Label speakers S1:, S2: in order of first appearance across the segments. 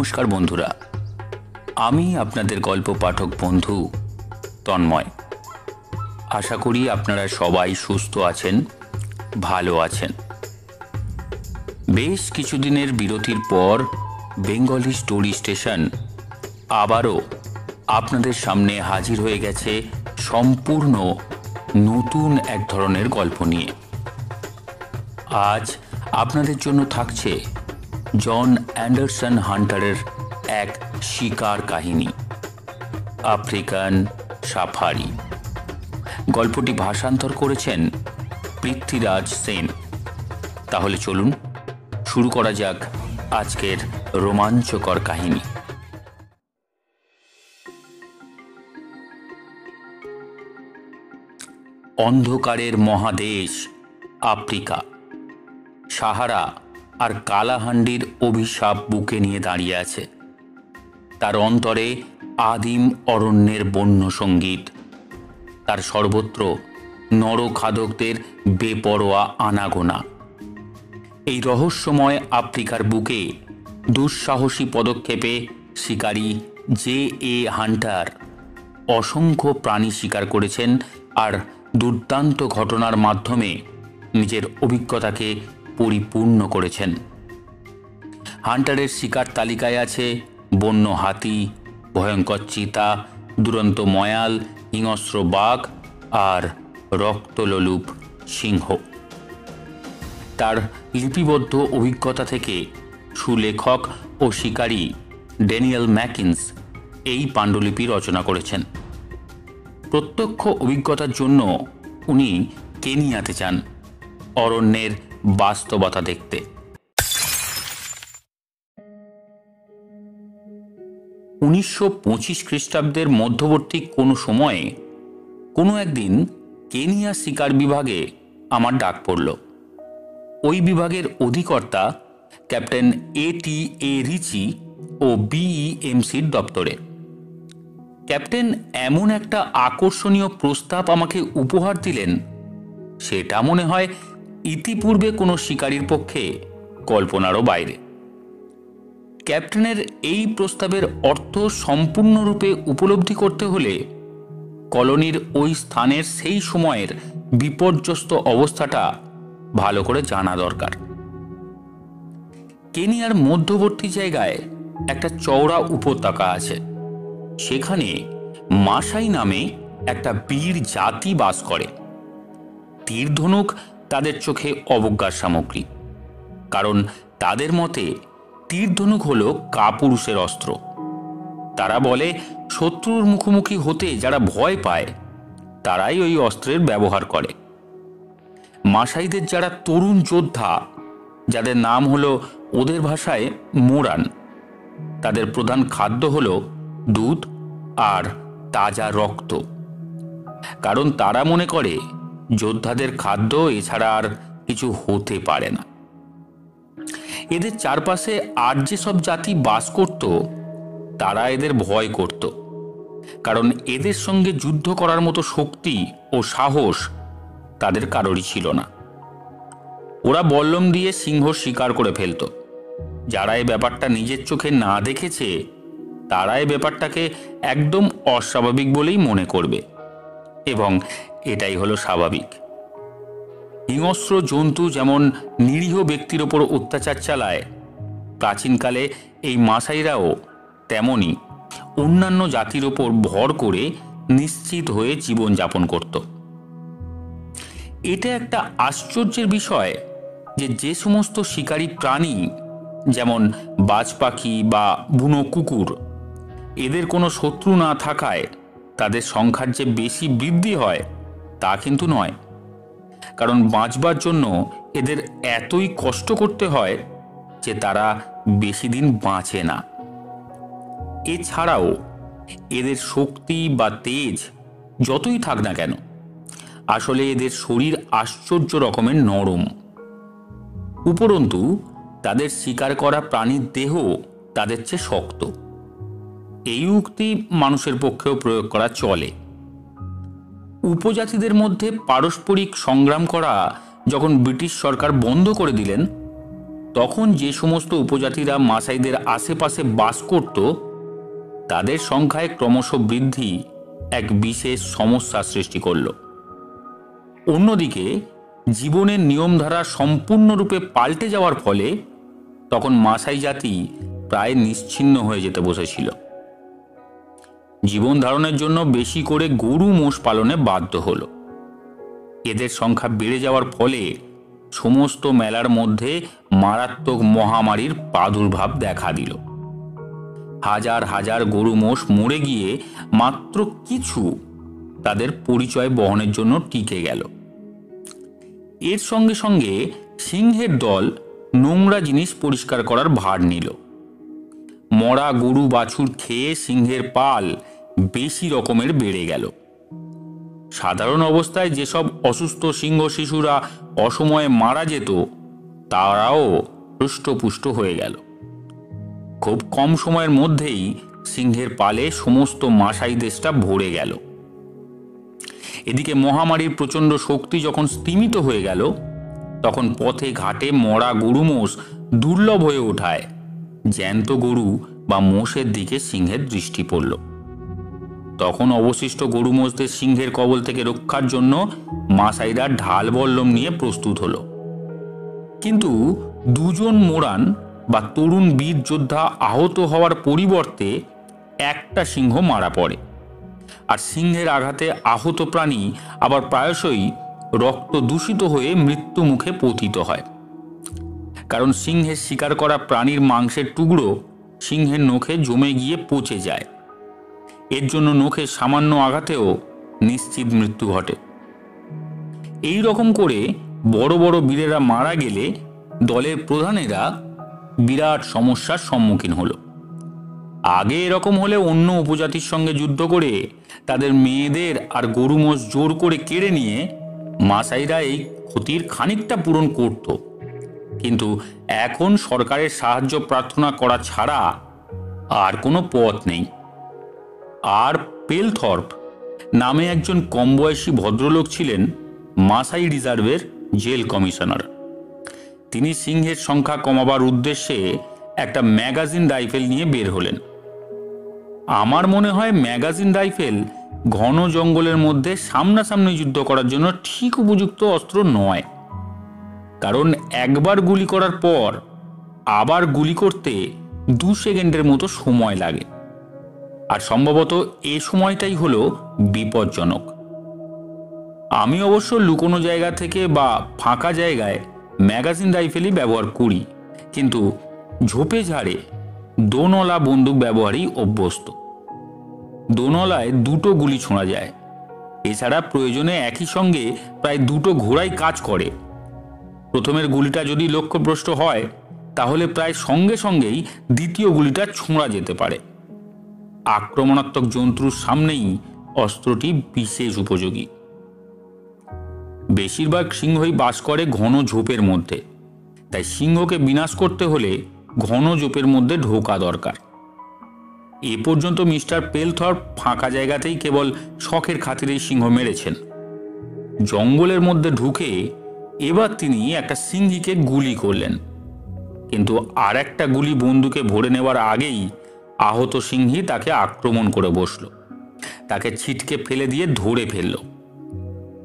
S1: নমস্কার বন্ধুরা, আমি আপনাদের গল্প পাঠক বন্ধু তন্ময়। আশা করি আপনারা সবাই সুস্থ আছেন, ভালো আছেন। বেশ কিছুদিনের বিরতির পর বেঙ্গলি স্টোরি স্টেশন আবারও আপনাদের সামনে হাজির হয়ে গেছে সম্পূর্ণ নতুন এক ধরনের গল্প নিয়ে। আজ আপনাদের জন্য থাকছে জন অ্যান্ডারসন হান্টারের এক শিকার কাহিনী, আফ্রিকান সাফারি। গল্পটি ভাষান্তর করেছেন পৃথ্বীরাজ সেন। তাহলে চলুন শুরু করা যাক আজকের রোমাঞ্চকর কাহিনী। অন্ধকারের মহাদেশ আফ্রিকা, সাহারা আর কালাহান্ডির অভিশাপ বুকে নিয়ে দাঁড়িয়ে আছে। তার অন্তরে আদিম অরণ্যের বন্য সঙ্গীত, তার সর্বত্র নরখাদকদের বেপরোয়া আনাগোনা। এই রহস্যময় আফ্রিকার বুকে দুঃসাহসী পদক্ষেপে শিকারী জে.এ. হান্টার অসংখ্য প্রাণী শিকার করেছেন আর দুর্দান্ত ঘটনার মাধ্যমে নিজের অভিজ্ঞতাকে পরিপূর্ণ করেছেন। হান্টারের শিকার তালিকায় আছে বন্য হাতি, ভয়ঙ্কর চিতা, দুরন্ত ময়াল, হিংস্র বাঘ আর রক্তলোলুপ সিংহ। তার লিপিবদ্ধ অভিজ্ঞতা থেকে সুলেখক ও শিকারী ড্যানিয়েল ম্যাকিন্স এই পাণ্ডুলিপি রচনা করেছেন। প্রত্যক্ষ অভিজ্ঞতার জন্য উনি কেনিয়াতে যান অরণ্যের বাস্তবতা দেখতে। 1925 খ্রিস্টাব্দের মধ্যবর্তী কোনো সময়ে কোনো একদিন কেনিয়া শিকার বিভাগে আমার ডাক পড়ল। ওই বিভাগের অধিকর্তা ক্যাপ্টেন এ.টি.এ. রিচি ও বিইএমসির দপ্তরে। ক্যাপ্টেন এমন একটা আকর্ষণীয় প্রস্তাব আমাকে উপহার দিলেন, সেটা মনে হয় ইতিপূর্বে কোনো শিকারীর পক্ষে কল্পনারও বাইরে। ক্যাপ্টেনের এই প্রস্তাবের অর্থ সম্পূর্ণরূপে উপলব্ধি করতে হলে কলোনির ওই স্থানের সেই সময়ের বিপর্যস্ত অবস্থাটা ভালো করে জানা দরকার। কেনিয়ার মধ্যবর্তী জায়গায় একটা চওড়া উপত্যকা আছে। সেখানে মাসাই নামে একটা বীর জাতি বাস করে। তীর ধনুক তাদের চোখে অবজ্ঞার সামগ্রী, কারণ তাদের মতে তীর ধনুক হলো কাপুরুষের অস্ত্র। তারা বলে শত্রুর মুখোমুখি হতে যারা ভয় পায় তারাই ওই অস্ত্রের ব্যবহার করে। মাসাইদের যারা তরুণ যোদ্ধা, যাদের নাম হলো ওদের ভাষায় মোরান, তাদের প্রধান খাদ্য হলো দুধ আর তাজা রক্ত। কারণ তারা মনে করে যোদ্ধাদের খাদ্য এছাড়া আর কিছু হতে পারে না। এদের চারপাশে আর যেসব জাতি বাস করত তারা এদের ভয় করত, কারণ এদের সঙ্গে যুদ্ধ করার মতো শক্তি ও সাহস তাদের কারোরই ছিল না। ওরা বল্লম দিয়ে সিংহ শিকার করে ফেলত। যারা এই ব্যাপারটা নিজের চোখে না দেখেছে তারা এই ব্যাপারটাকে একদম অস্বাভাবিক বলেই মনে করবে, এবং এটাই হলো স্বাভাবিক। হিংস্র জন্তু যেমন নিরীহ ব্যক্তির ওপর অত্যাচার চালায়, প্রাচীনকালে এই মাসাইরাও তেমনি অন্যান্য জাতির ওপর ভর করে নিশ্চিত হয়ে জীবনযাপন করত। এটা একটা আশ্চর্যের বিষয় যে সমস্ত শিকারী প্রাণী যেমন বাজ পাখি বা বুনো কুকুর, এদের কোনো শত্রু না থাকায় তাদের সংখ্যার যে বেশি বৃদ্ধি হয় তা কিন্তু নয়। কারণ বাঁচবার জন্য এদের এতই কষ্ট করতে হয় যে তারা বেশি দিন বাঁচে না। এছাড়াও এদের শক্তি বা তেজ যতই থাক না কেন, আসলে এদের শরীর আশ্চর্য রকমের নরম। উপরন্তু তাদের শিকার করা প্রাণীর দেহ তাদের চেয়ে শক্ত। এই উক্তি মানুষের পক্ষেও প্রয়োগ করা চলে। উপজাতিদের মধ্যে পারস্পরিক সংগ্রাম করা যখন ব্রিটিশ সরকার বন্ধ করে দিলেন, তখন যে সমস্ত উপজাতিরা মাসাইদের আশেপাশে বাস করত তাদের সংখ্যায় ক্রমশ বৃদ্ধি এক বিশেষ সমস্যা সৃষ্টি করল। অন্যদিকে জীবনের নিয়মধারা সম্পূর্ণরূপে পাল্টে যাওয়ার ফলে তখন মাসাই জাতি প্রায় নিশ্চিহ্ন হয়ে যেতে বসেছিল। জীবন ধারণের জন্য বেশি করে গরু মোষ পালনে বাধ্য হল। এদের সংখ্যা বেড়ে যাওয়ার ফলে সমস্ত মেলার মধ্যে মারাত্মক মহামারীর প্রাদুর্ভাব দেখা দিল। হাজার হাজার গরু মোষ মরে গিয়ে মাত্র কিছু তাদের পরিচয় বহনের জন্য টিকে গেল। এর সঙ্গে সঙ্গে সিংহের দল নোংরা জিনিস পরিষ্কার করার ভার নিল। মরা গরু বাছুর খেয়ে সিংহের পাল বেশি রকমের বেড়ে গেল। সাধারণ অবস্থায় যেসব অসুস্থ সিংহ শিশুরা অসময়ে মারা যেত তারাও হৃষ্টপুষ্ট হয়ে গেল। খুব কম সময়ের মধ্যেই সিংহের পালে সমস্ত মাসাই দেশটা ভরে গেল। এদিকে মহামারীর প্রচণ্ড শক্তি যখন স্তিমিত হয়ে গেল তখন পথে ঘাটে মরা গরু মোষ দুর্লভ হয়ে ওঠায় জ্যান্ত গরু বা মোষের দিকে সিংহের দৃষ্টি পড়ল। তখন অবশিষ্ট গরু মোষদের সিংহের কবল থেকে রক্ষার জন্য মাসাইরা ঢাল বল্লম নিয়ে প্রস্তুত হলো। কিন্তু দুজন মোরান বা তরুণ বীর যোদ্ধা আহত হওয়ার পরিবর্তে একটা সিংহ মারা পড়ে। আর সিংহের আঘাতে আহত প্রাণী আবার প্রায়শই রক্ত দূষিত হয়ে মৃত্যু মুখে পতিত হয়। কারণ সিংহের শিকার করা প্রাণীর মাংসের টুকরো সিংহের নখে জমে গিয়ে পচে যায়। এর জন্য নখের সামান্য আঘাতেও নিশ্চিত মৃত্যু ঘটে। এই রকম করে বড় বড় বীরেরা মারা গেলে দলের প্রধানেরা বিরাট সমস্যার সম্মুখীন হলো। আগে এরকম হলে অন্য উপজাতির সঙ্গে যুদ্ধ করে তাদের মেয়েদের আর গরু মোষ জোর করে কেড়ে নিয়ে মাসাইরা এই ক্ষতির খানিকটা পূরণ করত। কিন্তু এখন সরকারের সাহায্য প্রার্থনা করা ছাড়া আর কোনো পথ নেই। আর পেলথর্প নামে একজন কম বয়সী ভদ্রলোক ছিলেন মাসাই রিজার্ভের জেল কমিশনার। তিনি সিংহের সংখ্যা কমাবার উদ্দেশ্যে একটা ম্যাগাজিন রাইফেল নিয়ে বের হলেন। আমার মনে হয় ম্যাগাজিন রাইফেল ঘন জঙ্গলের মধ্যে সামনাসামনি যুদ্ধ করার জন্য ঠিক উপযুক্ত অস্ত্র নয়। কারণ একবার গুলি করার পর আবার গুলি করতে 2 সেকেন্ডের মতো সময় লাগে। আর সম্ভবত এ সময়টাই হলো বিপজ্জনক। আমি অবশ্য লুকোনো জায়গা থেকে বা ফাঁকা জায়গায় ম্যাগাজিন রাইফেলই ব্যবহার করি, কিন্তু ঝোপে ঝাড়ে দোনলা বন্দুক ব্যবহারই অভ্যস্ত। দোনলায় 2টো গুলি ছোঁড়া যায়। এছাড়া প্রয়োজনে একই সঙ্গে প্রায় 2টো ঘোড়াই কাজ করে। প্রথমের গুলিটা যদি লক্ষ্যভ্রষ্ট হয় তাহলে প্রায় সঙ্গে সঙ্গেই দ্বিতীয় গুলিটা ছোঁড়া যেতে পারে। আক্রমণাত্মক জন্তুর সামনেই অস্ত্রটি বিশেষ উপযোগী। বেশিরভাগ সিংহই বাস করে ঘন ঝোপের মধ্যে, তাই সিংহকে বিনাশ করতে হলে ঘন ঝোপের মধ্যে ঢোকা দরকার। এ পর্যন্ত মিস্টার পেলথর্প ফাঁকা জায়গাতেই কেবল শখের খাতিরেই সিংহ মেরেছেন। জঙ্গলের মধ্যে ঢুকে এবার তিনি একটা সিংহীকে গুলি করলেন, কিন্তু আর একটা গুলি বন্দুকে ভরে নেওয়ার আগেই আহত সিংহী তাকে আক্রমণ করে বসল। তাকে ছিটকে ফেলে দিয়ে ধরে ফেলল।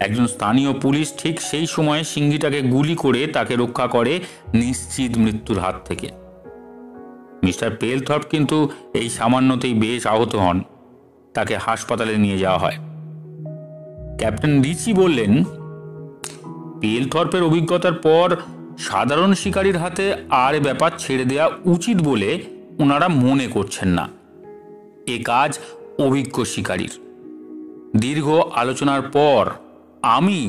S1: একজন স্থানীয় পুলিশ ঠিক সেই সময়ে সিংহীটাকে গুলি করে তাকে রক্ষা করে নিশ্চিত মৃত্যুর হাত থেকে। মিস্টার পেলথর্প কিন্তু এই সামান্যতেই বেশ আহত হন। তাকে হাসপাতালে নিয়ে যাওয়া হয়। ক্যাপ্টেন রিচি বললেন, পেলথর্পের অভিজ্ঞতার পর সাধারণ শিকারীর হাতে আর ব্যাপার ছেড়ে দেওয়া উচিত বলে ওনারা মনে করছেন না। এ কাজ অভিজ্ঞ শিকারীর। দীর্ঘ আলোচনার পর আমি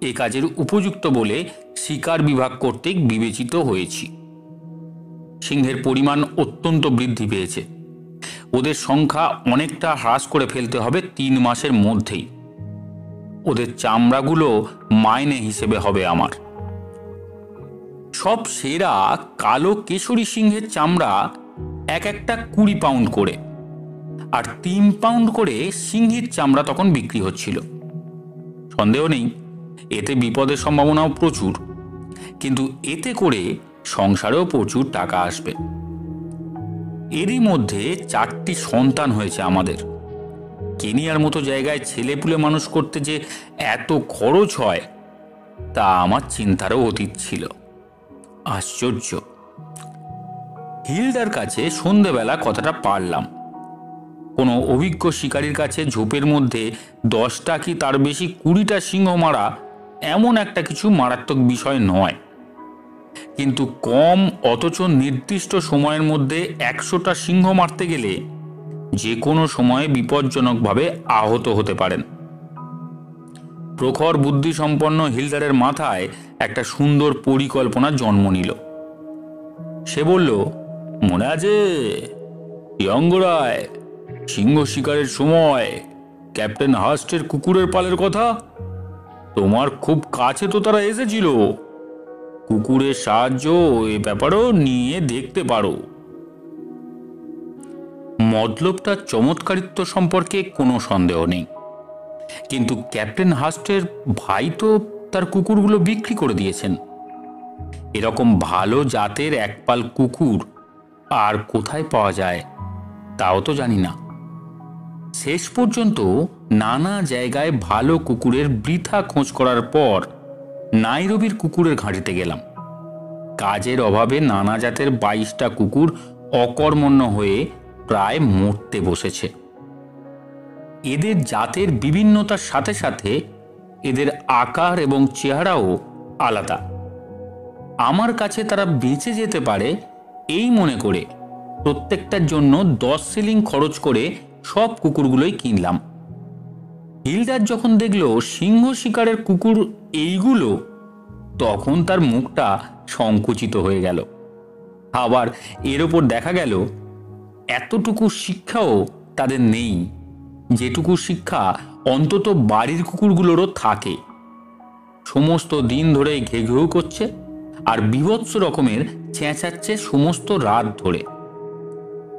S1: এ কাজের উপযুক্ত বলে শিকার বিভাগ কর্তৃক বিবেচিত হয়েছি। সিংহের পরিমাণ অত্যন্ত বৃদ্ধি পেয়েছে। ওদের সংখ্যা অনেকটা হ্রাস করে ফেলতে হবে 3 মাসের মধ্যেই। ওদের চামড়াগুলো মাইনে হিসেবে হবে আমার। সব সেরা কালো কেশরী সিংহের চামড়া একটা 20 পাউন্ড করে, আর 3 পাউন্ড করে সিংহীর চামড়া তখন বিক্রি হচ্ছিল। সন্দেহ নেই এতে বিপদের সম্ভাবনাও প্রচুর, কিন্তু এতে করে সংসারেও প্রচুর টাকা আসবে। এরই মধ্যে 4টি সন্তান হয়েছে আমাদের। কেনিয়ার মতো জায়গায় ছেলেপুলে মানুষ করতে যে এত খরচ হয় তা আমার চিন্তারও অতীত ছিল। আশ্চর্য। হিলডার কাছে সন্ধেবেলা কথাটা পারলাম। কোনো অভিজ্ঞ শিকারীর কাছে ঝোপের মধ্যে 10টা কি তার বেশি 20টা সিংহ মারা এমন একটা কিছু মারাত্মক বিষয় নয়, কিন্তু কম অথচ নির্দিষ্ট সময়ের মধ্যে 100টা সিংহ মারতে গেলে যে কোনো সময়ে বিপজ্জনকভাবে আহত হতে পারেন। প্রখর বুদ্ধিসম্পন্ন হিলডারের মাথায় একটা সুন্দর পরিকল্পনা জন্ম নিল। সে বলল, মনে আছে ইয়ঙ্গরায়, সিংহ শিকারের সময় ক্যাপ্টেন হাস্টের কুকুরের পালের কথা? তোমার খুব কাছে তো তারা এসেছিল। কুকুরের সাহায্য এ ব্যাপারেও নিয়ে দেখতে পারো। মতলবটার চমৎকারিত্ব সম্পর্কে কোনো সন্দেহ নেই, কিন্তু ক্যাপ্টেন হাস্টের ভাই তো তার কুকুরগুলো বিক্রি করে দিয়েছেন। এরকম ভালো জাতের একপাল কুকুর আর কোথায় পাওয়া যায় তাও তো জানি না। শেষ পর্যন্ত নানা জায়গায় ভালো কুকুরের বৃথা খোঁজ করার পর নাইরোবির কুকুরের ঘাঁটিতে গেলাম। কাজের অভাবে নানা জাতের 22টা কুকুর অকর্মণ্য হয়ে প্রায় মরতে বসেছে। এদের জাতের বিভিন্নতার সাথে সাথে এদের আকার এবং চেহারাও আলাদা। আমার কাছে তারা বেঁচে যেতে পারে এই মনে করে প্রত্যেকটার জন্য 10 শিলিং খরচ করে সব কুকুরগুলোই কিনলাম। হিলডার যখন দেখলো সিংহ শিকারের কুকুর এইগুলো, তখন তার মুখটা সংকুচিত হয়ে গেল। আবার এর ওপর দেখা গেল এতটুকু শিক্ষাও তাদের নেই যেটুকু শিক্ষা অন্তত বাড়ির কুকুরগুলোরও থাকে। সমস্ত দিন ধরে ঘেউ ঘেউ করছে আর বীভৎস রকমের চেঁচাচ্ছে সমস্ত রাত ধরে।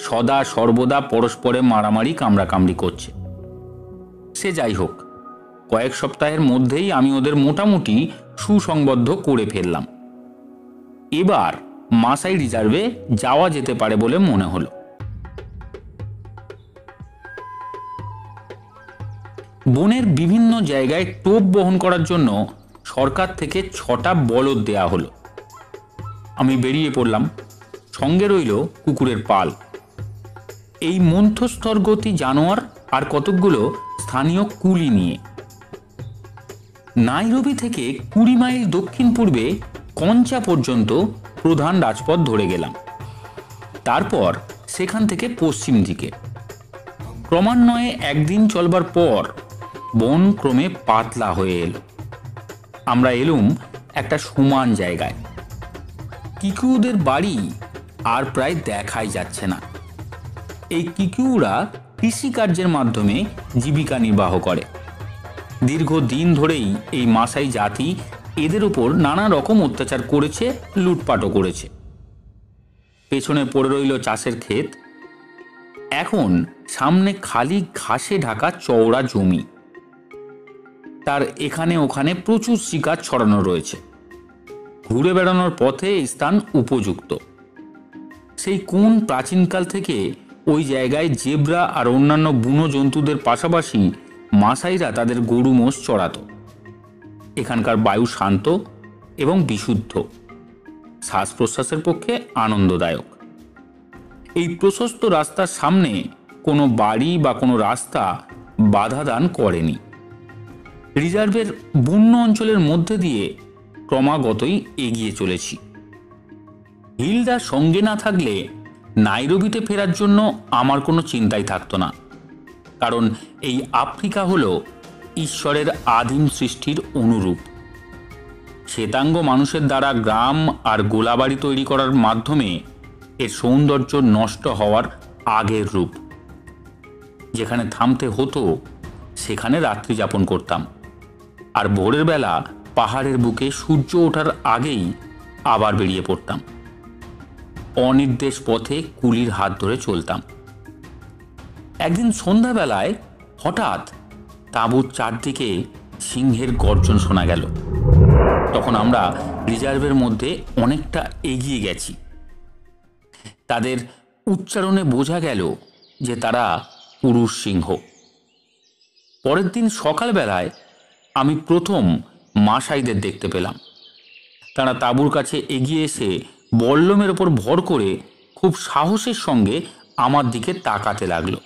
S1: সদা সর্বদা পরস্পরে মারামারি কামড়াকামড়ি করছে। সে যাই হোক, কয়েক সপ্তাহের মধ্যেই আমি ওদের মোটামুটি সুসংবদ্ধ করে ফেললাম। এবার মাসাই রিজার্ভে যাওয়া যেতে পারে বলে মনে হলো। বনের বিভিন্ন জায়গায় টোপ বহন করার জন্য সরকার থেকে 6টা বলদ দেয়া হলো। আমি বেরিয়ে পড়লাম, সঙ্গে রইল কুকুরের পাল। এই মন্থস্থরগতি জানোয়ার আর কতকগুলো স্থানীয় কুলি নিয়ে নাইরোবি থেকে 20 মাইল দক্ষিণ পূর্বে কঞ্চা পর্যন্ত প্রধান রাজপথ ধরে গেলাম। তারপর সেখান থেকে পশ্চিম দিকে ক্রমান্বয়ে একদিন চলবার পর বন ক্রমে পাতলা হয়ে এলো। আমরা এলুম একটা সমান জায়গায়। কিকুদের বাড়ি আর প্রায় দেখাই যাচ্ছে না। এই কিকুরা কৃষিকার্যের মাধ্যমে জীবিকা নির্বাহ করে। দীর্ঘদিন ধরেই এই মাসাই জাতি এদের উপর নানা রকম অত্যাচার করেছে, লুটপাটও করেছে। পেছনে পড়ে রইল চাষের ক্ষেত। এখন সামনে খালি ঘাসে ঢাকা চওড়া জমি। তার এখানে ওখানে প্রচুর শিকার ছড়ানো রয়েছে। ঘুরে বেড়ানোর পথে এই স্থান উপযুক্ত। সেই কোন প্রাচীনকাল থেকে ওই জায়গায় জেব্রা আর অন্যান্য বুনো জন্তুদের পাশাপাশি মাসাইরা তাদের গরু মোষ চড়াত। এখানকার বায়ু শান্ত এবং বিশুদ্ধ, শ্বাস প্রশ্বাসের পক্ষে আনন্দদায়ক। এই প্রশস্ত রাস্তার সামনে কোনো বাড়ি বা কোনো রাস্তা বাধা দান করেনি। রিজার্ভের বন্য অঞ্চলের মধ্যে দিয়ে ক্রমাগতই এগিয়ে চলেছি। হিলডার সঙ্গে না থাকলে নাইরোবিতে ফেরার জন্য আমার কোনো চিন্তাই থাকতো না, কারণ এই আফ্রিকা হলো ঈশ্বরের আদিম সৃষ্টির অনুরূপ। শ্বেতাঙ্গ মানুষের দ্বারা গ্রাম আর গোলাবাড়ি তৈরি করার মাধ্যমে এর সৌন্দর্য নষ্ট হওয়ার আগের রূপ। যেখানে থামতে হতো সেখানে রাত্রি যাপন করতাম, আর ভোরের বেলা পাহাড়ের বুকে সূর্য ওঠার আগেই আবার বেরিয়ে পড়তাম। অনির্দেশ পথে কুলির হাত ধরে চলতাম। একদিন সন্ধ্যাবেলায় হঠাৎ তাঁবুর চারদিকে সিংহের গর্জন শোনা গেল। তখন আমরা রিজার্ভের মধ্যে অনেকটা এগিয়ে গেছি। তাদের উচ্চারণে বোঝা গেল যে তারা পুরুষ সিংহ। পরের দিন সকালবেলায় আমি প্রথম মাসাইদের দেখতে পেলাম। তারা তাঁবুর কাছে এগিয়ে এসে বল্লমের ওপর ভর করে খুব সাহসের সঙ্গে আমার দিকে তাকাতে লাগলো।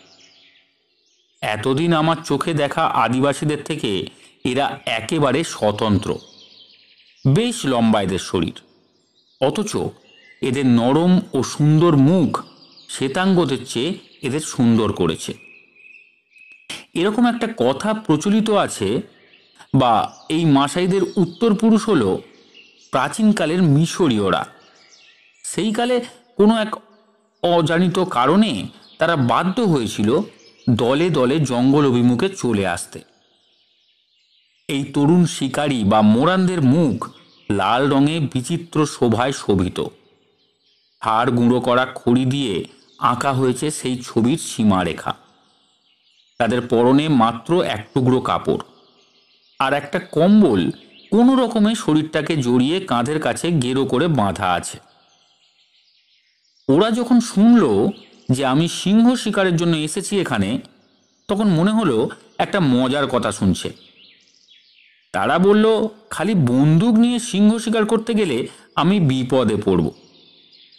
S1: এতদিন আমার চোখে দেখা আদিবাসীদের থেকে এরা একেবারে স্বতন্ত্র। বেশ লম্বা এদের শরীর, অথচ এদের নরম ও সুন্দর মুখ শ্বেতাঙ্গদের চেয়ে এদের সুন্দর করেছে। এরকম একটা কথা প্রচলিত আছে, বা এই মাসাইদের উত্তর পুরুষ হল প্রাচীনকালের মিশরীয়রা। সেই কালে কোনো এক অজানিত কারণে তারা বাধ্য হয়েছিল দলে দলে জঙ্গল অভিমুখে চলে আসতে। এই তরুণ শিকারী বা মোরানদের মুখ লাল রঙে বিচিত্র শোভায় শোভিত। হাড় গুঁড়ো করা খড়ি দিয়ে আঁকা হয়েছে সেই ছবির সীমারেখা। তাদের পরনে মাত্র এক টুকরো কাপড় আর একটা কম্বল কোনো রকমে শরীরটাকে জড়িয়ে কাঁধের কাছে গেরো করে বাঁধা আছে। ওরা যখন শুনল যে আমি সিংহ শিকারের জন্য এসেছি এখানে, তখন মনে হলো একটা মজার কথা শুনছে। তারা বলল, খালি বন্দুক নিয়ে সিংহ শিকার করতে গেলে আমি বিপদে পড়ব।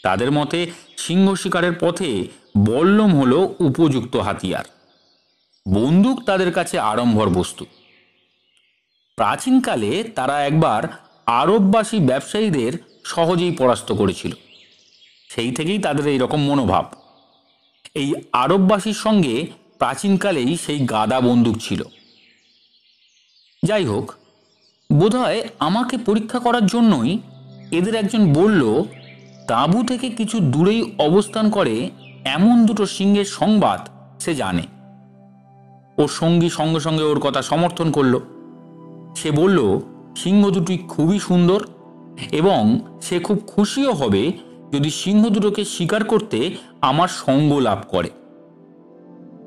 S1: তাদের মতে সিংহ শিকারের পথে বল্লম হলো উপযুক্ত হাতিয়ার। বন্দুক তাদের কাছে আড়ম্বর বস্তু। প্রাচীনকালে তারা একবার আরববাসী ব্যবসায়ীদের সহজেই পরাস্ত করেছিল। সেই থেকেই তাদের এই রকম মনোভাব। এই আরববাসীর সঙ্গে প্রাচীনকালেই সেই গাদা বন্দুক ছিল। যাই হোক, বোধহয় আমাকে পরীক্ষা করার জন্যই এদের একজন বলল, তাঁবু থেকে কিছু দূরেই অবস্থান করে এমন দুটো সিংহের সংবাদ সে জানে। ওর সঙ্গী সঙ্গে সঙ্গে ওর কথা সমর্থন করল। সে বলল, সিংহ দুটি খুবই সুন্দর এবং সে খুব খুশিও হবে যদি সিংহ দুটোকে শিকার করতে আমার সঙ্গ লাভ করে।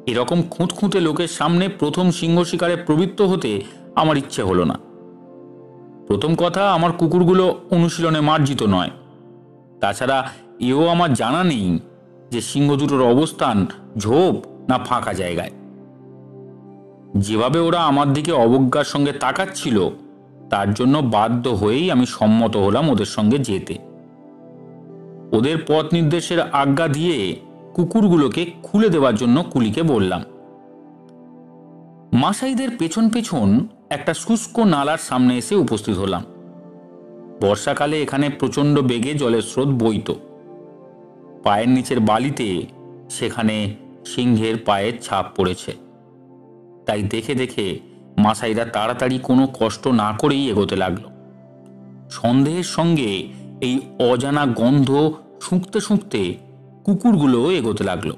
S1: এরকম খুঁতখুঁতে লোকের সামনে প্রথম সিংহ শিকারে প্রবৃত্ত হতে আমার ইচ্ছে হলো না। প্রথম কথা, আমার কুকুরগুলো অনুশীলনে মার্জিত নয়। তাছাড়া এও আমার জানা নেই যে সিংহ দুটোর অবস্থান ঝোপ না ফাঁকা জায়গায়। যেভাবে ওরা আমার দিকে অবজ্ঞার সঙ্গে তাকাচ্ছিল, তার জন্য বাধ্য হয়েই আমি সম্মত হলাম ওদের সঙ্গে যেতে। ওদের পথ নির্দেশের আজ্ঞা দিয়ে কুকুরগুলোকে খুলে দেওয়ার জন্য কুলিকে বললাম। মাসাইদের পেছন পেছন একটা শুষ্ক নালার সামনে এসে উপস্থিত হলাম। বর্ষাকালে এখানে প্রচণ্ড বেগে জলের স্রোত বইত। পায়ের নিচের বালিতে সেখানে সিংহের পায়ের ছাপ পড়েছে। তাই দেখে দেখে মাসাইরা তাড়াতাড়ি কোনো কষ্ট না করেই এগোতে লাগলো। সন্দেহের সঙ্গে এই অজানা গন্ধ শুঁকতে শুঁকতে কুকুরগুলো এগোতে লাগলো।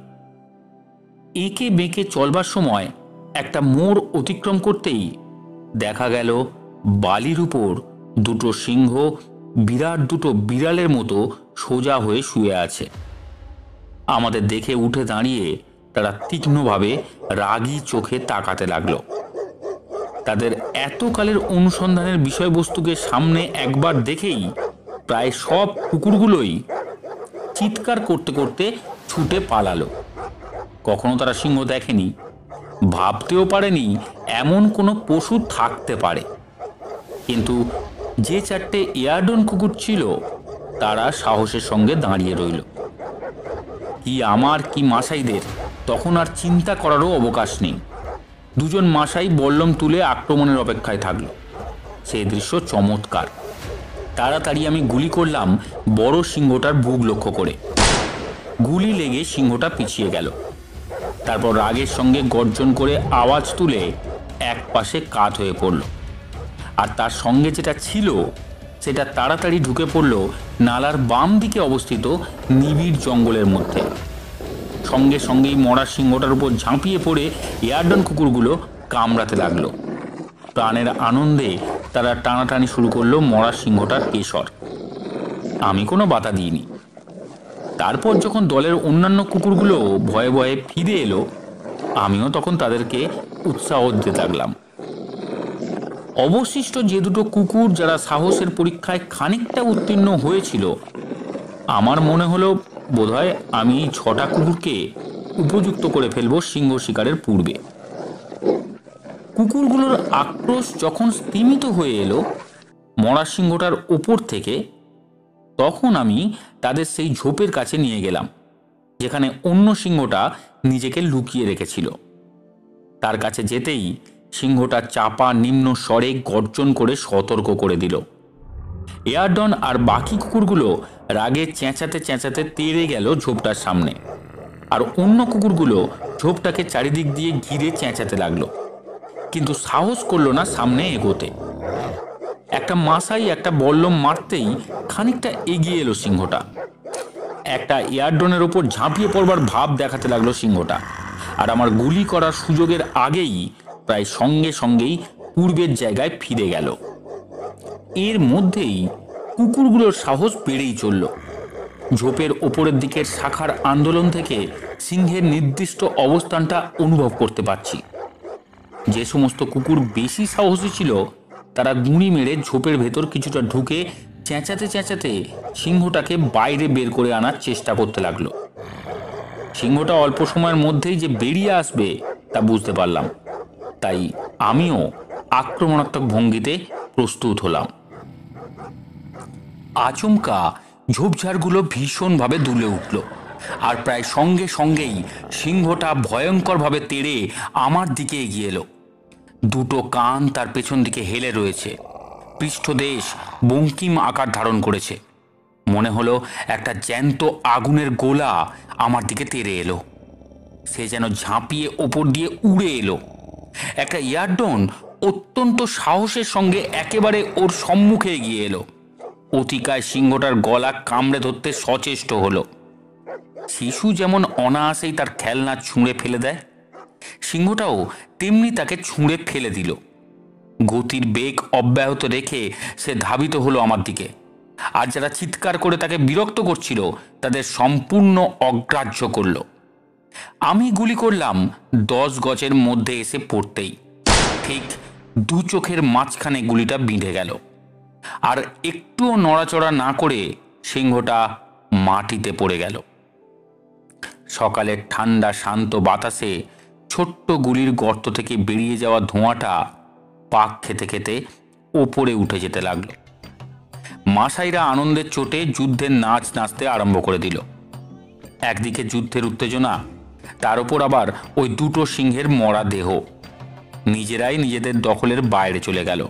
S1: এঁকে বেঁকে চলবার সময় একটা মোড় অতিক্রম করতেই দেখা গেল বালির উপর দুটো সিংহ বিরাট দুটো বিড়ালের মতো সোজা হয়ে শুয়ে আছে। আমাদের দেখে উঠে দাঁড়িয়ে তারা তীক্ষ্ণভাবে রাগী চোখে তাকাতে লাগলো। তাদের এতকালের অনুসন্ধানের বিষয়বস্তুকে সামনে একবার দেখেই প্রায় সব কুকুরগুলোই চিৎকার করতে করতে ছুটে পালালো। কখনো তারা সিংহ দেখেনি, ভাবতেও পারেনি এমন কোনো পশু থাকতে পারে। কিন্তু যে চারটে এয়ারডন কুকুর ছিল, তারা সাহসের সঙ্গে দাঁড়িয়ে রইল। কি আমার কি মাসাইদের তখন আর চিন্তা করারও অবকাশ নেই। দুজন মাসাই বল্লম তুলে আক্রমণের অপেক্ষায় থাকলো। সেই দৃশ্য চমৎকার। তাড়াতাড়ি আমি গুলি করলাম বড় সিংহটার বুক লক্ষ্য করে। গুলি লেগে সিংহটা পিছিয়ে গেল। তারপর রাগের সঙ্গে গর্জন করে আওয়াজ তুলে এক পাশে কাত হয়ে পড়ল। আর তার সঙ্গে যেটা ছিল সেটা তাড়াতাড়ি ঢুকে পড়ল নালার বাম দিকে অবস্থিত নিবিড় জঙ্গলের মধ্যে। সঙ্গে সঙ্গেই মরা সিংহটার উপর ঝাঁপিয়ে পড়ে এয়ারডন কুকুরগুলো কামড়াতে লাগলো। প্রাণের আনন্দে তারা টানাটানি শুরু করলো মরা সিংহটার কেশর। আমি কোনো বাধা দিইনি। তারপর যখন দলের অন্যান্য কুকুরগুলো ভয়ে ভয়ে ফিরে এলো, আমিও তখন তাদেরকে উৎসাহ দিতে লাগলাম। অবশিষ্ট যে দুটো কুকুর যারা সাহসের পরীক্ষায় খানিকটা উত্তীর্ণ হয়েছিল, আমার মনে হলো বোধহয় আমি এই 6টা কুকুরকে উপযুক্ত করে ফেলবো সিংহ শিকারের পূর্বে। কুকুরগুলোর আক্রোশ যখন স্তিমিত হয়ে এলো মরা সিংহটার ওপর থেকে, তখন আমি তাদের সেই ঝোপের কাছে নিয়ে গেলাম যেখানে অন্য সিংহটা নিজেকে লুকিয়ে রেখেছিল। তার কাছে যেতেই সিংহটা চাপা নিম্ন স্বরে গর্জন করে সতর্ক করে দিল। এয়ারডন আর বাকি কুকুরগুলো রাগে চেঁচাতে চেঁচাতে তেড়ে গেল ঝোপটার সামনে, আর অন্য কুকুরগুলো ঝোপটাকে চারিদিক দিয়ে ঘিরে চেঁচাতে লাগলো, কিন্তু সাহস করলো না সামনে এগোতে। একটা মাসাই একটা বল্লম মারতেই খানিকটা এগিয়ে এলো সিংহটা। একটা এয়ারডনের ওপর ঝাঁপিয়ে পড়বার ভাব দেখাতে লাগলো সিংহটা, আর আমার গুলি করার সুযোগের আগেই প্রায় সঙ্গে সঙ্গেই পূর্বের জায়গায় ফিরে গেল। এর মধ্যেই কুকুরগুলোর সাহস বেড়েই চলল। ঝোপের ওপরের দিকের শাখার আন্দোলন থেকে সিংহের নির্দিষ্ট অবস্থানটা অনুভব করতে পারছি। যে সমস্ত কুকুর বেশি সাহসী ছিল তারা গুঁড়ি মেরে ঝোপের ভেতর কিছুটা ঢুকে চেঁচাতে চেঁচাতে সিংহটাকে বাইরে বের করে আনার চেষ্টা করতে লাগলো। সিংহটা অল্প সময়ের মধ্যেই যে বেরিয়ে আসবে তা বুঝতে পারলাম, তাই আমিও আক্রমণাত্মক ভঙ্গিতে প্রস্তুত হলাম। আচমকা ঝোপঝাড়গুলো ভীষণভাবে দুলে উঠল, আর প্রায় সঙ্গে সঙ্গেই সিংহটা ভয়ঙ্করভাবে তেড়ে আমার দিকে এগিয়ে এলো। দুটো কান তার পেছন দিকে হেলে রয়েছে, পৃষ্ঠদেশ বঙ্কিম আকার ধারণ করেছে। মনে হলো একটা জ্যান্ত আগুনের গোলা আমার দিকে তেড়ে এলো। সে যেন ঝাঁপিয়ে ওপর দিয়ে উড়ে এলো। একটা ইয়ারডন অত্যন্ত সাহসের সঙ্গে একেবারে ওর সম্মুখে এগিয়ে এলো। অতিকায় সিংহটার গলা কামড়ে ধরতে সচেষ্ট হলো। শিশু যেমন অনায়াসেই তার খেলনা ছুঁড়ে ফেলে দেয়, সিংহটাও তেমনি তাকে ছুঁড়ে ফেলে দিল। গতির বেগ অব্যাহত রেখে সে ধাবিত হলো আমার দিকে, আর যারা চিৎকার করে তাকে বিরক্ত করছিল তাদের সম্পূর্ণ অগ্রাহ্য করল। আমি গুলি করলাম 10 গজের মধ্যে এসে পড়তেই ঠিক দু চোখের মাঝখানে গুলিটা বিঁধে গেল, আর একটুও নড়াচড়া না করে সিংহটা মাটিতে পড়ে গেল। সকালের ঠান্ডা শান্ত বাতাসে ছোট্ট গুলির গর্ত থেকে বেরিয়ে যাওয়া ধোঁয়াটা পাক খেতে খেতে ওপরে উঠে যেতে লাগলো। মাসাইরা আনন্দের চোটে যুদ্ধের নাচ নাচতে আরম্ভ করে দিল। একদিকে যুদ্ধের উত্তেজনা, তার উপর আবার ওই দুটো সিংহের মরা দেহ। নিজেরাই নিজেদের দখলের বাইরে চলে গেল।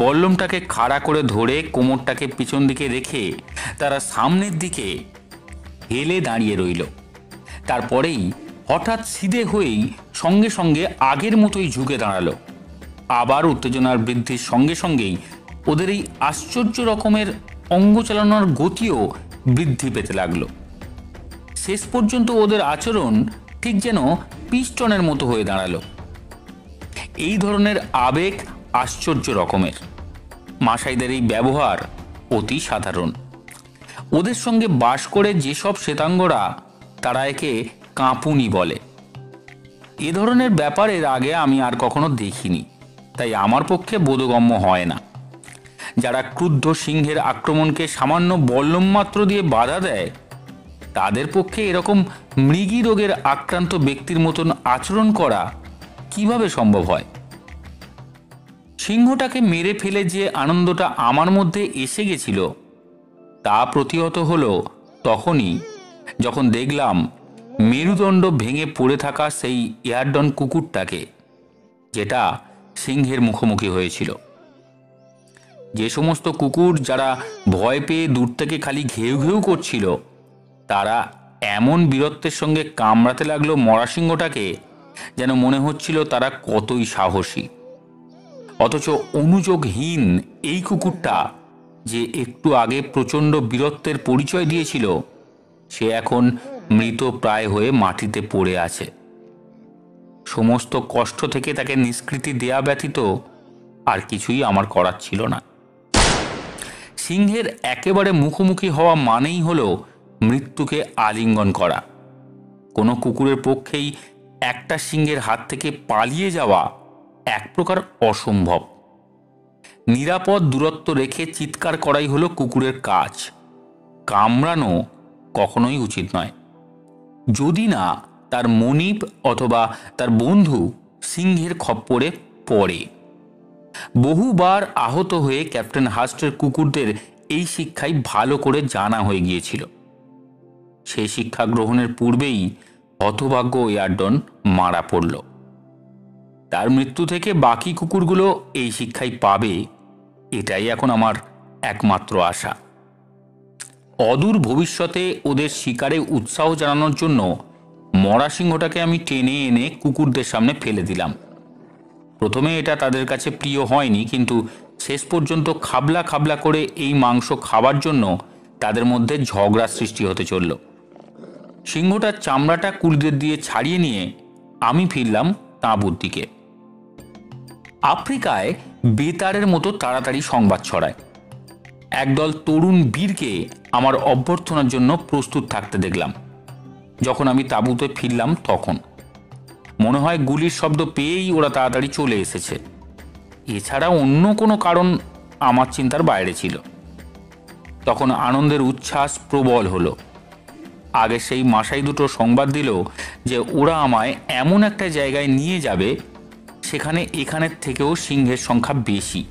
S1: বল্লমটাকে খাড়া করে ধরে কোমরটাকে পিছন দিকে রেখে তারা সামনের দিকে হেলে দাঁড়িয়ে রইল। তারপরেই হঠাৎ সিধে হয়েই সঙ্গে সঙ্গে আগের মতোই ঝুঁকে দাঁড়ালো। আবার উত্তেজনার বৃদ্ধির সঙ্গে সঙ্গেই ওদের এই আশ্চর্য রকমের অঙ্গ চালানোর গতিও বৃদ্ধি পেতে লাগলো। শেষ পর্যন্ত ওদের আচরণ ঠিক যেন পিস্টনের মতো হয়ে দাঁড়ালো। এই ধরনের আবেগ আশ্চর্য রকমের। মাসাইদের এই ব্যবহার অতি সাধারণ। ওদের সঙ্গে বাস করে যেসব শ্বেতাঙ্গরা তারা একে কাঁপুনি বলে। এ ধরনের ব্যাপার এর আগে আমি আর কখনো দেখিনি, তাই আমার পক্ষে বোধগম্য হয় না। যারা ক্রুদ্ধ সিংহের আক্রমণকে সামান্য বল্লম মাত্র দিয়ে বাধা দেয় তাদের পক্ষে এরকম মৃগী রোগের আক্রান্ত ব্যক্তির মতন আচরণ করা কিভাবে সম্ভব হয়? সিংহটাকে মেরে ফেলে যে আনন্দটা আমার মধ্যে এসে গেছিল তা প্রতিহত হলো তখনই যখন দেখলাম মেরুদণ্ড ভেঙে পড়ে থাকা সেই এয়ারডন কুকুরটাকে, যেটা সিংহের মুখোমুখি হয়েছিল। যে সমস্ত কুকুর যারা ভয় পেয়ে দূর থেকে খালি ঘেউ ঘেউ করছিল তারা এমন বীরত্বের সঙ্গে কামড়াতে লাগলো মরা সিংহটাকে যেন মনে হচ্ছিল তারা কতই সাহসী। অথচ অনুযোগহীন এই কুকুরটা যে একটু আগে প্রচণ্ড বীরত্বের পরিচয় দিয়েছিল সে এখন মৃত প্রায় হয়ে মাটিতে পড়ে আছে। সমস্ত কষ্ট থেকে তাকে নিষ্কৃতি দেয়া ব্যতীত আর কিছুই আমার করার ছিল না। সিংহের একেবারে মুখোমুখি হওয়া মানেই হলো মৃত্যুকে আলিঙ্গন করা। কোনো কুকুরের পক্ষেই একটা সিংহের হাত থেকে পালিয়ে যাওয়া এক প্রকার অসম্ভব। নিরাপদ দূরত্ব রেখে চিৎকার করাই হলো কুকুরের কাজ, কামড়ানো কখনোই উচিত নয়, যদি না তার মনিব অথবা তার বন্ধু সিংহের খপ্পরে পড়ে। বহুবার আহত হয়ে ক্যাপ্টেন হাস্টের কুকুরদের এই শিক্ষাই ভালো করে জানা হয়ে গিয়েছিল। সেই শিক্ষা গ্রহণের পূর্বেই হতভাগ্য এয়ারডন মারা পড়ল। তার মৃত্যু থেকে বাকি কুকুরগুলো এই শিক্ষাই পাবে, এটাই এখন আমার একমাত্র আশা। অদূর ভবিষ্যতে ওদের শিকারে উৎসাহ জানানোর জন্য মরা সিংহটাকে আমি টেনে এনে কুকুরদের সামনে ফেলে দিলাম। প্রথমে এটা তাদের কাছে প্রিয় হয়নি, কিন্তু শেষ পর্যন্ত খাবলা খাবলা করে এই মাংস খাবার জন্য তাদের মধ্যে ঝগড়া সৃষ্টি হতে চলল। সিংহটার চামড়াটা কুলিদের দিয়ে ছাড়িয়ে নিয়ে আমি ফিরলাম তাঁবুর দিকে। আফ্রিকায় বেতারের মতো তাড়াতাড়ি সংবাদ ছড়ায়। একদল তরুণ বীরকে আমার অভ্যর্থনার জন্য প্রস্তুত থাকতে দেখলাম। যখন আমি তাঁবুতে ফিরলাম তখন মনে হয় গুলির শব্দ পেয়েই ওরা তাড়াতাড়ি চলে এসেছে। এছাড়া অন্য কোনো কারণ আমার চিন্তার বাইরে ছিল। তখন আনন্দের উচ্ছ্বাস প্রবল হলো। আগে সেই মাসাই দুটো সংবাদ দিল যে ওরা আমায় এমন একটা জায়গায় নিয়ে যাবে সেখানে এখানের থেকেও সিংহের সংখ্যা বেশি।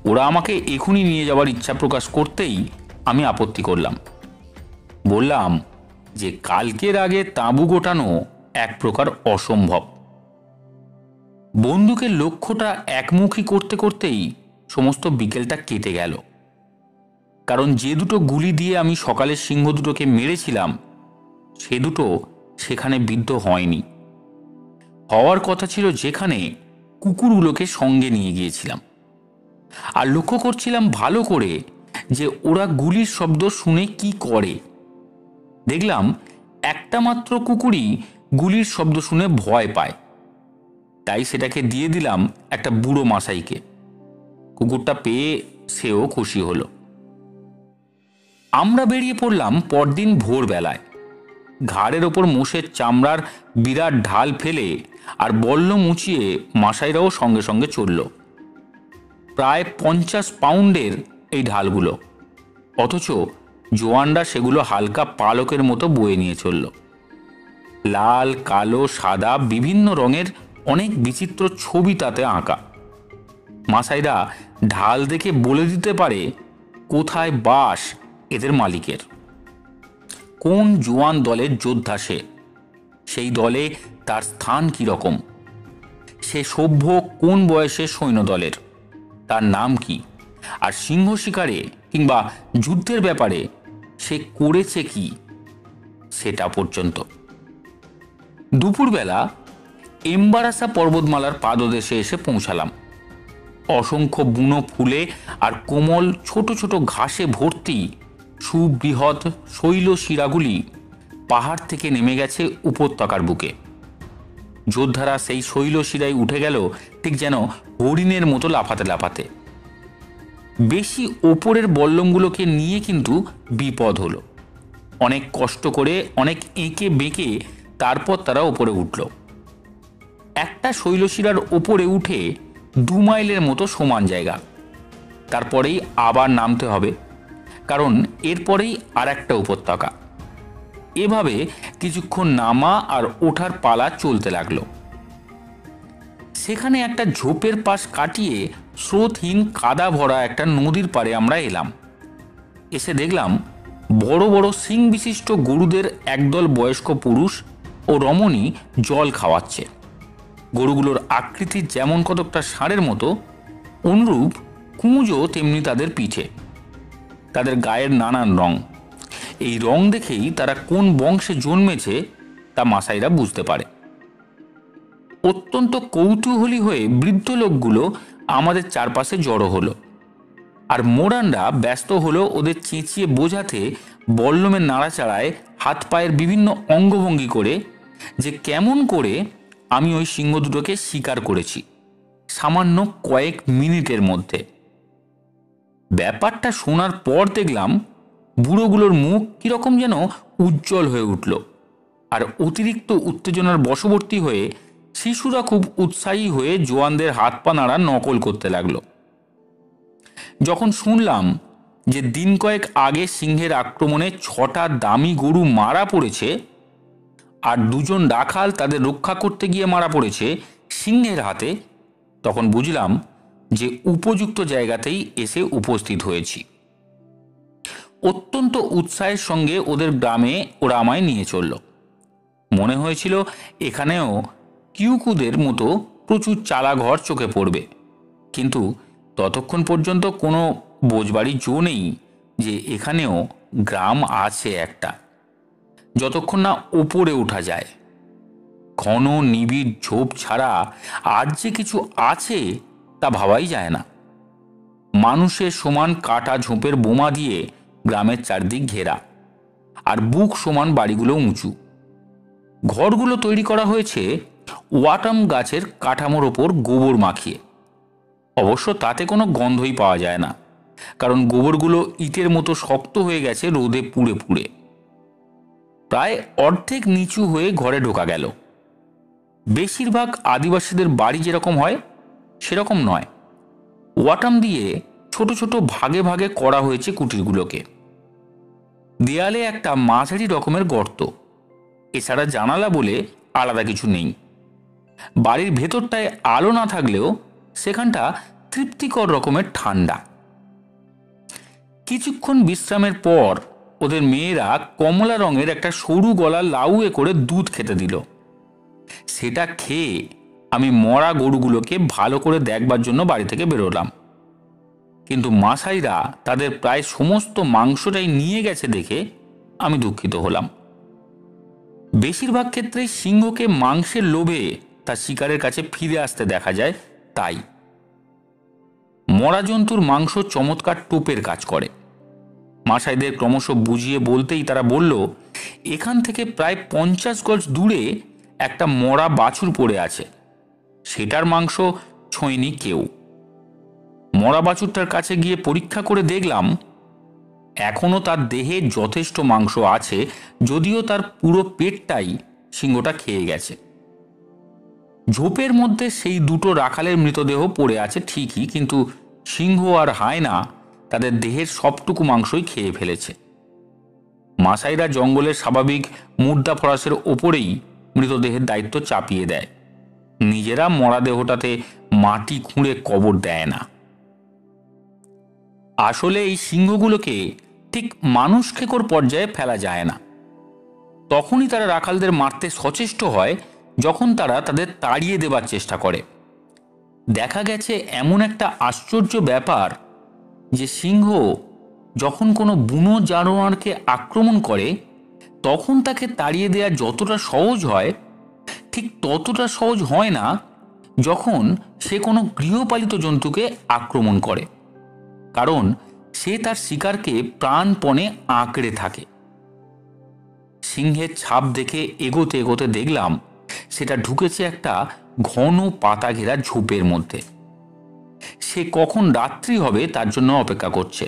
S1: ওরা আমাকে এখনই নিয়ে যাওয়ার ইচ্ছা প্রকাশ করতেই আমি আপত্তি করলাম। বললাম যে কালকের আগে তাঁবু গোটানো এক প্রকার অসম্ভব। বন্দুকের লক্ষ্যটা একমুখী করতে করতেই সমস্ত বিকেলটা কেটে গেল। কারণ যে দুটো গুলি দিয়ে আমি সকালে সিংহ দুটোকে মেরেছিলাম সে দুটো সেখানে বিদ্ধ হয়নি। হওয়ার কথা ছিল যেখানে, কুকুরগুলোকে সঙ্গে নিয়ে গিয়েছিলাম। আর লক্ষ্য করছিলাম ভালো করে যে ওরা গুলির শব্দ শুনে কি করে। দেখলাম একটা মাত্র কুকুরই গুলির শব্দ শুনে ভয় পায়, তাই সেটাকে দিয়ে দিলাম একটা বুড়ো মাসাইকে। কুকুরটা পেয়ে সেও খুশি হলো। আমরা বেরিয়ে পড়লাম পরদিন ভোরবেলায়। ঘাড়ের ওপর মোষের চামড়ার বিরাট ঢাল ফেলে আর বল্ল মুচিয়ে মাসাইরাও সঙ্গে সঙ্গে চলল। প্রায় 50 পাউন্ডের এই ঢালগুলো, অথচ জোয়ানরা সেগুলো হালকা পালকের মতো বয়ে নিয়ে চলল। লাল, কালো, সাদা বিভিন্ন রঙের অনেক বিচিত্র ছবি তাতে আঁকা। মাসাইরা ঢাল দেখে বলে দিতে পারে কোথায় বাস এদের মালিকের, কোন জোয়ান দলের যোদ্ধা সে, সেই দলে তার স্থান কীরকম, সে সভ্য কোন বয়সে সৈন্য দলের, তার নাম কি, আর সিংহ শিকারে কিংবা যুদ্ধের ব্যাপারে সে করেছে কি, সেটা পর্যন্ত। দুপুরবেলা এম্বারাসা পর্বতমালার পাদদেশে এসে পৌঁছালাম। অসংখ্য বুনো ফুলে আর কোমল ছোট ছোট ঘাসে ভর্তি সুবৃহৎ শৈল শিরাগুলি পাহাড় থেকে নেমে গেছে উপত্যকার বুকে। যোদ্ধারা সেই শৈল শিরায় উঠে গেল ঠিক যেন হরিণের মতো লাফাতে লাফাতে। বেশি ওপরের বল্লমগুলোকে নিয়ে কিন্তু বিপদ হলো। অনেক কষ্ট করে, অনেক এঁকে বেঁকে তারপর তারা ওপরে উঠল। একটা শৈলশিরার ওপরে উঠে 2 মাইলের মতো সমান জায়গা, তারপরেই আবার নামতে হবে, কারণ এরপরেই আর একটা উপত্যকা। এভাবে কিছুক্ষণ নামা আর ওঠার পালা চলতে লাগলো। সেখানে একটা ঝোপের পাশ কাটিয়ে স্রোতহীন কাদা ভরা একটা নদীর পাড়ে আমরা এলাম। এসে দেখলাম বড় বড় শিং বিশিষ্ট গরুদের একদল বয়স্ক পুরুষ ও রমণী জল খাওয়াচ্ছে। গরুগুলোর আকৃতি যেমন কতকটা ষাঁড়ের মতো, অনুরূপ কুঁজও তেমনি তাদের পিঠে। তাদের গায়ের নানান রং। এই রং দেখেই তারা কোন বংশে জন্মেছে তা মাসাইরা বুঝতে পারে। অত্যন্ত কৌতূহলী হয়ে বৃদ্ধ লোকগুলো আমাদের চারপাশে জড়ো হলো, আর মোরানরা ব্যস্ত হলো ওদের চেঁচিয়ে বোঝাতে বল্লমের নাড়াচাড়ায় হাত পায়ের বিভিন্ন অঙ্গভঙ্গি করে যে কেমন করে আমি ওই সিংহ দুটোকে শিকার করেছি সামান্য কয়েক মিনিটের মধ্যে। ব্যাপারটা শোনার পর দেখলাম বুড়োগুলোর মুখ কিরকম যেন উজ্জ্বল হয়ে উঠল, আর অতিরিক্ত উত্তেজনার বশবর্তী হয়ে শিশুরা খুব উৎসাহী হয়ে জোয়ানদের হাত পা নাড়া নকল করতে লাগলো। যখন শুনলাম যে দিন কয়েক আগে সিংহের আক্রমণে 6টা দামি গরু মারা পড়েছে আর 2জন রাখাল তাদের রক্ষা করতে গিয়ে মারা পড়েছে সিংহের হাতে, তখন বুঝলাম যে উপযুক্ত জায়গাতেই এসে উপস্থিত হয়েছি। অত্যন্ত উৎসাহের সঙ্গে ওদের গ্রামে ওরা আমায় নিয়ে চলল। মনে হয়েছিল এখানেও কিউকুদের মতো প্রচুর চালা ঘর চোখে পড়বে, কিন্তু ততক্ষণ পর্যন্ত কোনো বোঝবাড়ি জো নেই যে এখানেও গ্রাম আছে একটা, যতক্ষণ না ওপরে ওঠা যায়। ঘন নিবিড় ঝোপ ছাড়া আর যে কিছু আছে তা ভাবাই যায় না। মানুষের সমান কাটা ঝোপের বোমা দিয়ে গ্রামের চারদিক ঘেরা, আর বুক সমান বাড়িগুলো উঁচু। ঘরগুলো তৈরি করা হয়েছে ওয়াটাম গাছের কাঠামোর ওপর গোবর মাখিয়ে। অবশ্য তাতে কোনো গন্ধই পাওয়া যায় না, কারণ গোবরগুলো ইটের মতো শক্ত হয়ে গেছে রোদে পুড়ে পুড়ে। প্রায় অর্ধেক নিচু হয়ে ঘরে ঢোকা গেল। বেশিরভাগ আদিবাসীদের বাড়ি যেরকম হয় সেরকম নয়। ওয়াটাম দিয়ে ছোট ছোট ভাগে ভাগে করা হয়েছে কুটিরগুলোকে। দেয়ালে একটা মাঝারি রকমের গর্ত, এছাড়া জানালা বলে আলাদা কিছু নেই। বাড়ির ভেতরটায় আলো না থাকলেও সেখানটা তৃপ্তিকর রকমের ঠান্ডা। কিছুক্ষণ বিশ্রামের পর ওদের মেয়েরা কমলা রঙের একটা সরু গলা লাউয়ে করে দুধ খেতে দিল। সেটা খেয়ে আমি মরা গরুগুলোকে ভালো করে দেখবার জন্য বাড়ি থেকে বেরোলাম, কিন্তু মাসাইরা তাদের প্রায় সমস্ত মাংসটাই নিয়ে গেছে দেখে আমি দুঃখিত হলাম। বেশিরভাগ ক্ষেত্রে সিংহকে মাংসের লোভে তার শিকারের কাছে ফিরে আসতে দেখা যায়। তাই মরা জন্তুর মাংস চমৎকার টোপের কাজ করে। মাসাইদের ক্রমশ বুঝিয়ে বলতেই তারা বলল, এখান থেকে প্রায় 50 গজ দূরে একটা মরা বাছুর পড়ে আছে, সেটার মাংস ছোঁয়নি কেউ। মরা বাছুরটার কাছে গিয়ে পরীক্ষা করে দেখলাম এখনো তার দেহে যথেষ্ট মাংস আছে, যদিও তার পুরো পেটটাই সিংহটা খেয়ে গেছে। ঝোপের মধ্যে সেই 2টো রাখালের মৃতদেহ পড়ে আছে ঠিকই, কিন্তু সিংহ আর হায়না তাদের দেহের সবটুকু মাংসই খেয়ে ফেলেছে। মাসাইরা জঙ্গলের স্বাভাবিক মুর্দা ফরাসের ওপরেই মৃতদেহের দায়িত্ব চাপিয়ে দেয়, নিজেরা মরা দেহটাতে মাটি খুঁড়ে কবর দেয় না। আসলে এই সিংহগুলোকে ঠিক মানুষ খেকোর পর্যায়ে ফেলা যায় না। তখনই তারা রাখালদের মারতে সচেষ্ট হয় যখন তারা তাদের তাড়িয়ে দেবার চেষ্টা করে। দেখা গেছে এমন একটা আশ্চর্য ব্যাপার যে সিংহ যখন কোনো বুনো জানোয়ারকে আক্রমণ করে তখন তাকে তাড়িয়ে দেওয়া যতটা সহজ হয়, ঠিক ততটা সহজ হয় না যখন সে কোনো গৃহপালিত জন্তুকে আক্রমণ করে, কারণ সে তার শিকারকে প্রাণপণে আঁকড়ে থাকে। সিংহের ছাপ দেখে এগোতে এগোতে দেখলাম সেটা ঢুকেছে একটা ঘন পাতা ঘেরা ঝোপের মধ্যে। সে কখন রাত্রি হবে তার জন্য অপেক্ষা করছে,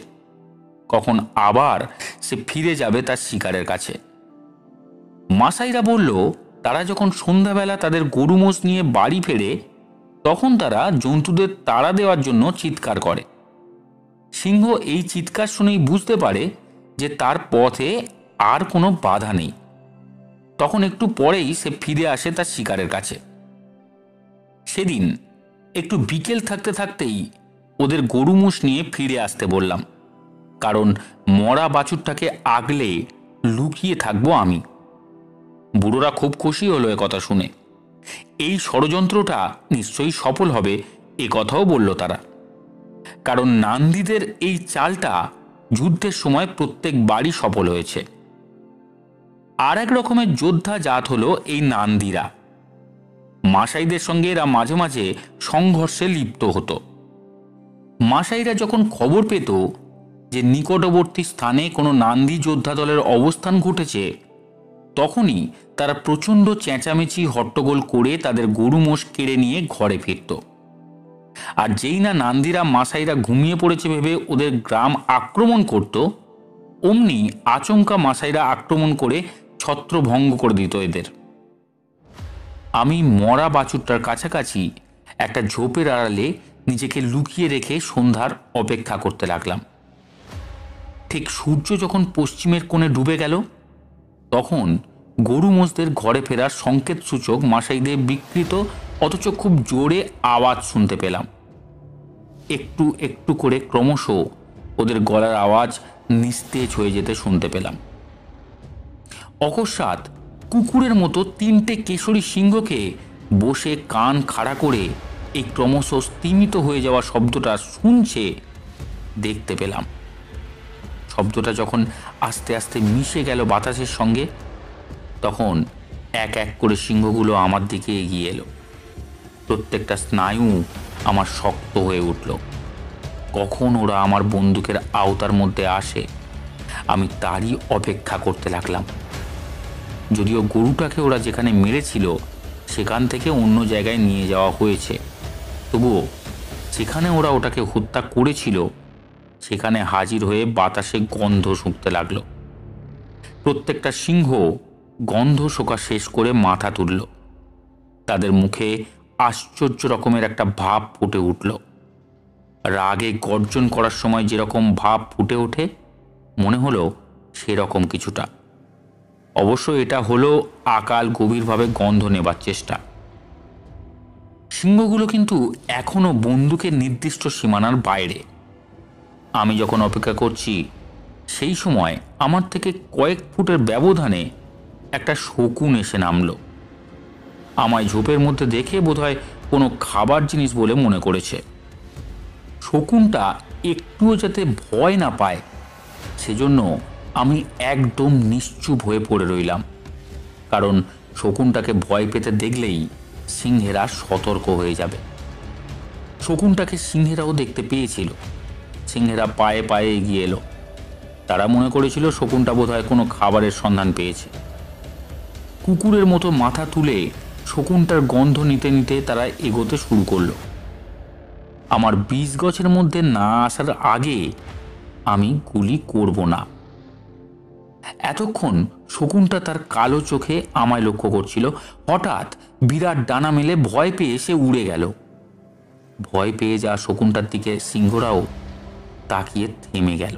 S1: কখন আবার সে ফিরে যাবে তার শিকারের কাছে। মাসাইরা বলল, তারা যখন সন্ধ্যাবেলা তাদের গরু মোষ নিয়ে বাড়ি ফেরে তখন তারা জন্তুদের তাড়া দেওয়ার জন্য চিৎকার করে। সিংহ এই চিৎকার শুনেই বুঝতে পারে যে তার পথে আর কোনো বাধা নেই। তখন একটু পরেই সে ফিরে আসে তার শিকারের কাছে। সেদিন একটু বিকেল থাকতে থাকতেই ওদের গরু মোষ নিয়ে ফিরে আসতে বললাম, কারণ মরা বাছুরটাকে আগলে লুকিয়ে থাকবো আমি। বুড়োরা খুব খুশি হলো কথা শুনে। এই ষড়যন্ত্রটা নিশ্চয়ই সফল হবে এ কথাও বলল তারা, কারণ নান্দিদের এই চালটা যুদ্ধের সময় প্রত্যেক বাড়ি সফল হয়েছে। আর এক রকমের যোদ্ধা জাত হলো এই নান্দিরা। মাসাইদের সঙ্গে এরা মাঝে মাঝে সংঘর্ষে লিপ্ত হতো। মাসাইরা যখন খবর পেত যে নিকটবর্তী স্থানে কোনো নান্দি যোদ্ধা দলের অবস্থান ঘটেছে, তখনই তারা প্রচণ্ড চেঁচামেচি হট্টগোল করে তাদের গরু মোষ কেড়ে নিয়ে ঘরে ফিরত। আর যেই না নান্দিরা মাসাইরা ঘুমিয়ে পড়েছে ভেবে ওদের গ্রাম আক্রমণ করত, অমনি আচমকা মাসাইরা আক্রমণ করে ছত্রভঙ্গ করে দিত এদের। আমি মরা বাছুরটার কাছাকাছি একটা ঝোপের আড়ালে নিজেকে লুকিয়ে রেখে সন্ধ্যার অপেক্ষা করতে লাগলাম। ঠিক সূর্য যখন পশ্চিমের কোণে ডুবে গেল, তখন গরু মোষদের ঘরে ফেরার সংকেত সূচক মাসাইদের বিকৃত অথচ খুব জোরে আওয়াজ শুনতে পেলাম। একটু একটু করে ক্রমশ ওদের গলার আওয়াজ নিস্তেজ হয়ে যেতে শুনতে পেলাম। অকস্মাৎ কুকুরের মতো 3টে কেশরী সিংহকে বসে কান খাড়া করে এই ক্রমশ স্তিমিত হয়ে যাওয়া শব্দটা শুনছে দেখতে পেলাম। শব্দটা যখন আস্তে আস্তে মিশে গেল বাতাসের সঙ্গে, তখন এক এক করে সিংহগুলো আমার দিকে এগিয়ে এলো। প্রত্যেকটা স্নায়ু আমার শক্ত হয়ে উঠল। কখন ওরা আমার বন্দুকের আওতার মধ্যে আসে আমি তারই অপেক্ষা করতে লাগলাম। যদিও গরুটাকে ওরা যেখানে মেরেছিল সেখান থেকে অন্য জায়গায় নিয়ে যাওয়া হয়েছে, তবুও যেখানে ওরা ওটাকে হত্যা করেছিল সেখানে হাজির হয়ে বাতাসে গন্ধ শুঁকতে লাগলো। প্রত্যেকটা সিংহ গন্ধ শোকা শেষ করে মাথা তুলল। তাদের মুখে আশ্চর্য রকমের একটা ভাব ফুটে উঠল। রাগে গর্জন করার সময় যেরকম ভাব ফুটে ওঠে, মনে হলো সেরকম কিছুটা। অবশ্য এটা হলো আকাল গভীরভাবে গন্ধ নেবার চেষ্টা। সিংহগুলো কিন্তু এখনো বন্দুকের নির্দিষ্ট সীমানার বাইরে। আমি যখন অপেক্ষা করছি সেই সময় আমার থেকে কয়েক ফুটের ব্যবধানে একটা শকুন এসে নামলো। আমায় ঝোপের মধ্যে দেখে বোধহয় কোনো খাবার জিনিস বলে মনে করেছে। শকুনটা একটুও যাতে ভয় না পায় সেজন্য আমি একদম নিশ্চুপ হয়ে পড়ে রইলাম, কারণ শকুনটাকে ভয় পেতে দেখলেই সিংহেরা সতর্ক হয়ে যাবে। শকুনটাকে সিংহেরাও দেখতে পেয়েছিল। সিংহেরা পায়ে পায়ে এগিয়ে এলো। তারা মনে করেছিল শকুনটা বোধহয় কোনো খাবারের সন্ধান পেয়েছে। কুকুরের মতো মাথা তুলে শকুনটার গন্ধ নিতে নিতে তারা এগোতে শুরু করলো। আমার 20 গজের মধ্যে না আসার আগে আমি গুলি করব না। এতক্ষণ শকুনটা তার কালো চোখে আমায় লক্ষ্য করছিল। হঠাৎ বিরাট ডানা মেলে ভয় পেয়ে সে উড়ে গেল। ভয় পেয়ে যাওয়া শকুনটার দিকে সিংহরাও তাকিয়ে থেমে গেল।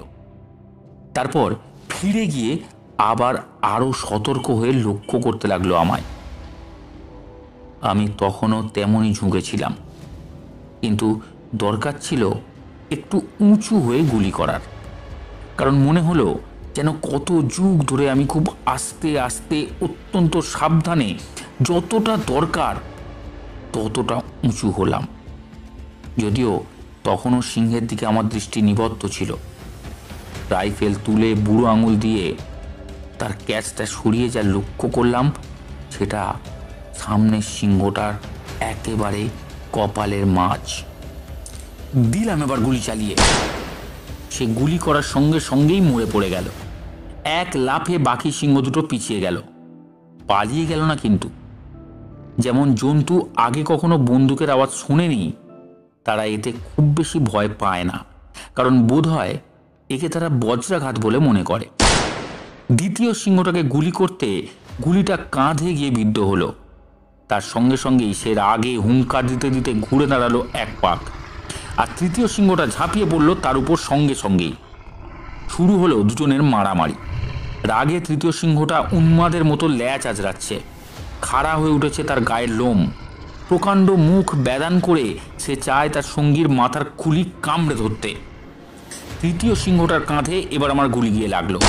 S1: তারপর ফিরে গিয়ে আবার আরো সতর্ক হয়ে লক্ষ্য করতে লাগলো আমায়। আমি তখনও তেমনই ঝুঁকেছিলাম, কিন্তু দরকার ছিল একটু উঁচু হয়ে গুলি করার, কারণ মনে হলো যেন কত যুগ ধরে আমি খুব আস্তে আস্তে অত্যন্ত সাবধানে যতটা দরকার ততটা উঁচু হলাম। যদিও তখনও সিংহের দিকে আমার দৃষ্টি নিবদ্ধ ছিল। রাইফেল তুলে বুড়ো আঙুল দিয়ে তার ক্যাচটা সরিয়ে যা লক্ষ্য করলাম সেটা সামনের সিংহটার একেবারে কপালের মাঝ। দিলাম এবার গুলি চালিয়ে। সে গুলি করার সঙ্গে সঙ্গেই মরে পড়ে গেল। এক লাফে বাকি সিংহ দুটো পিছিয়ে গেল। পালিয়ে গেল না কিন্তু। যেমন জন্তু আগে কখনো বন্দুকের আওয়াজ শোনেনি, তারা এতে খুব বেশি ভয় পায় না, কারণ বোধ হয় একে তারা বজ্রাঘাত বলে মনে করে। দ্বিতীয় সিংহটাকে গুলি করতে গুলিটা কাঁধে গিয়ে বিদ্ধ হলো। তার সঙ্গে সঙ্গেই সে রাগে হুঙ্কার দিতে দিতে ঘুরে দাঁড়ালো এক পাক, আর তৃতীয় সিংহটা ঝাঁপিয়ে পড়ল তার উপর সঙ্গে সঙ্গেই। শুরু হলো দুজনের মারামারি। রাগে তৃতীয় সিংহটা উন্মাদের মতো ল্যাচ আজরাচ্ছে। খাড়া হয়ে উঠেছে তার গায়ের লোম। প্রকাণ্ড মুখ ব্যাদান করে সে চায় তার সঙ্গীর মাথার খুলি কামড়ে ধরতে। তৃতীয় সিংহটার কাঁধে এবার আমার গুলি গিয়ে লাগলো।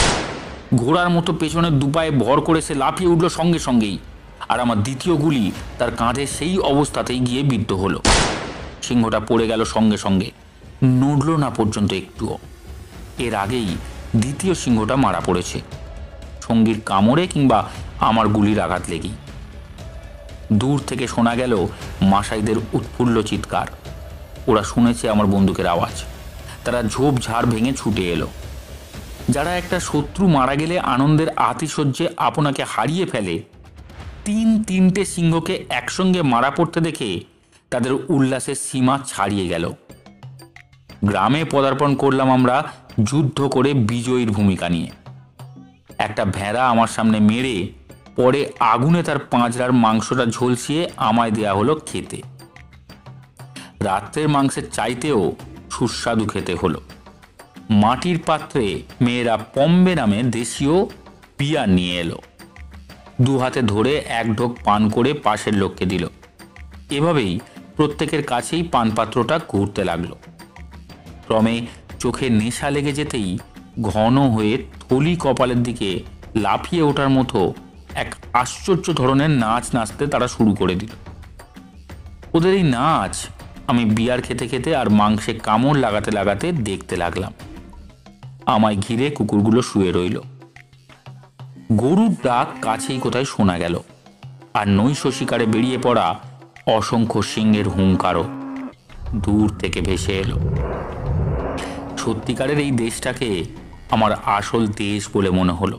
S1: ঘোড়ার মতো পেছনের দুপায়ে ভর করে সে লাফিয়ে উঠল সঙ্গে সঙ্গেই, আর আমার দ্বিতীয় গুলি তার কাঁধে সেই অবস্থাতেই গিয়ে বিদ্ধ হলো। সিংহটা পড়ে গেল সঙ্গে সঙ্গে, নড়ল না পর্যন্ত একটুও। এর আগেই দ্বিতীয় সিংহটা মারা পড়েছে, সঙ্গীর কামড়ে কিংবা আমার গুলির আঘাত লেগেই। দূর থেকে শোনা গেল মাসাইদের উৎফুল্ল চিৎকার। ওরা শুনেছে আমার বন্দুকের আওয়াজ। তারা ঝোপঝাড় ভেঙে ছুটে এলো। যারা একটা শত্রু মারা গেলে আনন্দের আতিশয্যে আপনাকে হারিয়ে ফেলে, তিনটে সিংহকে একসঙ্গে মারা পড়তে দেখে তাদের উল্লাসের সীমা ছাড়িয়ে গেল। গ্রামে পদার্পণ করলাম আমরা যুদ্ধ করে বিজয়ীর ভূমিকা নিয়ে। একটা ভেড়া আমার সামনে মেরে পরে আগুনে তার পাঁজরার মাংসটা ঝলসিয়ে আমায় দেয়া হলো খেতে। রাত্রের মাংসের চাইতেও সুস্বাদু খেতে হলো। মাটির পাত্রে মেয়েরা পম্বে নামে দেশীয় বিয়ার নিয়ে এলো। দু হাতে ধরে এক ঢোক পান করে পাশের লোককে দিল। এভাবেই প্রত্যেকের কাছেই পানপাত্রটা ঘুরতে লাগলো। ক্রমে চোখে নেশা লেগে যেতেই ঘন হয়ে থলি কপালের দিকে লাফিয়ে ওঠার মতো এক আশ্চর্য ধরনের নাচ নাচতে তারা শুরু করে দিল। ওদের এই নাচ আমি বিয়ার খেতে খেতে আর মাংসে কামড় লাগাতে লাগাতে দেখতে লাগলাম। আমায় ঘিরে কুকুরগুলো শুয়ে রইল। গরুর ডাক কাছেই কোথায় শোনা গেল, আর নৈশ শিকারে বেরিয়ে পড়া অসংখ্য সিংহের হুঙ্কারও দূর থেকে ভেসে এলো। সত্যিকারের এই দেশটাকে আমার আসল দেশ বলে মনে হলো।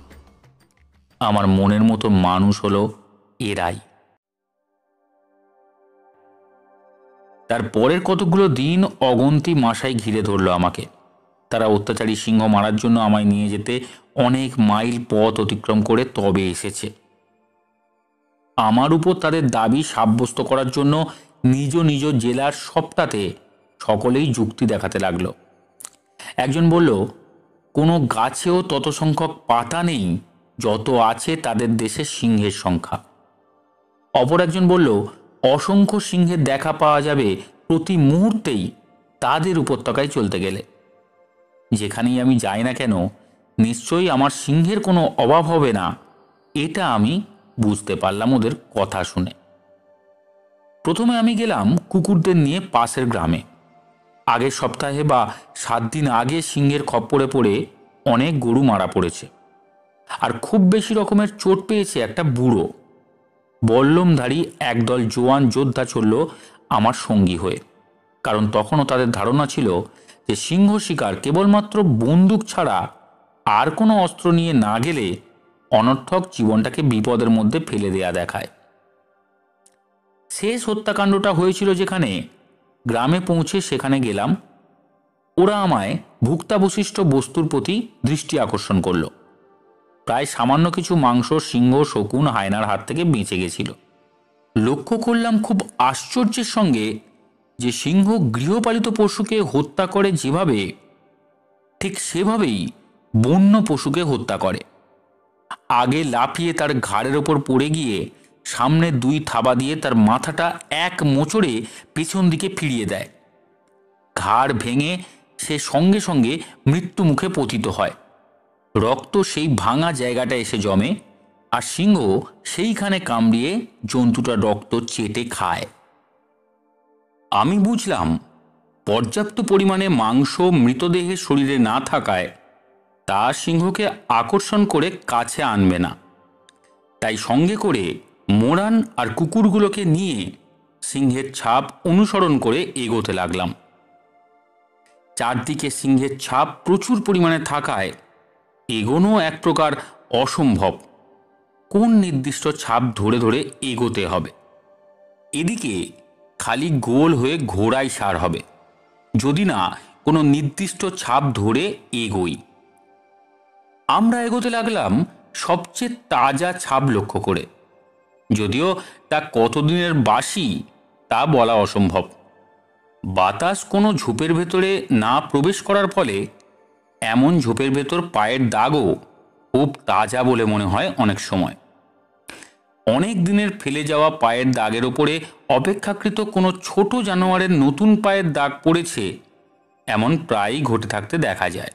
S1: আমার মনের মতো মানুষ হলো এরাই। তার পরের কতগুলো দিন অগন্তি মাসাই ঘিরে ধরলো আমাকে। তারা অত্যাচারী সিংহ মারার জন্য আমায় নিয়ে যেতে অনেক মাইল পথ অতিক্রম করে তবে এসেছে। আমার উপর তাদের দাবি সাব্যস্ত করার জন্য নিজ নিজ জেলার সবটাতে সকলেই যুক্তি দেখাতে লাগলো। একজন বলল, কোনো গাছেও তত সংখ্যক পাতা নেই যত আছে তাদের দেশে সিংহের সংখ্যা। অপর একজন বলল, অসংখ্য সিংহের দেখা পাওয়া যাবে প্রতি মুহূর্তেই তাদের উপত্যকায় চলতে গেলে। যেখানেই আমি যাই না কেন নিশ্চয়ই আমার সিংহের কোনো অভাব হবে না, এটা আমি বুঝতে পারলাম ওদের কথা শুনে। প্রথমে আমি গেলাম কুকুরদের নিয়ে পাশের গ্রামে। আগের সপ্তাহে বা 7 দিন আগে সিংহের খপ্পরে পড়ে অনেক গরু মারা পড়েছে, আর খুব বেশি রকমের চোট পেয়েছে একটা বুড়ো। বল্লমধারী একদল জোয়ান যোদ্ধা চলল আমার সঙ্গী হয়ে, কারণ তখনও তাদের ধারণা ছিল যে সিংহ শিকার কেবলমাত্র বন্দুক ছাড়া আর কোনো অস্ত্র নিয়ে না গেলে অনর্থক জীবনটাকে বিপদের মধ্যে ফেলে দেয়া দেখায়। শেষ হত্যাকাণ্ডটা হয়েছিল যেখানে, গ্রামে পৌঁছে সেখানে গেলাম। ওরা আমায় ভুক্তাবশিষ্ট বস্তুর প্রতি দৃষ্টি আকর্ষণ করল। প্রায় সামান্য কিছু মাংস সিংহ, শকুন, হায়নার হাত থেকে বেঁচে গেছিল। লক্ষ্য করলাম খুব আশ্চর্যের সঙ্গে যে সিংহ গৃহপালিত পশুকে হত্যা করে যেভাবে, ঠিক সেভাবেই বন্য পশুকে হত্যা করে। আগে লাফিয়ে তার ঘাড়ের ওপর পড়ে গিয়ে সামনে 2 থাবা দিয়ে তার মাথাটা এক মোচড়ে পেছন দিকে ফিরিয়ে দেয়। ঘাড় ভেঙে সে সঙ্গে সঙ্গে মৃত্যু মুখে পতিত হয়। রক্ত সেই ভাঙা জায়গাটা এসে জমে, আর সিংহ সেইখানে কামড়িয়ে জন্তুটার রক্ত চেটে খায়। আমি বুঝলাম পর্যাপ্ত পরিমাণে মাংস মৃতদেহের শরীরে না থাকায় তা সিংহকে আকর্ষণ করে কাছে আনবে না। তাই সঙ্গে করে মোরান আর কুকুরগুলোকে নিয়ে সিংহের ছাপ অনুসরণ করে এগোতে লাগলাম। চারদিকে সিংহের ছাপ প্রচুর পরিমাণে থাকায় এগোনো এক প্রকার অসম্ভব। কোন নির্দিষ্ট ছাপ ধরে ধরে এগোতে হবে? এদিকে খালি গোল হয়ে ঘোড়ায় সার হবে যদি না কোনো নির্দিষ্ট ছাপ ধরে এগোই। আমরা এগোতে লাগলাম সবচেয়ে তাজা ছাপ লক্ষ্য করে, যদিও তা কতদিনের বাসি তা বলা অসম্ভব। বাতাস কোনো ঝোপের ভেতরে না প্রবেশ করার ফলে এমন ঝোপের ভেতর পায়ের দাগও খুব তাজা বলে মনে হয় অনেক সময়। অনেক দিনের ফেলে যাওয়া পায়ের দাগের ওপরে অপেক্ষাকৃত কোনো ছোট জানোয়ারের নতুন পায়ের দাগ পড়েছে, এমন প্রায়ই ঘটে থাকতে দেখা যায়।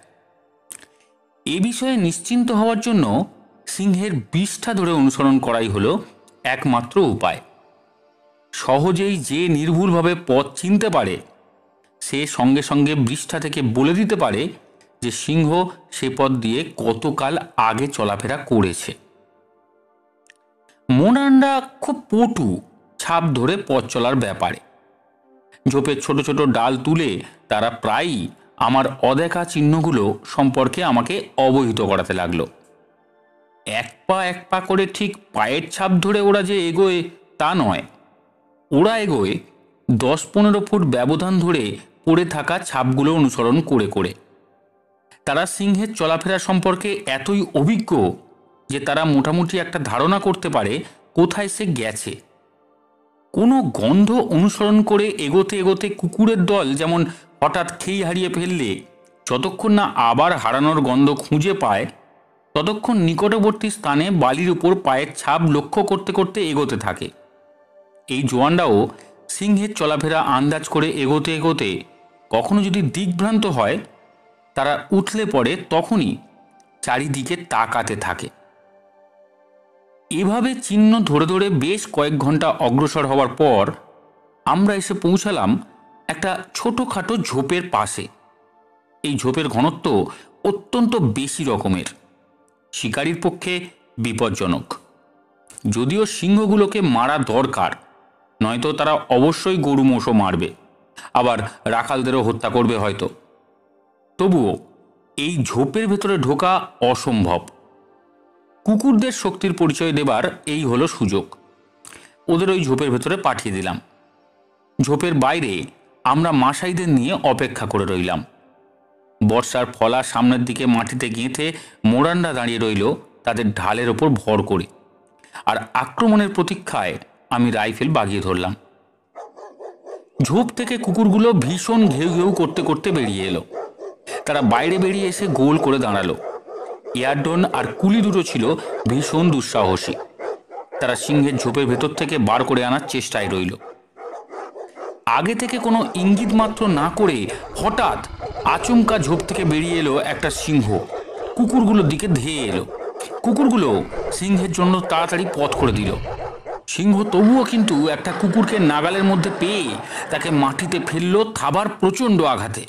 S1: এ বিষয়ে নিশ্চিন্ত হওয়ার জন্য সিংহের বিষ্ঠা ধরে অনুসরণ করাই হলো একমাত্র উপায়। সহজেই যে নির্ভুলভাবে পথ চিনতে পারে সে সঙ্গে সঙ্গে বিষ্ঠা থেকে বলে দিতে পারে যে সিংহ সে পথ দিয়ে কতকাল আগে চলাফেরা করেছে। মোনানরা খুব পটু ছাপ ধরে পথ চলার ব্যাপারে। ঝোপের ছোট ছোট ডাল তুলে তারা প্রায়ই আমার অদেখা চিহ্নগুলো সম্পর্কে আমাকে অবহিত করাতে লাগলো। এক পা করে ঠিক পায়ের ছাপ ধরে ওরা যে এগোয় তা নয়, ওরা এগোয় 10-15 ফুট ব্যবধান ধরে পড়ে থাকা ছাপগুলো অনুসরণ করে করে। তারা সিংহের চলাফেরা সম্পর্কে এতই অভিজ্ঞ যে তারা মোটামুটি একটা ধারণা করতে পারে কোথায় সে গেছে। কোনো গন্ধ অনুসরণ করে এগোতে এগোতে কুকুরের দল যেমন হঠাৎ খেই হারিয়ে ফেললে যতক্ষণ না আবার হারানোর গন্ধ খুঁজে পায় ততক্ষণ নিকটবর্তী স্থানে বালির উপর পায়ের ছাপ লক্ষ্য করতে করতে এগোতে থাকে। এই জোয়ানরাও সিংহের চলাফেরা আন্দাজ করে এগোতে এগোতে কখনো যদি দিকভ্রান্ত হয় তারা উঠলে পড়ে তখনই চারিদিকে তাকাতে থাকে। এভাবে চিহ্ন ধরে ধরে বেশ কয়েক ঘন্টা অগ্রসর হওয়ার পর আমরা এসে পৌঁছালাম একটা ছোটোখাটো ঝোপের পাশে। এই ঝোপের ঘনত্ব অত্যন্ত বেশি রকমের, শিকারীর পক্ষে বিপজ্জনক। যদিও সিংহগুলোকে মারা দরকার, নয়তো তারা অবশ্যই গরু মোষও মারবে, আবার রাখালদেরও হত্যা করবে হয়তো। তবুও এই ঝোপের ভেতরে ঢোকা অসম্ভব। কুকুরদের শক্তির পরিচয় দেবার এই হলো সুযোগ। ওদের ওই ঝোপের ভেতরে পাঠিয়ে দিলাম। ঝোপের বাইরে আমরা মাসাইদের নিয়ে অপেক্ষা করে রইলাম। বর্ষার ফলা সামনের দিকে মাটিতে গেঁথে মোরানরা দাঁড়িয়ে রইল তাদের ঢালের ওপর ভর করে, আর আক্রমণের প্রতীক্ষায় আমি রাইফেল বাগিয়ে ধরলাম। ঝোপ থেকে কুকুরগুলো ভীষণ ঘেউ ঘেউ করতে করতে বেরিয়ে এলো। তারা বাইরে বেরিয়ে এসে গোল করে দাঁড়ালো। এয়ারডন আর কুলি দুটো ছিল ভীষণ দুঃসাহসী। তারা সিংহের ঝোপের ভেতর থেকে বার করে আনার চেষ্টায় রইল। আগে থেকে কোনো ইঙ্গিত মাত্র না করে হঠাৎ আচমকা ঝোপ থেকে বেরিয়ে এলো একটা সিংহ, কুকুরগুলোর দিকে ধেয়ে এলো। কুকুরগুলো সিংহের জন্য তাড়াতাড়ি পথ করে দিল। সিংহ তবুও কিন্তু একটা কুকুরকে নাগালের মধ্যে পেয়ে তাকে মাটিতে ফেললো থাবার প্রচণ্ড আঘাতে।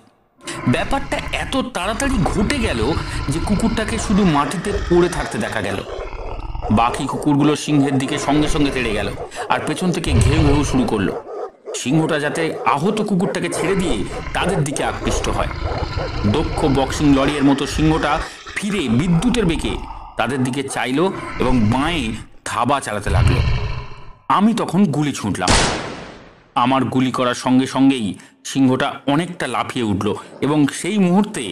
S1: ব্যাপারটা এত তাড়াতাড়ি ঘটে গেল যে কুকুরটাকে শুধু মাটিতে পড়ে থাকতে দেখা গেল। বাকি কুকুরগুলো সিংহের দিকে সঙ্গে সঙ্গে তেড়ে গেল আর পেছন থেকে ঘেউ ঘেউ শুরু করলো। সিংহটা যাতে আহত কুকুরটাকে ছেড়ে দিয়ে তাদের দিকে আকৃষ্ট হয়। দক্ষ বক্সিং লড়িয়ের মতো সিংহটা ফিরে বিদ্যুতের বেগে তাদের দিকে চাইল এবং বাঁয়ে থাবা চালাতে লাগলো। আমি তখন গুলি ছুঁটলাম। আমার গুলি করার সঙ্গে সঙ্গেই সিংহটা অনেকটা লাফিয়ে উঠল এবং সেই মুহূর্তে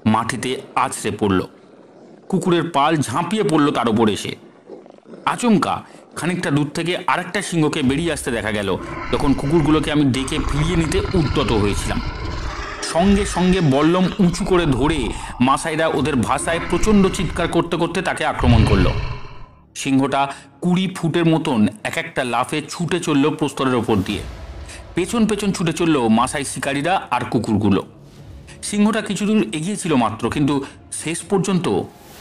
S1: মাটিতে আছড়ে পড়ল। কুকুরের পাল ঝাঁপিয়ে পড়ল তার ওপর এসে। আচমকা খানিকটা দূর থেকে আরেকটা সিংহকে বেরিয়ে আসতে দেখা গেল, তখন কুকুরগুলোকে আমি ডেকে ফিরিয়ে নিতে উদ্যত হয়েছিলাম। সঙ্গে সঙ্গে বল্লম উঁচু করে ধরে মাসাইরা ওদের ভাষায় প্রচণ্ড চিৎকার করতে করতে তাকে আক্রমণ করল। সিংহটা 20 ফুটের মতন এক একটা লাফে ছুটে চলল প্রস্তরের ওপর দিয়ে। পেছন পেছন ছুটে চলল মাসাই শিকারীরা আর কুকুরগুলো। সিংহটা কিছু দূর এগিয়েছিল মাত্র, কিন্তু শেষ পর্যন্ত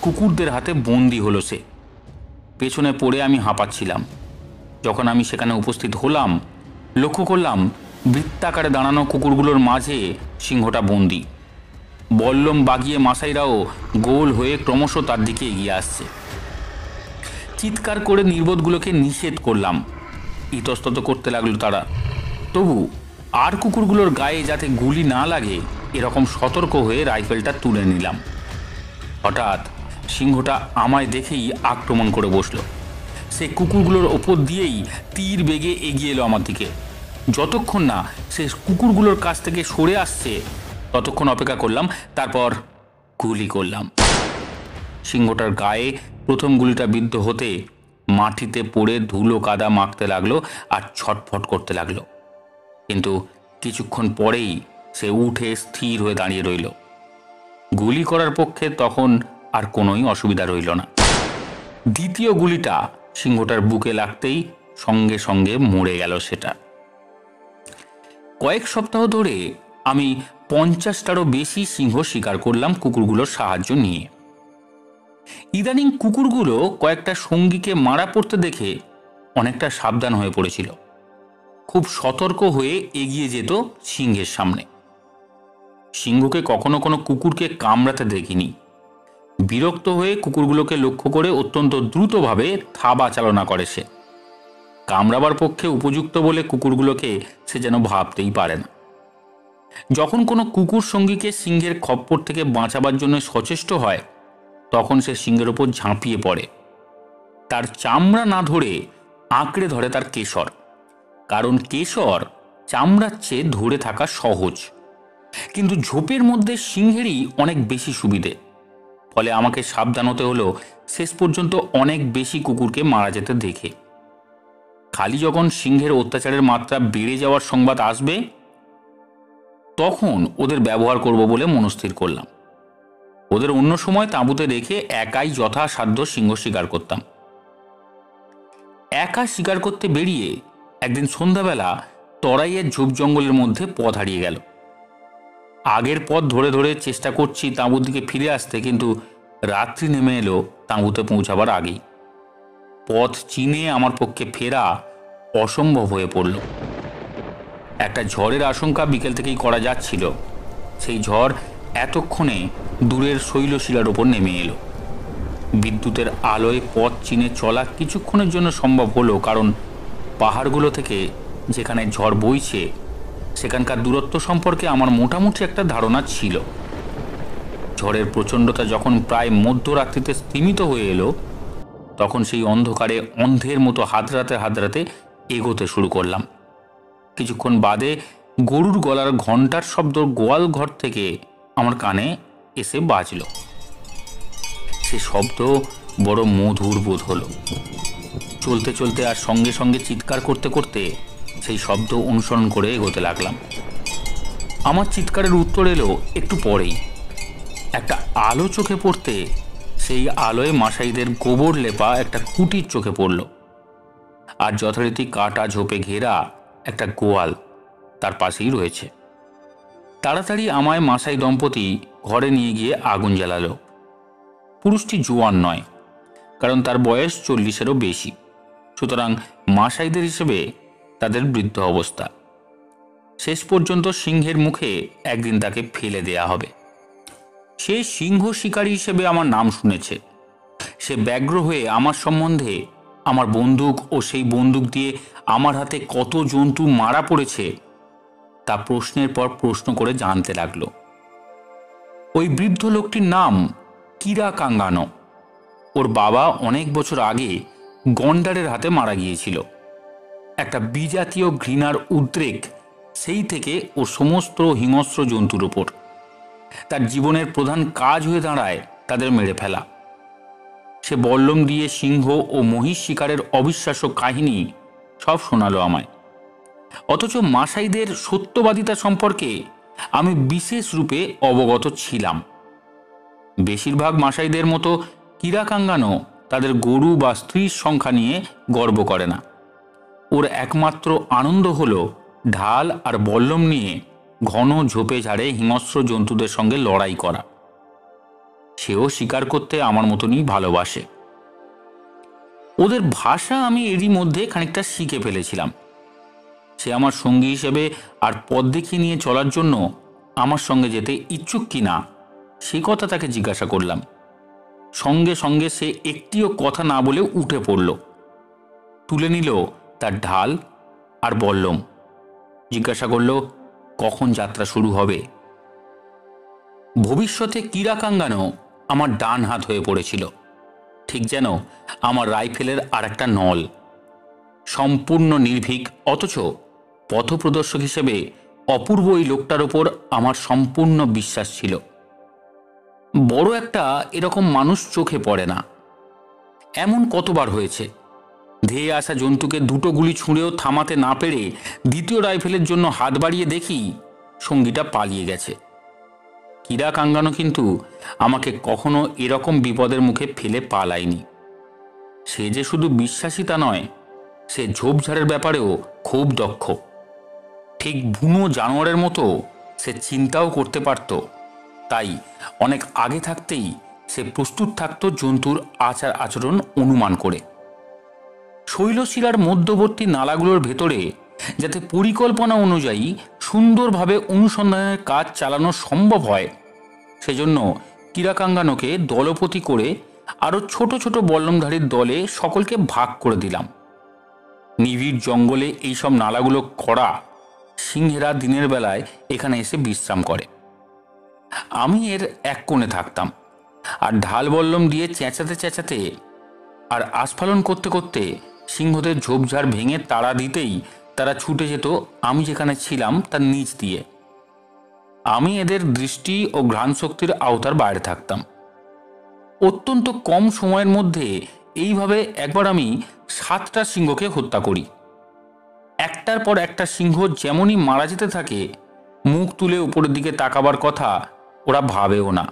S1: কুকুরদের হাতে বন্দি হলো সে। পেছনে পড়ে আমি হাঁপাচ্ছিলাম। যখন আমি সেখানে উপস্থিত হলাম, লক্ষ্য করলাম বৃত্তাকারে দাঁড়ানো কুকুরগুলোর মাঝে সিংহটা বন্দি। বল্লম বাগিয়ে মাসাইরাও গোল হয়ে ক্রমশ তার দিকে এগিয়ে আসছে। চিৎকার করে নির্বোধগুলোকে নিষেধ করলাম। ইতস্তত করতে লাগলো তারা। তবু আর কুকুরগুলোর গায়ে যাতে গুলি না লাগে এরকম সতর্ক হয়ে রাইফেলটা তুলে নিলাম। হঠাৎ সিংহটা আমায় দেখেই আক্রমণ করে বসলো। সে কুকুরগুলোর ওপর দিয়েই তীর বেগে এগিয়ে এলো আমার দিকে। যতক্ষণ না সে কুকুরগুলোর কাছ থেকে সরে আসছে ততক্ষণ অপেক্ষা করলাম, তারপর গুলি করলাম। সিংহটার গায়ে প্রথম গুলিটা বিদ্ধ হতে মাটিতে পড়ে ধুলো কাদা মাখতে লাগলো আর ছটফট করতে লাগলো, কিন্তু কিছুক্ষণ পরেই সে উঠে স্থির হয়ে দাঁড়িয়ে রইল। গুলি করার পক্ষে তখন আর কোনোই অসুবিধা রইল না। দ্বিতীয় গুলিটা সিংহটার বুকে লাগতেই সঙ্গে সঙ্গে মরে গেল সেটা। কয়েক সপ্তাহ ধরে আমি 50টারও বেশি সিংহ শিকার করলাম কুকুরগুলোর সাহায্য নিয়ে। ইদানিং কুকুরগুলো কয়েকটা সঙ্গীকে মারা পড়তে দেখে অনেকটা সাবধান হয়ে পড়েছিল। খুব সতর্ক হয়ে এগিয়ে যেত সিংহের সামনে। সিংহকে কখনো কোনো কুকুরকে কামড়াতে দেখিনি। বিরক্ত হয়ে কুকুরগুলোকে লক্ষ্য করে অত্যন্ত দ্রুতভাবে থাবা চালনা করে সে। কামড়াবার পক্ষে উপযুক্ত বলে কুকুরগুলোকে সে যেন ভাবতেই পারে না। যখন কোনো কুকুর সঙ্গীকে সিংহের খপ্পর থেকে বাঁচাবার জন্য সচেষ্ট হয় তখন সে সিংহের ওপর ঝাঁপিয়ে পড়ে। তার চামড়া না ধরে আঁকড়ে ধরে তার কেশর, কারণ কেশর চামড়ার চেয়ে ধরে থাকা সহজ। কিন্তু ঝোপের মধ্যে সিংহেরই অনেক বেশি সুবিধে। ফলে আমাকে সাবধান হতে হলো শেষ পর্যন্ত অনেক বেশি কুকুরকে মারা যেতে দেখে। খালি যখন সিংহের অত্যাচারের মাত্রা বেড়ে যাওয়ার সংবাদ আসবে তখন ওদের ব্যবহার করব বলে মনস্থির করলাম। ওদের অন্য সময় তাঁবুতে রেখে একাই যথাসাধ্য সিংহ শিকার করতাম। একা শিকার করতে বেরিয়ে একদিন সন্ধ্যাবেলা তরাইয়ের ঝোপ জঙ্গলের মধ্যে পথ হারিয়ে গেল। আগের পথ ধরে ধরে চেষ্টা করছি তাঁবুর দিকে ফিরে আসতে, কিন্তু রাত্রি নেমে এলো তাঁবুতে পৌঁছাবার আগেই। পথ চিনে আমার পক্ষে ফেরা অসম্ভব হয়ে পড়ল। একটা ঝড়ের আশঙ্কা বিকেল থেকেই করা যাচ্ছিল। সেই ঝড় এতক্ষণে দূরের শৈলশিলার ওপর নেমে এলো। বিদ্যুতের আলোয় পথ চিনে চলা কিছুক্ষণের জন্য সম্ভব হলো, কারণ পাহাড়গুলো থেকে যেখানে ঝড় বইছে সেখানকার দূরত্ব সম্পর্কে আমার মোটামুটি একটা ধারণা ছিল। ঝড়ের প্রচণ্ডতা যখন প্রায় মধ্যরাত্রিতে স্তিমিত হয়ে এলো তখন সেই অন্ধকারে অন্ধের মতো হাতড়াতে হাতড়াতে এগোতে শুরু করলাম। কিছুক্ষণ বাদে গরুর গলার ঘণ্টার শব্দ গোয়াল ঘর থেকে আমার কানে এসে বাজল। সে শব্দ বড় মধুর বোধ হলো। চলতে চলতে আর সঙ্গে সঙ্গে চিৎকার করতে করতে সেই শব্দ অনুসরণ করে এগোতে লাগলাম। আমার চিৎকারের উত্তর এলো একটু পরেই। একটা আলো চোখে পড়তে সেই আলোয় মাসাইদের গোবর লেপা একটা কুটির চোখে পড়ল, আর যথারীতি কাটা ঝোপে ঘেরা একটা গোয়াল তার পাশেই রয়েছে। তাড়াতাড়ি আমায় মাসাই দম্পতি ঘরে নিয়ে গিয়ে আগুন জ্বালালো। পুরুষটি জোয়ান নয়, কারণ তার বয়স 40-এরও বেশি, সুতরাং মাসাইদের হিসেবে তাদের বৃদ্ধ অবস্থা। শেষ পর্যন্ত সিংহের মুখে একদিন তাকে ফেলে দেয়া হবে। সে সিংহ শিকারী হিসেবে আমার নাম শুনেছে। সে ব্যগ্র হয়ে আমার সম্বন্ধে, আমার বন্দুক ও সেই বন্দুক দিয়ে আমার হাতে কত জন্তু মারা পড়েছে তা প্রশ্নের পর প্রশ্ন করে জানতে লাগলো। ওই বৃদ্ধ লোকটির নাম কিরা কাঙ্গানো। ওর বাবা অনেক বছর আগে গন্ডারের হাতে মারা গিয়েছিল। একটা বিজাতীয় ঘৃণার উদ্রেক সেই থেকে ওর সমস্ত হিংস্র জন্তুর ওপর। তার জীবনের প্রধান কাজ হয়ে দাঁড়ায় তাদের মেরে ফেলা। সে বল্লম দিয়ে সিংহ ও মহিষ শিকারের অবিশ্বাস্য কাহিনী সব শোনালো আমায়। অথচ মাসাইদের সত্যবাদিতা সম্পর্কে আমি বিশেষ রূপে অবগত ছিলাম। বেশিরভাগ মাসাইদের মতো কিরাকাঙ্গানো তাদের গরু বা স্ত্রীর সংখ্যা নিয়ে গর্ব করে না। ওর একমাত্র আনন্দ হলো ঢাল আর বল্লম নিয়ে ঘন ঝোপে ঝাড়ে হিংস্র জন্তুদের সঙ্গে লড়াই করা। সেও শিকার করতে আমার মতনই ভালোবাসে। ওদের ভাষা আমি এরই মধ্যে খানিকটা শিখে ফেলেছিলাম। সে আমার সঙ্গী হিসেবে আর পথ দেখিয়ে নিয়ে চলার জন্য আমার সঙ্গে যেতে ইচ্ছুক কিনা সে কথা তাকে জিজ্ঞাসা করলাম। সঙ্গে সঙ্গে সে একটিও কথা না বলে উঠে পড়ল, তুলে নিল তার ঢাল আর বল্লম, জিজ্ঞাসা করল কখন যাত্রা শুরু হবে। ভবিষ্যতে কিরাকাঙ্গানো আমার ডান হাত হয়ে পড়েছিল, ঠিক যেন আমার রাইফেলের আর একটা নল। সম্পূর্ণ নির্ভীক অথচ পথপ্রদর্শক হিসেবে অপূর্ব এই লোকটার ওপর আমার সম্পূর্ণ বিশ্বাস ছিল। বড় একটা এরকম মানুষ চোখে পড়ে না। এমন কতবার হয়েছে ধেয়ে আসা জন্তুকে দুটো গুলি ছুঁড়েও থামাতে না পেরে দ্বিতীয় রাইফেলের জন্য হাত বাড়িয়ে দেখি সঙ্গীটা পালিয়ে গেছে। কিরাকাঙ্গানো কিন্তু আমাকে কখনো এরকম বিপদের মুখে ফেলে পালায়নি। সে যে শুধু বিশ্বাসী তা নয়, সে ঝোপঝাড়ের ব্যাপারেও খুব দক্ষ। ঠিক বুনো জানোয়ারের মতো সে চিন্তাও করতে পারত। তাই অনেক আগে থাকতেই সে প্রস্তুত থাকত জন্তুর আচার আচরণ অনুমান করে। শৈলশিলার মধ্যবর্তী নালাগুলোর ভেতরে যাতে পরিকল্পনা অনুযায়ী সুন্দরভাবে অনুসন্ধানের কাজ চালানো সম্ভব হয়, সেজন্য কিরাকাঙ্গানোকে দলপতি করে আরও ছোট ছোট বল্লমধারীর দলে সকলকে ভাগ করে দিলাম। নিবিড় জঙ্গলে এইসব নালাগুলো করা সিংহেরা দিনের বেলায় এখানে এসে বিশ্রাম করে। আমি এর এক কোণে থাকতাম, আর ঢাল বল্লম দিয়ে চেঁচাতে চেঁচাতে আর আস্ফালন করতে করতে সিংহদের ঝোপঝাড় ভেঙে তাড়া দিতেই তারা ছুটে যেত আমি যেখানে ছিলাম তার নিচ দিয়ে। আমি এদের দৃষ্টি ও ঘ্রাণ শক্তির আওতার বাইরে থাকতাম। অত্যন্ত কম সময়ের মধ্যে এইভাবে একবার আমি 7টা সিংহকে হত্যা করি। একটার পর একটা সিংহ যেমনই মারা যেতে থাকে, মুখ তুলে উপরের দিকে তাকাবার কথা ওরা ভাবেও না।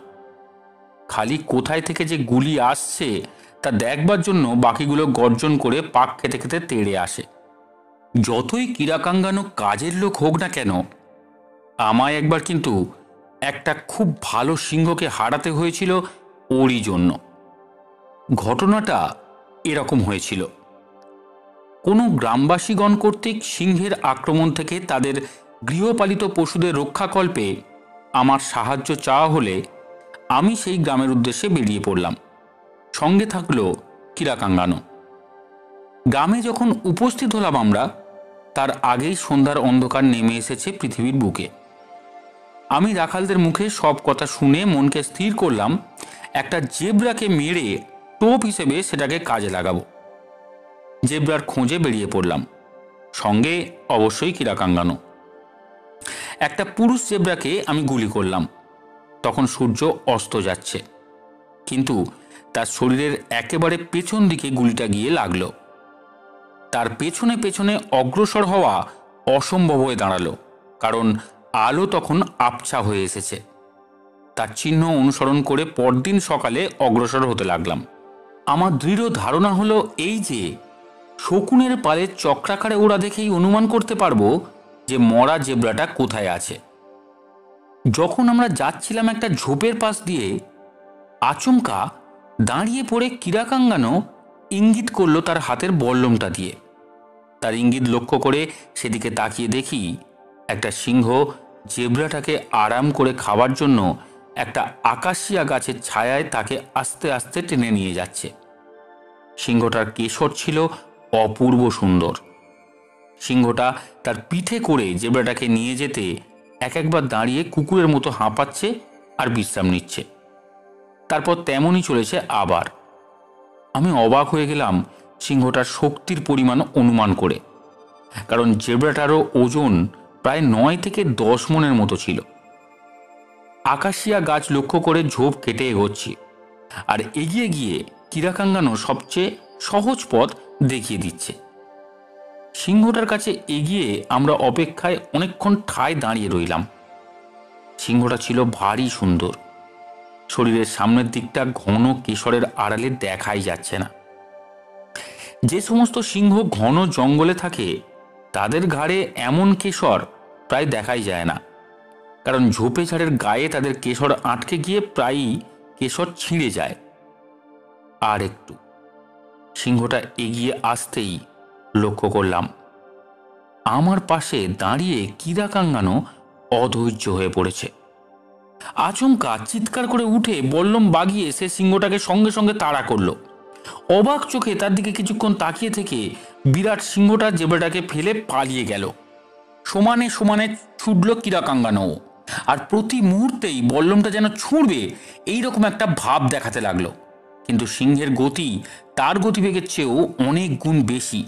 S1: খালি কোথায় থেকে যে গুলি আসছে তা দেখবার জন্য বাকিগুলো গর্জন করে পাক খেতে খেতে তেড়ে আসে। যতই কিরাকাঙ্গানো কাজের লোক হোক না কেন, আমায় একবার কিন্তু একটা খুব ভালো সিংহকে হারাতে হয়েছিল ওরই জন্য। ঘটনাটা এরকম হয়েছিল। কোনো গ্রামবাসীগণ কর্তৃক সিংহের আক্রমণ থেকে তাদের গৃহপালিত পশুদের রক্ষাকল্পে আমার সাহায্য চাওয়া হলে আমি সেই গ্রামের উদ্দেশ্যে বেরিয়ে পড়লাম। সঙ্গে থাকলো কিরাকাঙ্গানো। গ্রামে যখন উপস্থিত হলাম আমরা, তার আগেই সন্ধ্যার অন্ধকার নেমে এসেছে পৃথিবীর বুকে। আমি রাখালদের মুখে সব কথা শুনে মনকে স্থির করলাম একটা জেব্রাকে মেরে টোপ হিসেবে সেটাকে কাজে লাগাবো। জেব্রার খোঁজে বেরিয়ে পড়লাম, সঙ্গে অবশ্যই কিরাকাঙ্গানো। একটা পুরুষ জেব্রাকে আমি গুলি করলাম। তখন সূর্য অস্ত যাচ্ছে, কিন্তু তার শরীরের একেবারে পেছন দিকে গুলিটা গিয়ে লাগলো। তার পেছনে পেছনে অগ্রসর হওয়া অসম্ভব হয়ে দাঁড়ালো, কারণ আলো তখন আবছা হয়ে এসেছে। তার চিহ্ন অনুসরণ করে পরদিন সকালে অগ্রসর হতে লাগলাম। আমার দৃঢ় ধারণা হলো এই যে, শকুনের পালের চক্রাকারে ওরা দেখেই অনুমান করতে পারবো যে মরা জেব্রাটা কোথায় আছে। যখন আমরা যাচ্ছিলাম একটা ঝোপের পাশ দিয়ে, আচমকা দাঁড়িয়ে পড়ে কিরাকাঙ্গানো ইঙ্গিত করলো তার হাতের বল্লমটা দিয়ে। তার ইঙ্গিত লক্ষ্য করে সেদিকে তাকিয়ে দেখি একটা সিংহ জেব্রাটাকে আরাম করে খাবার জন্য একটা আকাশিয়া গাছের ছায়ায় তাকে আস্তে আস্তে টেনে নিয়ে যাচ্ছে। সিংহটার কেশর ছিল অপূর্ব সুন্দর। সিংহটা তার পিঠে করে জেব্রাটাকে নিয়ে যেতে এক একবার দাঁড়িয়ে কুকুরের মতো হাঁপাচ্ছে আর বিশ্রাম নিচ্ছে। তারপর তেমনই চলেছে আবার। আমি অবাক হয়ে গেলাম সিংহটার শক্তির পরিমাণ অনুমান করে, কারণ জেব্রাটারও ওজন প্রায় 9 থেকে 10 মণের মতো ছিল। আকাশিয়া গাছ লক্ষ্য করে ঝোপ কেটে এগোচ্ছি, আর এগিয়ে গিয়ে কিরাকাঙ্গানো সবচেয়ে সহজ পথ দেখিয়ে দিচ্ছে। সিংহটার কাছে এগিয়ে আমরা অপেক্ষায় অনেকক্ষণ ঠায় দাঁড়িয়ে রইলাম। সিংহটা ছিল ভারী সুন্দর। শরীরের সামনের দিকটা ঘন কেশরের আড়ালে দেখাই যাচ্ছে না। যে সমস্ত সিংহ ঘন জঙ্গলে থাকে তাদের ঘাড়ে এমন কেশর প্রায় দেখাই যায় না, কারণ ঝোপে ঝাড়ের গায়ে তাদের কেশর আটকে গিয়ে প্রায়ই কেশর ছিঁড়ে যায়। আর একটু সিংহটা এগিয়ে আসতেই লক্ষ্য করলাম আমার পাশে দাঁড়িয়ে কিরাকাঙ্গানো অধৈর্য হয়ে পড়েছে। আচমকা চিৎকার করে উঠে বল্লম বাগিয়ে সে সিংহটাকে সঙ্গে সঙ্গে তাড়া করলো। অবাক চোখে তার দিকে কিছুক্ষণ তাকিয়ে থেকে বিরাট সিংহটা জেব্রাটাকে ফেলে পালিয়ে গেল। সমানে সমানে ছুটল কিরাকাঙ্গানো, আর প্রতি মুহূর্তেই বল্লমটা যেন ছুঁড়বে এইরকম একটা ভাব দেখাতে লাগলো। কিন্তু সিংহের গতি তার গতিবেগের চেয়েও অনেক গুণ বেশি।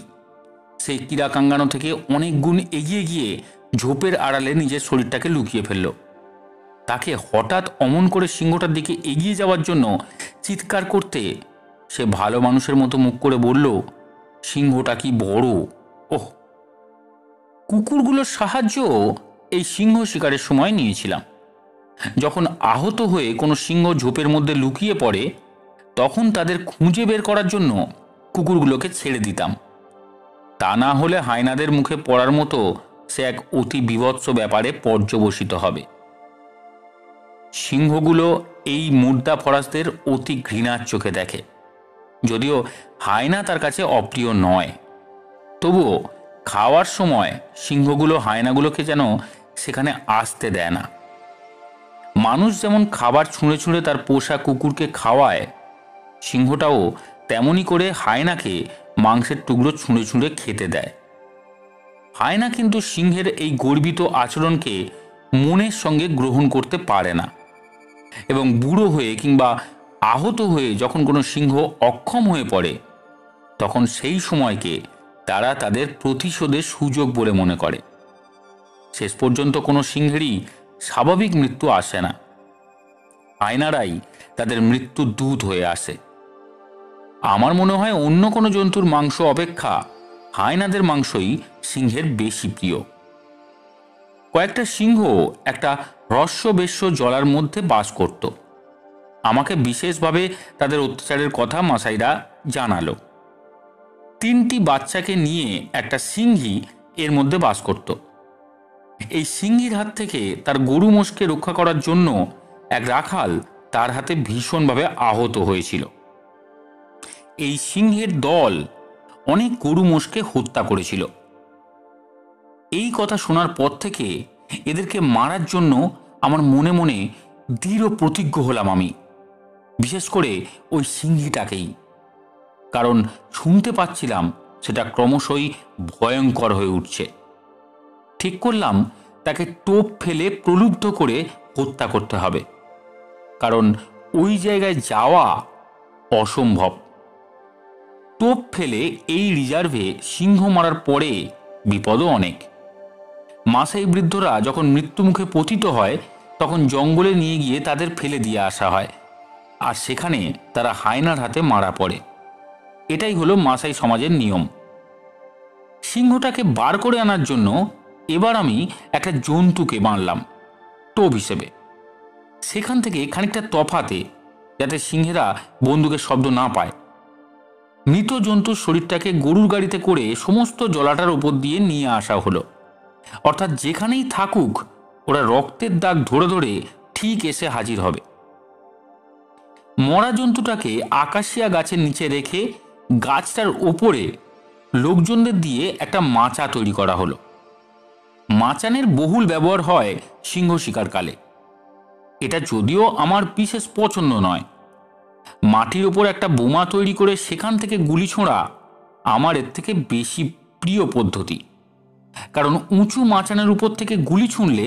S1: সেই কিরাকাঙ্গানো থেকে অনেক গুণ এগিয়ে গিয়ে ঝোপের আড়ালে নিজের শরীরটাকে লুকিয়ে ফেলল। তাকে হঠাৎ অমন করে সিংহটার দিকে এগিয়ে যাওয়ার জন্য চিৎকার করতে সে ভালো মানুষের মতো মুখ করে বলল, সিংহটা কি বড়! ওহ! কুকুরগুলোর সাহায্য এই সিংহ শিকারের সময় নিয়েছিলাম। যখন আহত হয়ে কোনো সিংহ ঝোপের মধ্যে লুকিয়ে পড়ে, তখন তাদের খুঁজে বের করার জন্য কুকুরগুলোকে ছেড়ে দিতাম। তা না হলে হায়নাদের মুখে পড়ার মতো সে এক অতি বীভৎস ব্যাপারে পর্যবসিত হবে। সিংহগুলো এই মুর্দা ফরাসদের অতি ঘৃণার চোখে দেখে। যদিও হায়না তার কাছে অপ্রিয় নয়, তবুও খাওয়ার সময় সিংহগুলো হায়নাগুলোকে যেন সেখানে আসতে দেয় না। মানুষ যেমন খাবার ছুঁড়ে ছুঁড়ে তার পোষা কুকুরকে খাওয়ায়, সিংহটাও তেমনি করে হায়নাকে মাংসের টুকরো ছুঁড়ে ছুঁড়ে খেতে দেয়। হায়না কিন্তু সিংহের এই গর্বিত আচরণকে মনের সঙ্গে গ্রহণ করতে পারে না, এবং বুড়ো হয়ে কিংবা আহত হয়ে যখন কোনো সিংহ অক্ষম হয়ে পড়ে, তখন সেই সময়কে তারা তাদের প্রতিশোধের সুযোগ বলে মনে করে। শেষ পর্যন্ত কোনো সিংহেরই স্বাভাবিক মৃত্যু আসে না। হায়নারাই তাদের মৃত্যু দূত হয়ে আসে। আমার মনে হয় অন্য কোনো জন্তুর মাংস অপেক্ষা হায়নাদের মাংসই সিংহের বেশি প্রিয়। কয়েকটা সিংহ একটা হ্রস্ববেশ্য জলার মধ্যে বাস করত। আমাকে বিশেষভাবে তাদের অত্যাচারের কথা মাসাইরা জানালো। 3টি বাচ্চাকে নিয়ে একটা সিংহী এর মধ্যে বাস করত। এই সিংহীর হাত থেকে তার গরু মোষকে রক্ষা করার জন্য এক রাখাল তার হাতে ভীষণভাবে আহত হয়েছিল। এই সিংহের দল অনেক গরু মোষকে হত্যা করেছিল। এই কথা শোনার পর থেকে এদেরকে মারার জন্য আমার মনে মনে দৃঢ় প্রতিজ্ঞ হলাম আমি, বিশেষ করে ওই সিংহীটাকেই। কারণ শুনতে পাচ্ছিলাম সেটা ক্রমশই ভয়ঙ্কর হয়ে উঠছে। ঠিক করলাম তাকে টোপ ফেলে প্রলুব্ধ করে হত্যা করতে হবে, কারণ ওই জায়গায় যাওয়া অসম্ভব। টোপ ফেলে এই রিজার্ভে সিংহ মারার পরে বিপদও অনেক। মাসাই বৃদ্ধরা যখন মৃত্যুমুখে পতিত হয় তখন জঙ্গলে নিয়ে গিয়ে তাদের ফেলে দিয়ে আসা হয়, আর সেখানে তারা হায়নার হাতে মারা পড়ে। এটাই হলো মাসাই সমাজের নিয়ম। সিংহটাকে বার করে আনার জন্য এবার আমি একটা জন্তুকে মারলাম টোপ হিসেবে, সেখান থেকে খানিকটা তফাতে, যাতে সিংহেরা বন্দুকের শব্দ না পায়। মৃত জন্তুর শরীরটাকে গরুর গাড়িতে করে সমস্ত জলাটার উপর দিয়ে নিয়ে আসা হলো। অর্থাৎ যেখানেই থাকুক ওরা রক্তের দাগ ধরে ধরে ঠিক এসে হাজির হবে। মরা জন্তুটাকে আকাশিয়া গাছের নিচে রেখে গাছটার ওপরে লোকজনদের দিয়ে একটা মাচা তৈরি করা হলো। মাচানের বহুল ব্যবহার হয় সিংহ শিকারকালে। এটা যদিও আমার বিশেষ পছন্দ নয়। মাটির ওপর একটা বোমা তৈরি করে সেখান থেকে গুলি ছোঁড়া আমার এর থেকে বেশি প্রিয় পদ্ধতি। কারণ উঁচু মাচানের উপর থেকে গুলি ছুঁড়লে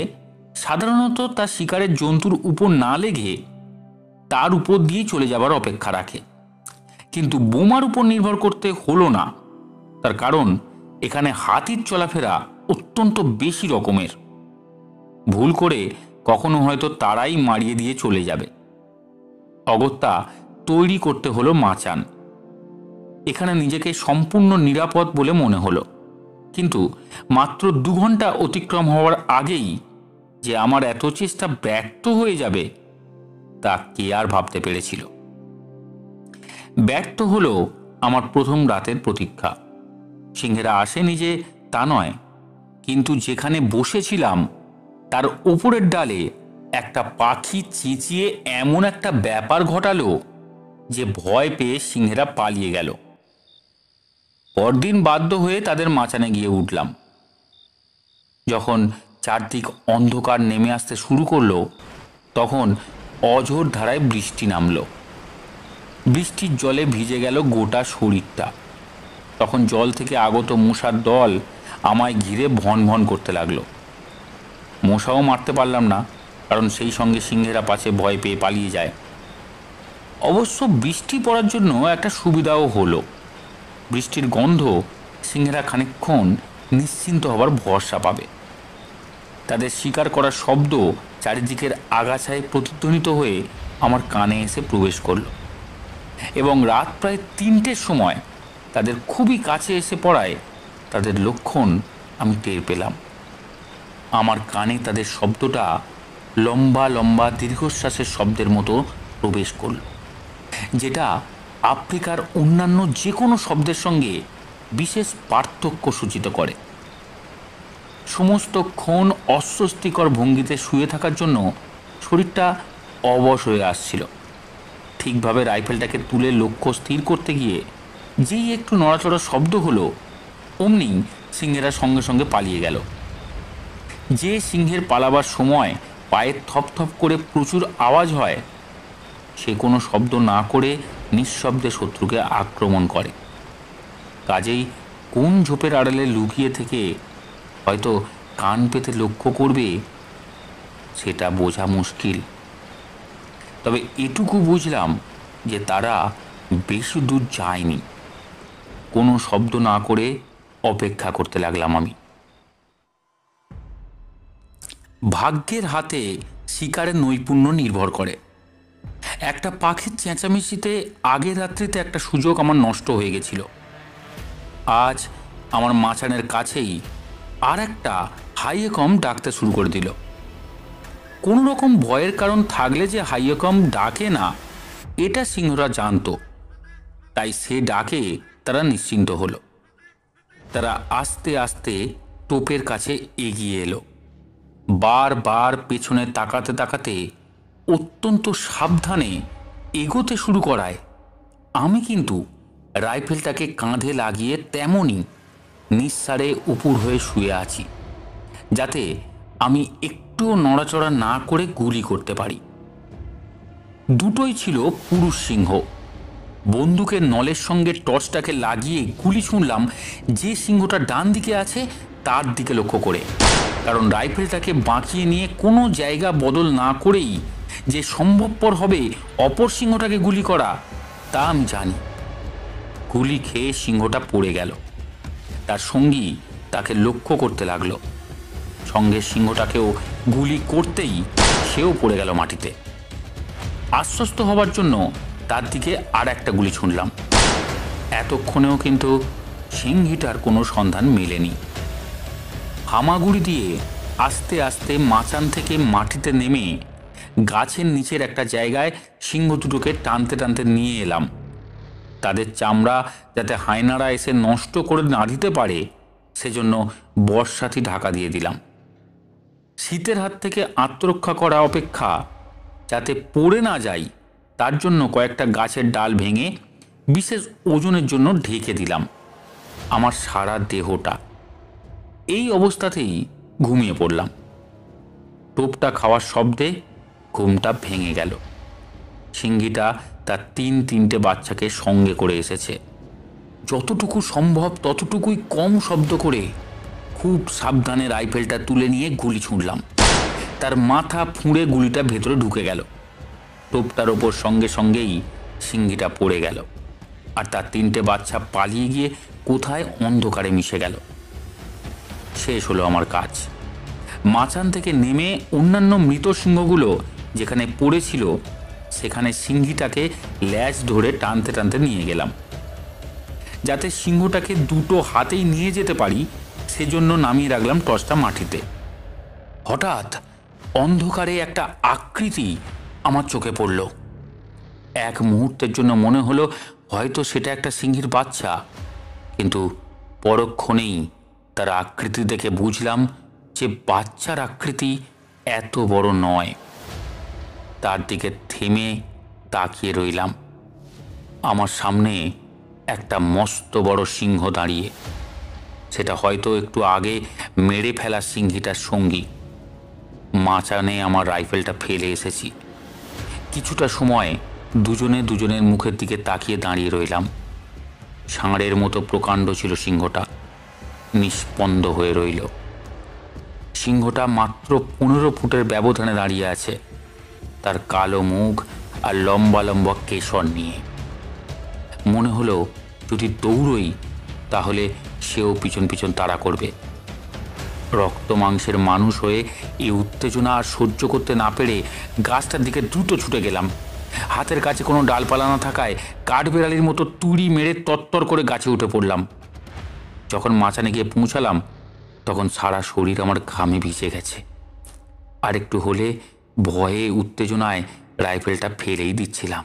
S1: সাধারণত তা শিকারের জন্তুর উপর না লেগে তার উপর দিয়ে চলে যাবার অপেক্ষা রাখে। কিন্তু বোমার উপর নির্ভর করতে হলো না, তার কারণ এখানে হাতির চলাফেরা অত্যন্ত বেশি রকমের। ভুল করে কখনো হয়তো তারাই মারিয়ে দিয়ে চলে যাবে। অগত্যা তৈরি করতে হলো মাচান। এখানে নিজেকে সম্পূর্ণ নিরাপদ বলে মনে হলো, কিন্তু মাত্র 2 ঘন্টা অতিক্রম হওয়ার আগেই যে আমার এত চেষ্টা ব্যর্থ হয়ে যাবে তা কে আর ভাবতে পেরেছিল। ব্যর্থ হলো আমার প্রথম রাতের প্রতীক্ষা। সিংহেরা আসেনি যে তা নয়, কিন্তু যেখানে বসেছিলাম তার উপরের ডালে একটা পাখি চেঁচিয়ে এমন একটা ব্যাপার ঘটালো যে ভয় পেয়ে সিংহেরা পালিয়ে গেল। পরদিন বাধ্য হয়ে তাদের মাচানে গিয়ে উঠলাম। যখন চারদিক অন্ধকার নেমে আসতে শুরু করলো তখন অঝোর ধারায় বৃষ্টি নামলো। বৃষ্টির জলে ভিজে গেল গোটা শরীরটা। তখন জল থেকে আগত মশার দল আমায় ঘিরে ভন ভন করতে লাগলো। মশাও মারতে পারলাম না, কারণ সেই সঙ্গে সিংহেরা পাছে ভয় পেয়ে পালিয়ে যায়। অবশ্য বৃষ্টি পড়ার জন্য একটা সুবিধাও হলো। বৃষ্টির গন্ধ সিংহেরা খানিকক্ষণ নিশ্চিন্ত হবার ভরসা পাবে। তাদের শিকার করার শব্দ চারিদিকের আগাছায় প্রতিধ্বনিত হয়ে আমার কানে এসে প্রবেশ করল, এবং রাত প্রায় 3টের সময় তাদের খুবই কাছে এসে পড়ায় তাদের লক্ষণ আমি টের পেলাম। আমার কানে তাদের শব্দটা লম্বা লম্বা দীর্ঘশ্বাসের শব্দের মতো প্রবেশ করল, যেটা আফ্রিকার অন্যান্য যে কোনো শব্দের সঙ্গে বিশেষ পার্থক্য সূচিত করে। সমস্তক্ষণ অস্বস্তিকর ভঙ্গিতে শুয়ে থাকার জন্য শরীরটা অবশ হয়ে আসছিল। ঠিকভাবে রাইফেলটাকে তুলে লক্ষ্য স্থির করতে গিয়ে যেই একটু নড়াচড়ার শব্দ হলো, অমনি সিংহেরা সঙ্গে সঙ্গে পালিয়ে গেল। যে সিংহের পালাবার সময় পায়ের থপথপ করে প্রচুর আওয়াজ হয়, সে কোনো শব্দ না করে নিঃশব্দে শত্রুকে আক্রমণ করে। কাজেই কোন ঝোপের আড়ালে লুকিয়ে থেকে হয়তো কান পেতে লক্ষ্য করবে সেটা বোঝা মুশকিল। তবে এটুকু বুঝলাম যে তারা বেশি দূর যায়নি। কোনো শব্দ না করে অপেক্ষা করতে লাগলাম আমি। ভাগ্যের হাতে শিকারের নৈপুণ্য নির্ভর করে। একটা পাখির চেঁচামেচিতে আগের রাত্রিতে একটা সুযোগ আমার নষ্ট হয়ে গেছিল। আজ আমার মাচানের কাছেই আর একটা হাইয়েকম ডাকতে শুরু করে দিল। কোনো রকম ভয়ের কারণ থাকলে যে হাইয়েকম ডাকে না এটা সিংহরা জানতো, তাই সে ডাকে তারা নিশ্চিন্ত হলো। তারা আস্তে আস্তে টোপের কাছে এগিয়ে এলো। বারবার পেছনে তাকাতে তাকাতে অত্যন্ত সাবধানে এগোতে শুরু করায় আমি কিন্তু রাইফেলটাকে কাঁধে লাগিয়ে তেমনই নিঃসাড়ে উপুর হয়ে শুয়ে আছি, যাতে আমি একটুও নড়াচড়া না করে গুলি করতে পারি। দুটোই ছিল পুরুষ সিংহ। বন্দুকের নলের সঙ্গে টর্চটাকে লাগিয়ে গুলি ছুঁড়লাম যে সিংহটা ডান দিকে আছে তার দিকে লক্ষ্য করে, কারণ রাইফেলটাকে বাঁকিয়ে নিয়ে কোনো জায়গা বদল না করেই যে সম্ভবপর হবে অপর সিংহটাকে গুলি করা তা আমি জানি। গুলি খেয়ে সিংহটা পড়ে গেল। তার সঙ্গী তাকে লক্ষ্য করতে লাগলো। সঙ্গে সিংহটাকেও গুলি করতেই সেও পড়ে গেল মাটিতে। আশ্বস্ত হবার জন্য তার দিকে আর একটা গুলি ছুঁড়লাম। এতক্ষণেও কিন্তু সিংহীটার কোনো সন্ধান মেলেনি। হামাগুড়ি দিয়ে আস্তে আস্তে মাচান থেকে মাটিতে নেমে গাছের নিচের একটা জায়গায় সিংহ দুটোকে টানতে টানতে নিয়ে এলাম। তাদের চামড়া যাতে হায়নারা এসে নষ্ট করে না দিতে পারে সেজন্য বর্ষাতি ঢাকা দিয়ে দিলাম। শীতের হাত থেকে আত্মরক্ষা করা অপেক্ষা যাতে পড়ে না যাই তার জন্য কয়েকটা গাছের ডাল ভেঙে বিশেষ ওজনের জন্য ঢেকে দিলাম আমার সারা দেহটা। এই অবস্থাতেই ঘুমিয়ে পড়লাম। টোপটা খাওয়ার শব্দে ঘুমটা ভেঙে গেল। সিংহীটা তার তিনটে বাচ্চাকে সঙ্গে করে এসেছে। যতটুকু সম্ভব ততটুকুই কম শব্দ করে খুব সাবধানে রাইফেলটা তুলে নিয়ে গুলি ছুঁড়লাম। তার মাথা ফুঁড়ে গুলিটা ভেতরে ঢুকে গেল। টোপটার ওপর সঙ্গে সঙ্গেই সিংহীটা পড়ে গেল, আর তার তিনটে বাচ্চা পালিয়ে গিয়ে কোথায় অন্ধকারে মিশে গেল। শেষ হলো আমার কাজ। মাচান থেকে নেমে অন্যান্য মৃত সিংহগুলো যেখানে পড়েছিল সেখানে সিংহীটাকে ল্যাজ ধরে টানতে টানতে নিয়ে গেলাম। যাতে সিংহটাকে দুটো হাতেই নিয়ে যেতে পারি সেজন্য নামিয়ে রাখলাম টর্চটা মাটিতে। হঠাৎ অন্ধকারে একটা আকৃতি আমার চোখে পড়ল। এক মুহূর্তের জন্য মনে হলো হয়তো সেটা একটা সিংহীর বাচ্চা, কিন্তু পরক্ষণেই তার আকৃতি দেখে বুঝলাম যে বাচ্চার আকৃতি এত বড় নয়। তার দিকে থেমে তাকিয়ে রইলাম। আমার সামনে একটা মস্ত বড় সিংহ দাঁড়িয়ে। সেটা হয়তো একটু আগে মেরে ফেলা সিংহীটার সঙ্গী। মাচানে আমার রাইফেলটা ফেলে এসেছি। কিছুটা সময় দুজনে দুজনের মুখের দিকে তাকিয়ে দাঁড়িয়ে রইলাম। ষাঁড়ের মতো প্রকাণ্ড ছিল সিংহটা, নিস্পন্দ হয়ে রইল। সিংহটা মাত্র 15 ফুটের ব্যবধানে দাঁড়িয়ে আছে, তার কালো মুখ আর লম্বা লম্বা কেশর নিয়ে। মনে হলো যদি দৌড়ই তাহলে সেও পিছন পিছন তাড়া করবে। রক্ত মাংসের মানুষ হয়ে এই উত্তেজনা আর সহ্য করতে না পেরে গাছটার দিকে দ্রুত ছুটে গেলাম। হাতের কাছে কোনো ডালপালা না থাকায় কাঠবেড়ালির মতো তুড়ি মেরে তত্তর করে গাছে উঠে পড়লাম। যখন মাচানে গিয়ে পৌঁছালাম তখন সারা শরীর আমার ঘামে ভিজে গেছে। আর একটু হলে ভয়ে উত্তেজনায় রাইফেলটা ফেলেই দিচ্ছিলাম।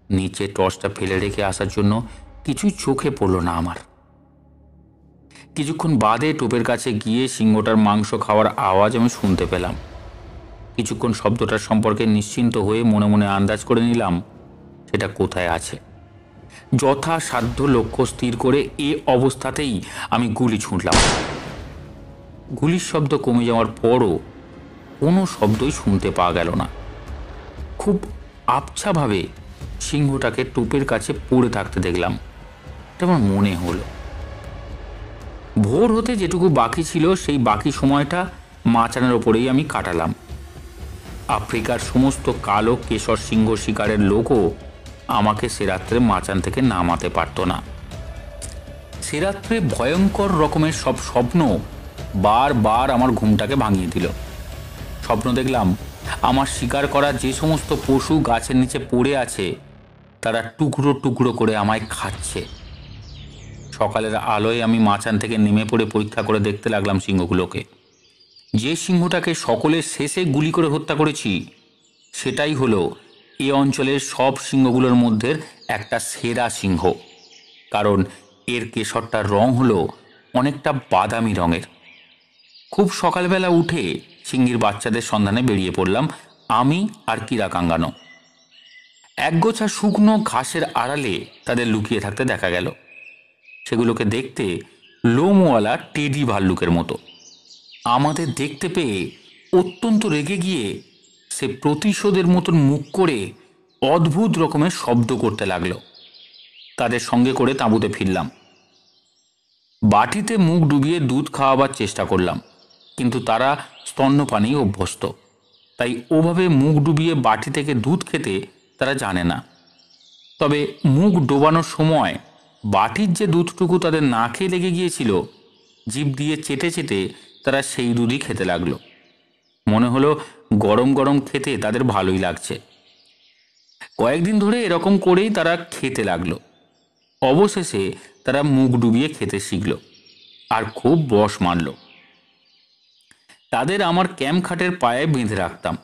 S1: নিচে টর্চটা ফেলে রেখে আসার জন্য কিছুই চোখে পড়ল না আমার। কিছুক্ষণ বাদে টোপের কাছে গিয়ে সিংহটার মাংস খাওয়ার আওয়াজ আমি শুনতে পেলাম। কিছুক্ষণ শব্দটার সম্পর্কে নিশ্চিন্ত হয়ে মনে মনে আন্দাজ করে নিলাম সেটা কোথায় আছে। যথাসাধ্য লক্ষ্য স্থির করে এ অবস্থাতেই আমি গুলি ছুঁড়লাম। গুলির শব্দ কমে যাওয়ার পরও কোনো শব্দই শুনতে পাওয়া গেল না। খুব আবছাভাবে সিংহটাকে টোপের কাছে পড়ে থাকতে দেখলাম। এটা আমার মনে হলো। ভোর হতে যেটুকু বাকি ছিল সেই বাকি সময়টা মাচানের ওপরেই আমি কাটালাম। আফ্রিকার সমস্ত কালো কেশর সিংহ শিকারের লোকও আমাকে সে রাত্রে মাচান থেকে নামাতে পারত না। সে রাত্রে ভয়ঙ্কর রকমের সব স্বপ্ন বারবার আমার ঘুমটাকে ভাঙিয়ে দিল। স্বপ্ন দেখলাম আমার শিকার করা যে সমস্ত পশু গাছের নিচে পড়ে আছে তারা টুকরো টুকরো করে আমায় খাচ্ছে। সকালের আলোয় আমি মাচান থেকে নেমে পড়ে পরীক্ষা করে দেখতে লাগলাম সিংহগুলোকে। যে সিংহটাকে সকলের শেষে গুলি করে হত্যা করেছি সেটাই হলো এ অঞ্চলের সব সিংহগুলোর মধ্যে একটা সেরা সিংহ, কারণ এর কেশরটার রং হলো অনেকটা বাদামি রঙের। খুব সকালবেলা উঠে সিংহীর বাচ্চাদের সন্ধানে বেরিয়ে পড়লাম আমি আর কিরাকাঙ্গানো। একগোছা শুকনো ঘাসের আড়ালে তাদের লুকিয়ে থাকতে দেখা গেল। সেগুলোকে দেখতে লোমওয়ালা টেডি ভাল্লুকের মতো। আমাদের দেখতে পেয়ে অত্যন্ত রেগে গিয়ে সে প্রতিশোধের মতন মুখ করে অদ্ভুত রকমের শব্দ করতে লাগলো। তাদের সঙ্গে করে তাঁবুতে ফিরলাম। বাটিতে মুখ ডুবিয়ে দুধ খাওয়াবার চেষ্টা করলাম, কিন্তু তারা স্তন্যপানে অভ্যস্ত, তাই ওভাবে মুখ ডুবিয়ে বাটি থেকে দুধ খেতে তারা জানে না। তবে মুখ ডোবানোর সময় বাটির যে দুধটুকু তাদের নাকে লেগে গিয়েছিল, জিভ দিয়ে চেটে চেটে তারা সেই দুধই খেতে লাগলো। মনে হলো গরম গরম খেতে তাদের ভালোই লাগছে। কয়েকদিন ধরে এরকম করেই তারা খেতে লাগলো। অবশেষে তারা মুখ ডুবিয়ে খেতে শিখল আর খুব বশ মানল। তাদের আমার ক্যাম্প খাটের পায়ে বেঁধে রাখতাম।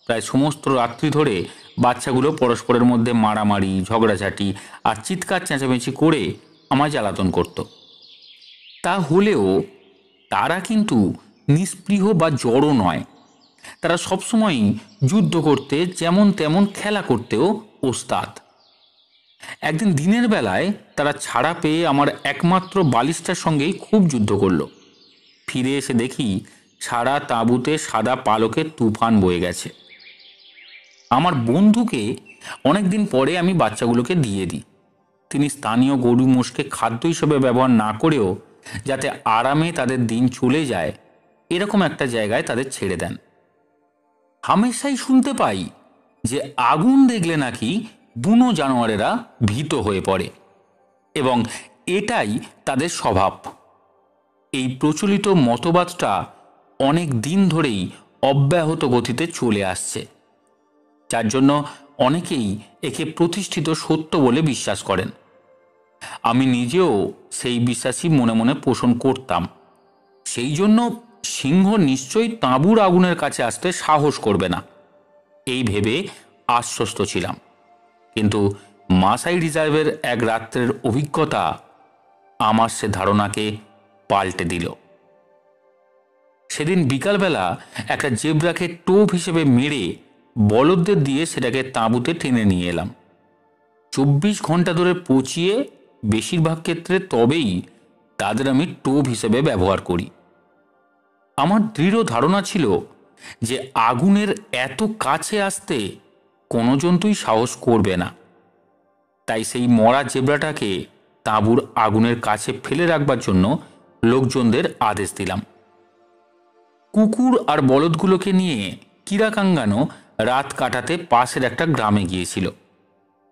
S1: প্রায় সমস্ত রাত্রি ধরে বাচ্চাগুলো পরস্পরের মধ্যে মারামারি, ঝগড়াঝাটি আর চিৎকার চেঁচামেচি করে আমায় জ্বালাতন করত। তা হলেও তারা কিন্তু নিস্পৃহ বা জড়ো নয়। তারা সবসময়ই যুদ্ধ করতে, যেমন তেমন খেলা করতেও ওস্তাদ। একদিন দিনের বেলায় তারা ছাড়া পেয়ে আমার একমাত্র বালিশটার সঙ্গেই খুব যুদ্ধ করল। ফিরে এসে দেখি সারা তাঁবুতে সাদা পালকের তুফান বয়ে গেছে। আমার বন্ধুকে অনেকদিন পরে আমি বাচ্চাগুলোকে দিয়ে দিই। তিনি স্থানীয় গরু মোষকে খাদ্য হিসেবে ব্যবহার না করেও যাতে আরামে তাদের দিন চলে যায় এরকম একটা জায়গায় তাদের ছেড়ে দেন। হামেশাই শুনতে পাই যে আগুন দেখলে নাকি বুনো জানোয়ারেরা ভীত হয়ে পড়ে এবং এটাই তাদের স্বভাব। এই প্রচলিত মতবাদটা অনেক দিন ধরেই অব্যাহত গতিতে চলে আসছে, যার জন্য অনেকেই একে প্রতিষ্ঠিত সত্য বলে বিশ্বাস করেন। আমি নিজেও সেই বিশ্বাসই মনে মনে পোষণ করতাম। সেই জন্য সিংহ নিশ্চয়ই তাঁবুর আগুনের কাছে আসতে সাহস করবে না এই ভেবে আশ্বস্ত ছিলাম। কিন্তু মাসাই রিজার্ভের এক রাত্রের অভিজ্ঞতা আমার সে ধারণাকে পাল্টে দিল। সেদিন বিকালবেলা একটা জেব্রাকে টোপ হিসেবে মেরে বলদদের দিয়ে সেটাকে তাঁবুতে টেনে নিয়ে এলাম। 24 ঘন্টা ধরে পচিয়ে বেশিরভাগ ক্ষেত্রে তবেই তাদের আমি টোপ হিসেবে ব্যবহার করি। আমার দৃঢ় ধারণা ছিল যে আগুনের এত কাছে আসতে কোনো জন্তুই সাহস করবে না। তাই সেই মরা জেব্রাটাকে তাঁবুর আগুনের কাছে ফেলে রাখবার জন্য লোকজনদের আদেশ দিলাম। কুকুর আর বলদগুলোকে নিয়ে কিরাকাঙ্গানো রাত কাটাতে পাশের একটা গ্রামে গিয়েছিল।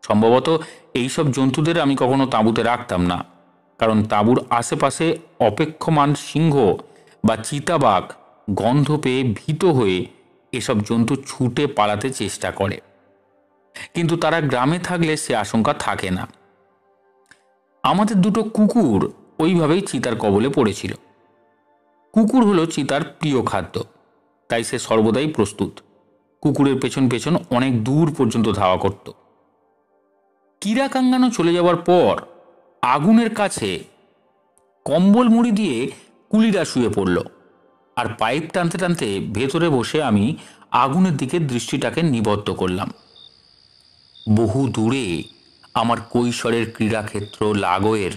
S1: সম্ভবত এইসব জন্তুদের আমি কখনো তাঁবুতে রাখতাম না, কারণ তাঁবুর আশেপাশে অপেক্ষমান সিংহ বা চিতাবাঘ গন্ধ পেয়ে ভীত হয়ে এসব জন্তু ছুটে পালাতে চেষ্টা করে, কিন্তু তারা গ্রামে থাকলে সে আশঙ্কা থাকে না। আমাদের দুটো কুকুর ওইভাবেই চিতার কবলে পড়েছিল। কুকুর হলো চিতার প্রিয় খাদ্য, তাই সে সর্বদাই প্রস্তুত। কুকুরের পেছন পেছন অনেক দূর পর্যন্ত ধাওয়া করত। কিরাকাঙ্গানো চলে যাওয়ার পর আগুনের কাছে কম্বল মুড়ি দিয়ে কুলিরা শুয়ে পড়ল, আর পাইপ টানতে টানতে ভেতরে বসে আমি আগুনের দিকে দৃষ্টিটাকে নিবদ্ধ করলাম। বহু দূরে আমার কৈশোরের ক্রীড়াক্ষেত্র লাগোয়ের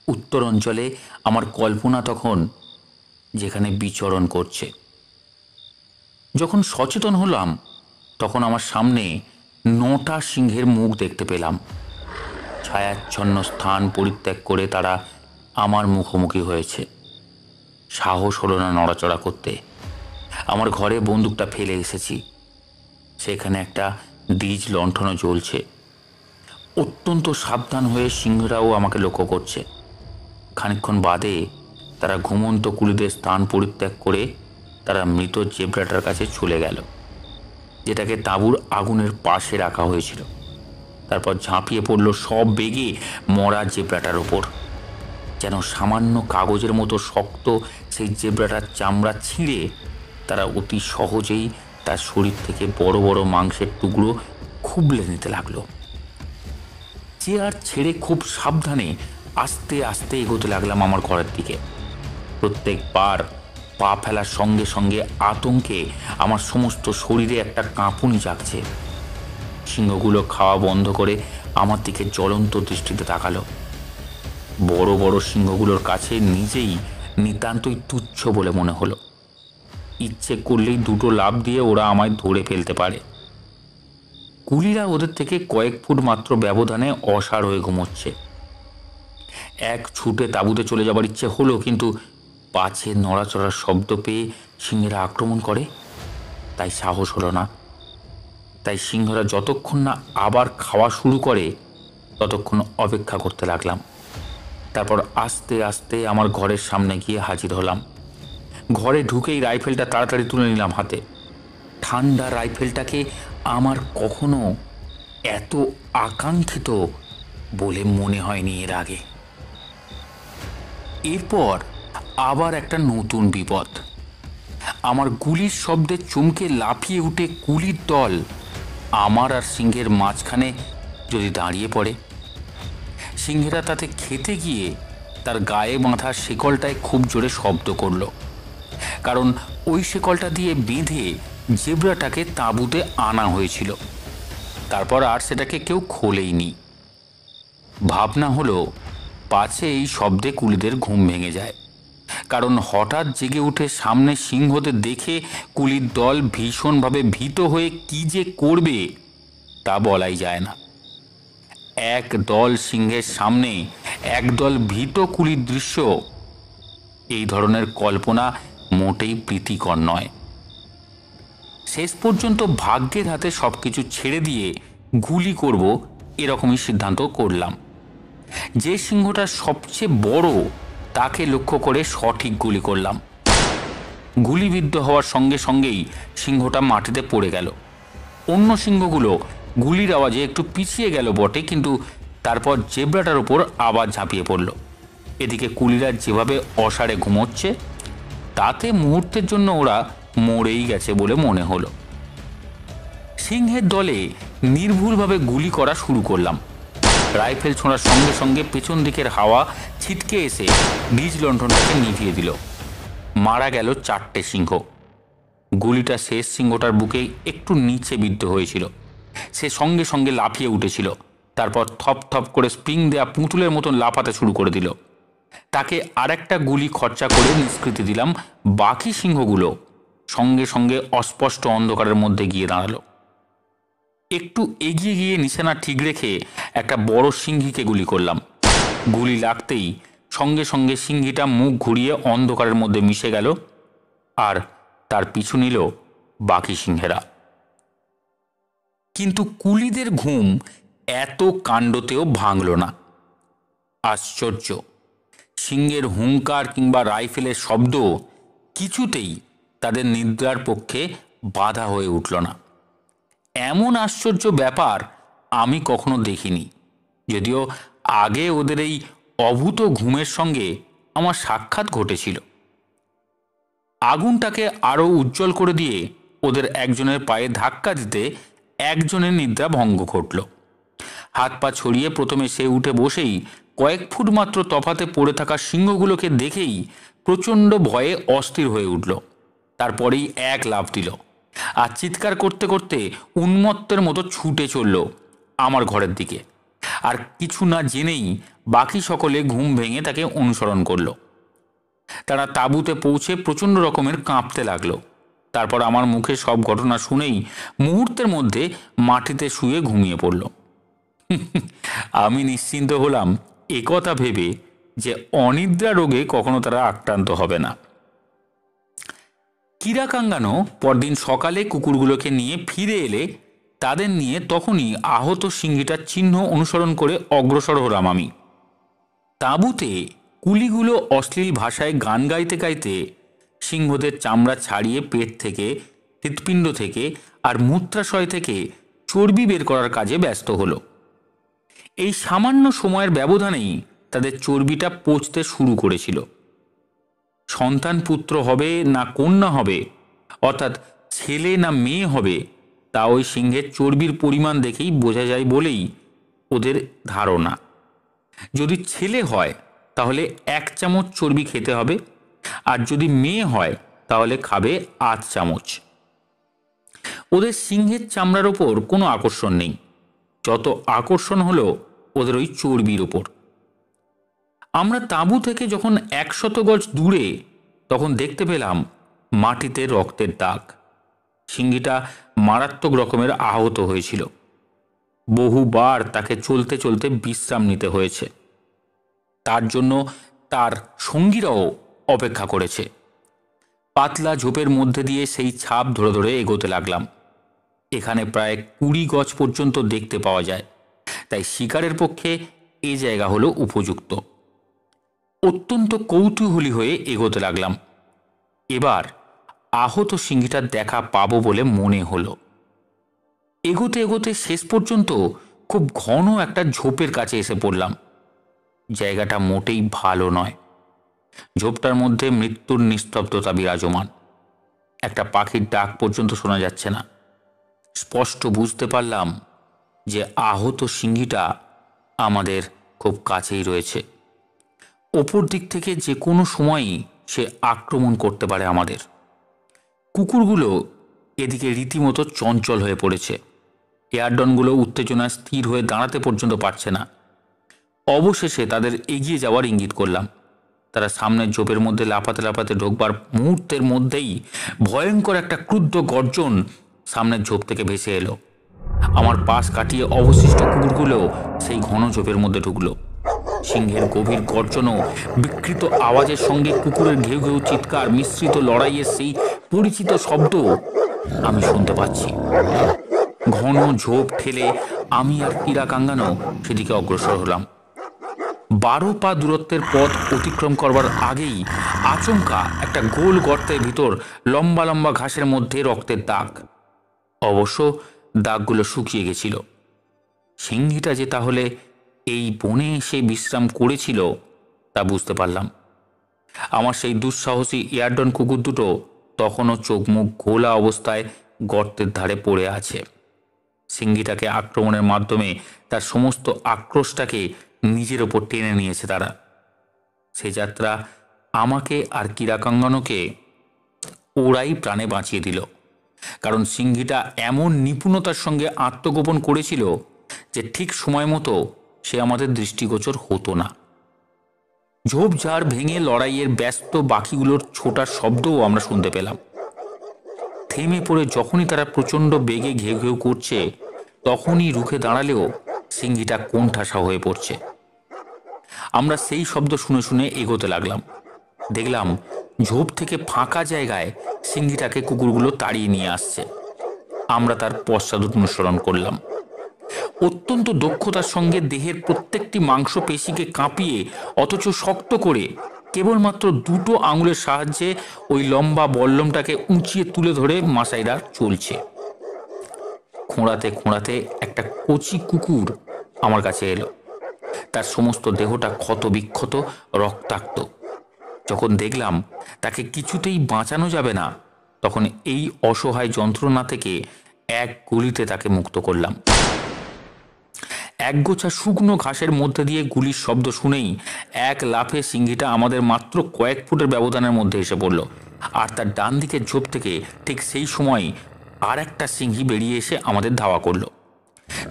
S1: উত্তর অঞ্চলে আমার কল্পনা তখন যেখানে বিচরণ করছে। যখন সচেতন হলাম তখন আমার সামনে 9টা সিংহের মুখ দেখতে পেলাম। ছায়াচ্ছন্ন স্থান পরিত্যাগ করে তারা আমার মুখোমুখি হয়েছে। সাহস হলো না নড়াচড়া করতে। আমার ঘরে বন্দুকটা ফেলে এসেছি। সেখানে একটা ডিজ লণ্ঠনও জ্বলছে। অত্যন্ত সাবধান হয়ে সিংহরাও আমাকে লক্ষ্য করছে। খানিকক্ষণ বাদে তারা ঘুমন্ত কুলিদের স্থান পরিত্যাগ করে তারা মৃত জেব্রাটার কাছে চলে গেল। যেটাকে তাঁবুর আগুনের পাশে রাখা হয়েছিল। তারপর ঝাঁপিয়ে পড়ল সব বেগে মরা জেব্রাটার ওপর। যেন সামান্য কাগজের মতো শক্ত সেই জেব্রাটার চামড়া ছিঁড়ে তারা অতি সহজেই তার শরীর থেকে বড় বড় মাংসের টুকরো খুবলে নিতে লাগলো। চেয়ার ছেড়ে খুব সাবধানে আস্তে আস্তে এগোতে লাগলাম আমার ঘরের দিকে। প্রত্যেকবার পা ফেলার সঙ্গে সঙ্গে আতঙ্কে আমার সমস্ত শরীরে একটা কাঁপুনি জাগছে। সিংহগুলো খাওয়া বন্ধ করে আমার দিকে জ্বলন্ত দৃষ্টিতে তাকালো। বড় বড় সিংহগুলোর কাছে নিজেই নিতান্তই তুচ্ছ বলে মনে হলো। ইচ্ছে করলেই দুটো লাফ দিয়ে ওরা আমায় ধরে ফেলতে পারে। কুলিরা ওদের থেকে কয়েক ফুট মাত্র ব্যবধানে অসাড় হয়ে ঘুমোচ্ছে। এক ছুটে তাঁবুতে চলে যাবার ইচ্ছে হলো, কিন্তু পাছে নড়াচড়ার শব্দ পেয়ে সিংহেরা আক্রমণ করে, তাই সাহস হলো না। তাই সিংহরা যতক্ষণ না আবার খাওয়া শুরু করে ততক্ষণ অপেক্ষা করতে লাগলাম। তারপর আস্তে আস্তে আমার ঘরের সামনে গিয়ে হাজির হলাম। ঘরে ঢুকেই রাইফেলটা তাড়াতাড়ি তুলে নিলাম হাতে। ঠান্ডা রাইফেলটাকে আমার কখনো এত আকাঙ্ক্ষিত বলে মনে হয়নি এর আগে। এরপর আবার একটা নতুন বিপদ। আমার গুলির শব্দে চমকে লাফিয়ে উঠে কুলির দল আমার আর সিংহের মাঝখানে যদি দাঁড়িয়ে পড়ে। সিংহেরা তাতে খেতে গিয়ে তার গায়ে বাঁধা শেকলটায় খুব জোরে শব্দ করল, কারণ ওই শেকলটা দিয়ে বেঁধে জেব্রাটাকে তাঁবুতে আনা হয়েছিল। তারপর আর সেটাকে কেউ খোলেইনি। ভাবনা হলো পাছে এই শব্দে কুলিদের ঘুম ভেঙে যায়, কারণ হঠাৎ জেগে উঠে সামনে সিংহদের দেখে কুলির দল ভীষণভাবে ভীত হয়ে কি যে করবে তা বলাই যায় না। এক দল সিংহের সামনে একদল ভীত কুলির দৃশ্য, এই ধরনের কল্পনা মোটেই প্রীতিকর নয়। শেষ পর্যন্ত ভাগ্যের হাতে সবকিছু ছেড়ে দিয়ে গুলি করব এরকমই সিদ্ধান্ত করলাম। যে সিংহটা সবচেয়ে বড় তাকে লক্ষ্য করে সঠিক গুলি করলাম। গুলিবিদ্ধ হওয়ার সঙ্গে সঙ্গেই সিংহটা মাটিতে পড়ে গেল। অন্য সিংহগুলো গুলির আওয়াজে একটু পিছিয়ে গেল বটে, কিন্তু তারপর জেব্রাটার ওপর আবার ঝাঁপিয়ে পড়ল। এদিকে কুলিরা যেভাবে অসাড়ে ঘুমোচ্ছে তাতে মুহূর্তের জন্য ওরা মরেই গেছে বলে মনে হলো। সিংহের দলে নির্ভুলভাবে গুলি করা শুরু করলাম। রাইফেল ছোঁড়ার সঙ্গে সঙ্গে পেছন দিকের হাওয়া ছিটকে এসে বীজ লণ্ঠনটাকে নিভিয়ে দিল। মারা গেল 4টে সিংহ। গুলিটা শেষ সিংহটার বুকে একটু নিচে বিদ্ধ হয়েছিল। সে সঙ্গে সঙ্গে লাফিয়ে উঠেছিল। তারপর থপ থপ করে স্প্রিং দেয়া পুতুলের মতন লাফাতে শুরু করে দিল। তাকে আরেকটা গুলি খরচা করে নিষ্কৃতি দিলাম। বাকি সিংহগুলো সঙ্গে সঙ্গে অস্পষ্ট অন্ধকারের মধ্যে গিয়ে দাঁড়ালো। একটু এগিয়ে গিয়ে নিশানা ঠিক রেখে একটা বড় সিংহীকে গুলি করলাম। গুলি লাগতেই সঙ্গে সঙ্গে সিংহীটা মুখ ঘুরিয়ে অন্ধকারের মধ্যে মিশে গেল, আর তার পিছু নিল বাকি সিংহেরা। কিন্তু কুলিদের ঘুম এত কাণ্ডতেও ভাঙল না। আশ্চর্য, সিংহের হুঙ্কার কিংবা রাইফেলের শব্দ কিছুতেই তাদের নিদ্রার পক্ষে বাধা হয়ে উঠল না। এমন আশ্চর্য ব্যাপার আমি কখনো দেখিনি, যদিও আগে ওদের এই অভূত ঘুমের সঙ্গে আমার সাক্ষাৎ ঘটেছিল। আগুনটাকে আরও উজ্জ্বল করে দিয়ে ওদের একজনের পায়ে ধাক্কা দিতে একজনের নিদ্রা ভঙ্গ ঘটল। হাত পা ছড়িয়ে প্রথমে সে উঠে বসেই কয়েক ফুট মাত্র তফাতে পড়ে থাকা সিংহগুলোকে দেখেই প্রচণ্ড ভয়ে অস্থির হয়ে উঠল। তারপরেই এক লাফ দিল আর চিৎকার করতে করতে উন্মত্তের মতো ছুটে চলল আমার ঘরের দিকে। আর কিছু না জেনেই বাকি সকলে ঘুম ভেঙে তাকে অনুসরণ করল। তারা তাঁবুতে পৌঁছে প্রচণ্ড রকমের কাঁপতে লাগলো। তারপর আমার মুখে সব ঘটনা শুনেই মুহূর্তের মধ্যে মাটিতে শুয়ে ঘুমিয়ে পড়ল। আমি নিশ্চিন্ত হলাম একথা ভেবে যে অনিদ্রা রোগে কখনো তারা আক্রান্ত হবে না। কিরাকাঙ্গানো পরদিন সকালে কুকুরগুলোকে নিয়ে ফিরে এলে তাদের নিয়ে তখনই আহত সিংহীটার চিহ্ন অনুসরণ করে অগ্রসর হলাম আমি। তাঁবুতে কুলিগুলো অশ্লীল ভাষায় গান গাইতে গাইতে সিংহদের চামড়া ছাড়িয়ে পেট থেকে হৃৎপিণ্ড থেকে আর মূত্রাশয় থেকে চর্বি বের করার কাজে ব্যস্ত হলো। এই সামান্য সময়ের ব্যবধানেই তাদের চর্বিটা পচতে শুরু করেছিল। সন্তান পুত্র হবে না কন্যা হবে, অর্থাৎ ছেলে না মেয়ে হবে, তা ওই সিংহের চর্বির পরিমাণ দেখেই বোঝা যায় বলেই ওদের ধারণা। যদি ছেলে হয় তাহলে 1 চামচ চর্বি খেতে হবে, আর যদি মেয়ে হয় তাহলে খাবে 8 চামচ। ওদের সিংহের চামড়ার ওপর কোনো আকর্ষণ নেই, যত আকর্ষণ হলো ওদের ওই চর্বির ওপর। আমরা তাঁবু থেকে যখন 100 গজ দূরে, তখন দেখতে পেলাম মাটিতে রক্তের দাগ। সিংহীটা মারাত্মক রকমের আহত হয়েছিল। বহুবার তাকে চলতে চলতে বিশ্রাম নিতে হয়েছে। তার জন্য তার সঙ্গীরাও অপেক্ষা করেছে। পাতলা ঝোপের মধ্যে দিয়ে সেই ছাপ ধরে ধরে এগোতে লাগলাম। এখানে প্রায় 20 গজ পর্যন্ত দেখতে পাওয়া যায়, তাই শিকারের পক্ষে এ জায়গা হলো উপযুক্ত। অত্যন্ত কৌতূহলী হয়ে এগোতে লাগলাম। এবার আহত সিংহীটার দেখা পাবো বলে মনে হলো। এগোতে এগোতে শেষ পর্যন্ত খুব ঘন একটা ঝোপের কাছে এসে পড়লাম। জায়গাটা মোটেই ভালো নয়। ঝোপটার মধ্যে মৃত্যুর নিস্তব্ধতা বিরাজমান। একটা পাখির ডাক পর্যন্ত শোনা যাচ্ছে না। স্পষ্ট বুঝতে পারলাম যে আহত সিংহীটা আমাদের খুব কাছেই রয়েছে। ওপর দিক থেকে যে কোনো সময়ই সে আক্রমণ করতে পারে আমাদের। কুকুরগুলো এদিকে রীতিমতো চঞ্চল হয়ে পড়েছে। এয়ারডনগুলো উত্তেজনায় স্থির হয়ে দাঁড়াতে পর্যন্ত পারছে না। অবশেষে তাদের এগিয়ে যাওয়ার ইঙ্গিত করলাম। তারা সামনের ঝোপের মধ্যে লাফাতে লাফাতে ঢোকবার মুহূর্তের মধ্যেই ভয়ঙ্কর একটা ক্রুদ্ধ গর্জন সামনের ঝোপ থেকে ভেসে এলো। আমার পাশ কাটিয়ে অবশিষ্ট কুকুরগুলো সেই ঘন ঝোপের মধ্যে ঢুকলো। সিংহের গভীর গর্জনও বিকৃত আওয়াজের সঙ্গে কুকুরের ঘেউ ঘেউ চিৎকার মিশ্রিত লড়াইয়ের সেই পরিচিত শব্দ আমি শুনতে পাচ্ছি। ঘন ঝোপ ঠেলে আমি আর কীরা কাঙ্গানো সেদিকে অগ্রসর হলাম। 12 পা দূরত্বের পথ অতিক্রম করবার আগেই আচমকা একটা গোল গর্তের ভিতর লম্বা লম্বা ঘাসের মধ্যে রক্তের দাগ। অবশ্য দাগগুলো শুকিয়ে গেছিল। সিংহীটা যে তাহলে এই বনে এসে বিশ্রাম করেছিল তা বুঝতে পারলাম। আমার সেই দুঃসাহসী এয়ারডন কুকুর দুটো তখনও চোখ মুখ ঘোলা অবস্থায় গর্তের ধারে পড়ে আছে। সিংহীটাকে আক্রমণের মাধ্যমে তার সমস্ত আক্রোশটাকে নিজের ওপর টেনে নিয়েছে তারা। সে যাত্রা আমাকে আর কীরাকাঙ্গানোকে ওরাই প্রাণে বাঁচিয়ে দিল। কারণ সিংহীটা এমন নিপুণতার সঙ্গে আত্মগোপন করেছিল যে ঠিক সময় মতো সে আমাদের দৃষ্টিগোচর হতো না। ঝোপঝাড় ভেঙে লড়াইয়ের ব্যস্ত বাকিগুলোর ছোটার শব্দও আমরা শুনতে পেলাম। থেমে পড়ে যখনই তারা প্রচণ্ড বেগে ঘেউ ঘেউ করছে, তখনই রুখে দাঁড়ালেও সিংহীটা কোণঠাসা হয়ে পড়ছে। আমরা সেই শব্দ শুনে শুনে এগোতে লাগলাম। দেখলাম ঝোপ থেকে ফাঁকা জায়গায় সিংহীটাকে কুকুরগুলো তাড়িয়ে নিয়ে আসছে। আমরা তার পশ্চাৎ অনুসরণ করলাম। অত্যন্ত দক্ষতার সঙ্গে দেহের প্রত্যেকটি মাংসপেশিকে কাঁপিয়ে অথচ শক্ত করে কেবলমাত্র 2টো আঙুলের সাহায্যে ওই লম্বা বল্লমটাকে উঁচিয়ে তুলে ধরে মাসাইরা চলছে। খোঁড়াতে খোঁড়াতে একটা কচি কুকুর আমার কাছে এলো। তার সমস্ত দেহটা ক্ষত বিক্ষত, রক্তাক্ত। যখন দেখলাম তাকে কিছুতেই বাঁচানো যাবে না, তখন এই অসহায় যন্ত্রণা থেকে এক গুলিতে তাকে মুক্ত করলাম। একগোছা শুকনো ঘাসের মধ্যে দিয়ে গুলির শব্দ শুনেই এক লাফে সিংহীটা আমাদের মাত্র কয়েক ফুটের ব্যবধানের মধ্যে এসে পড়ল। আর তার ডান দিকের ঝোপ থেকে ঠিক সেই সময় আর একটা সিংহী বেরিয়ে এসে আমাদের ধাওয়া করলো।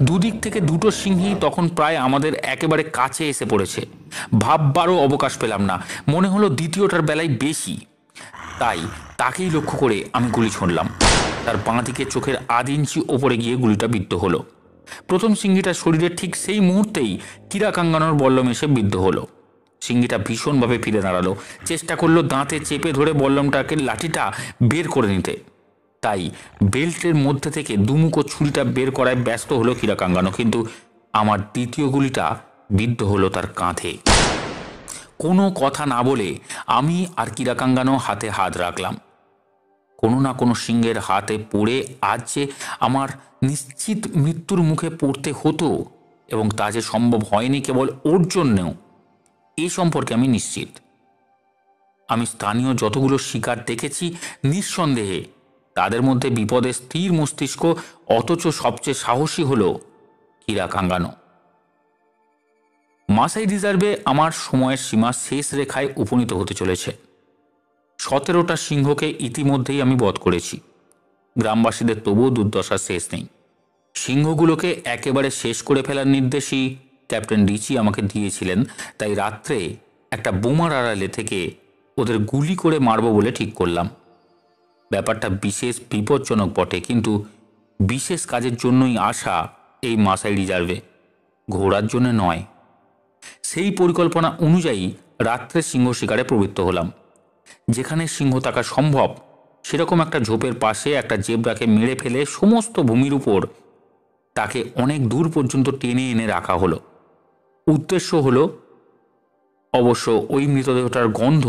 S1: দুদিক থেকে 2টো সিংহী তখন প্রায় আমাদের একেবারে কাছে এসে পড়েছে। ভাববারও অবকাশ পেলাম না। মনে হলো দ্বিতীয়টার বেলায় বেশি। তাই তাকেই লক্ষ্য করে আমি গুলি ছুঁড়লাম। তার বাঁ দিকে চোখের আধ ইঞ্চি ওপরে গিয়ে গুলিটা বিদ্ধ হলো। প্রথম সিংহীটার শরীরে ঠিক সেই মুহূর্তেই কীরাকাঙ্গানোর বল্লম এসে বিদ্ধ হলো। সিংহীটা ভীষণভাবে ফিরে দাঁড়ালো, চেষ্টা করলো দাঁতে চেপে ধরে বল্লমটাকে লাঠিটা বের করে নিতে। তাই বেল্টের মধ্যে থেকে দুমুখো ছুরিটা বের করায় ব্যস্ত হলো কীরাকাঙ্গানো, কিন্তু আমার দ্বিতীয় গুলিটা বিদ্ধ হলো তার কাঁধে। কোনো কথা না বলে আমি আর কীরাকাঙ্গানো হাতে হাত রাখলাম। কোনো না কোনো সিংহের হাতে পড়ে আজ যে আমার নিশ্চিত মৃত্যুর মুখে পড়তে হতো, এবং তা যে সম্ভব হয়নি কেবল ওর জন্যেও, এ সম্পর্কে আমি নিশ্চিত। আমি স্থানীয় যতগুলো শিকার দেখেছি, নিঃসন্দেহে তাদের মধ্যে বিপদে স্থির মস্তিষ্ক অথচ সবচেয়ে সাহসী হল কিরাকাঙ্গানো। মাসাই রিজার্ভে আমার সময়ের সীমা শেষ রেখায় উপনীত হতে চলেছে। 17টা সিংহকে ইতিমধ্যেই আমি বধ করেছি। গ্রামবাসীদের তবুও দুর্দশার শেষ নেই। সিংহগুলোকে একেবারে শেষ করে ফেলার নির্দেশই ক্যাপ্টেন রিচি আমাকে দিয়েছিলেন, তাই রাত্রে একটা বোমার আড়ালে থেকে ওদের গুলি করে মারব বলে ঠিক করলাম। ব্যাপারটা বিশেষ বিপজ্জনক বটে, কিন্তু বিশেষ কাজের জন্যই আসা এই মাসাই রিজার্ভে, ঘোরার জন্য নয়। সেই পরিকল্পনা অনুযায়ী রাত্রে সিংহ শিকারে প্রবৃত্ত হলাম। যেখানে সিংহ থাকা সম্ভব সেরকম একটা ঝোপের পাশে একটা জেব্রাকে মেরে ফেলে সমস্ত ভূমির উপর তাকে অনেক দূর পর্যন্ত টেনে এনে রাখা হলো। উদ্দেশ্য হলো অবশ্য ওই মৃতদেহটার গন্ধ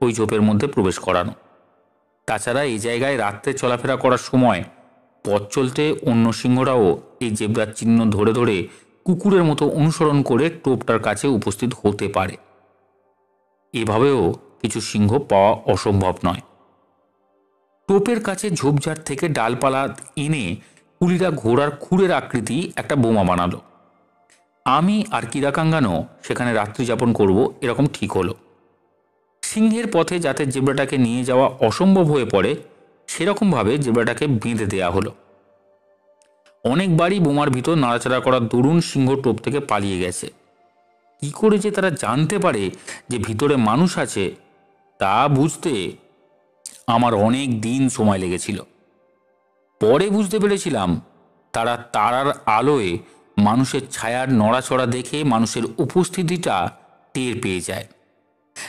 S1: ওই ঝোপের মধ্যে প্রবেশ করানো। তাছাড়া এই জায়গায় রাত্রে চলাফেরা করার সময় পথ চলতে অন্য সিংহরাও এই জেব্রার চিহ্ন ধরে ধরে কুকুরের মতো অনুসরণ করে টোপটার কাছে উপস্থিত হতে পারে। এভাবেও কিছু সিংহ পাওয়া অসম্ভব নয়। টোপের কাছে ঝোপঝাড় থেকে ডালপালা এনে কুলিরা ঘোড়ার খুরের আকৃতি একটা বোমা বানালো। আমি আর কিরাকাঙ্গানো সেখানে রাত্রি যাপন করব এরকম ঠিক হলো। সিংহের পথে যাতে জেব্রাটাকে নিয়ে যাওয়া অসম্ভব হয়ে পড়ে সেরকমভাবে জেব্রাটাকে বেঁধে দেয়া হলো। অনেকবারই বোমার ভিতর নাড়াচাড়া করার দরুন সিংহ টোপ থেকে পালিয়ে গেছে। কি করে যে তারা জানতে পারে যে ভিতরে মানুষ আছে তা বুঝতে আমার অনেক দিন সময় লেগেছিল। পরে বুঝতে পেরেছিলাম তারা তারার আলোয় মানুষের ছায়ার নড়াচড়া দেখে মানুষের উপস্থিতিটা টের পেয়ে যায়।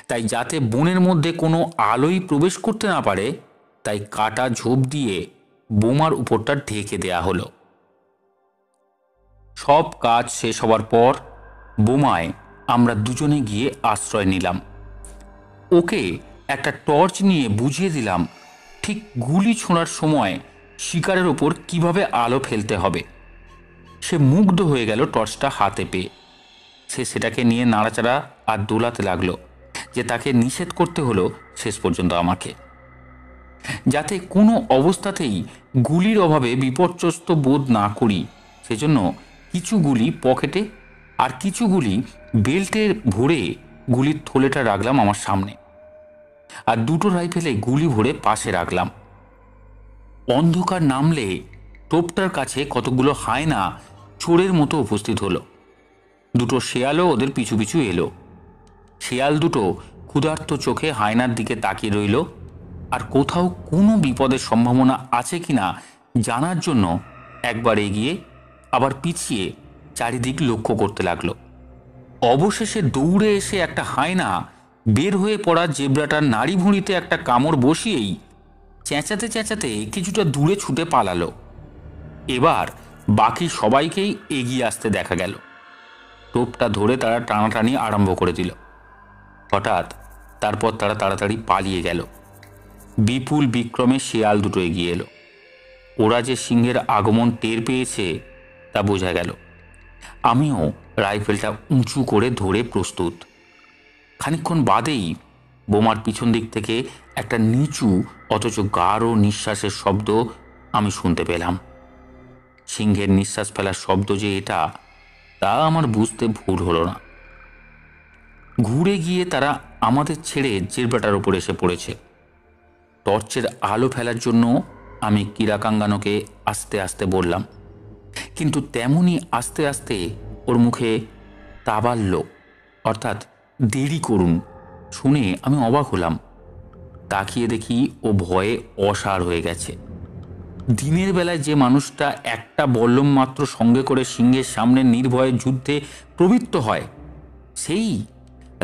S1: তাই যাতে বনের মধ্যে কোনো আলোই প্রবেশ করতে না পারে তাই কাটা ঝোপ দিয়ে বোমার উপরটা ঢেকে দেয়া হলো। সব কাজ শেষ হবার পর বোমায় আমরা দুজনে গিয়ে আশ্রয় নিলাম। ওকে একটা টর্চ নিয়ে বুঝিয়ে দিলাম ঠিক গুলি ছোঁড়ার সময় শিকারের ওপর কিভাবে আলো ফেলতে হবে। সে মুগ্ধ হয়ে গেল টর্চটা হাতে পেয়ে। সে সেটাকে নিয়ে নাড়াচাড়া আর দোলাতে লাগলো, যে তাকে নিষেধ করতে হলো শেষ পর্যন্ত আমাকে, যাতে কোনো অবস্থাতেই গুলির অভাবে বিপর্যস্ত বোধ না করি। সেজন্য কিছু গুলি পকেটে আর কিছু গুলি বেল্টের ভরে গুলির থলেটা রাখলাম আমার সামনে, আর দুটো রাইফেলে গুলি ভরে পাশে রাখলাম। অন্ধকার নামলে টোপটার কাছে কতগুলো হায়না চোরের মতো উপস্থিত হলো। দুটো শেয়ালও ওদের পিছু পিছু এলো। শেয়াল দুটো ক্ষুধার্ত চোখে হায়নার দিকে তাকিয়ে রইল, আর কোথাও কোনো বিপদের সম্ভাবনা আছে কিনা জানার জন্য একবার এগিয়ে আবার পিছিয়ে চারিদিক লক্ষ্য করতে লাগলো। অবশেষে দৌড়ে এসে একটা হায়না বের হয়ে পড়া জেব্রাটার নাড়ি ভুঁড়িতে একটা কামড় বসিয়েই চেঁচাতে চেঁচাতে কিছুটা দূরে ছুটে পালালো। এবার বাকি সবাইকেই এগিয়ে আসতে দেখা গেল। টোপটা ধরে তারা টানাটানি আরম্ভ করে দিল। হঠাৎ তারপর তারা তাড়াতাড়ি পালিয়ে গেল। বিপুল বিক্রমে শেয়াল দুটো এগিয়ে এলো। ওরা যে সিংহের আগমন টের পেয়েছে তা বোঝা গেল। আমিও রাইফেলটা উঁচু করে ধরে প্রস্তুত। খানিকক্ষণ বাদেই বোমার পিছন দিক থেকে একটা নিচু অথচ গাঢ় নিঃশ্বাসের শব্দ আমি শুনতে পেলাম। সিংহের নিঃশ্বাস ফেলার শব্দ যে এটা তা আমার বুঝতে ভুল হলো না। ঘুরে গিয়ে তারা আমাদের ছেড়ে জেব্রাটার উপর এসে পড়েছে। টর্চের আলো ফেলার জন্য আমি কিরাকাঙ্গানোকে আস্তে আস্তে বললাম, কিন্তু তেমনি আস্তে আস্তে ওর মুখে তাবাল্য অর্থাৎ দেরি করুন শুনে আমি অবাক হলাম। তাকিয়ে দেখি ও ভয়ে অসাড় হয়ে গেছে। দিনের বেলায় যে মানুষটা একটা বল্লম মাত্র সঙ্গে করে সিংহের সামনে নির্ভয়ে যুদ্ধে প্রবৃত্ত হয়, সেই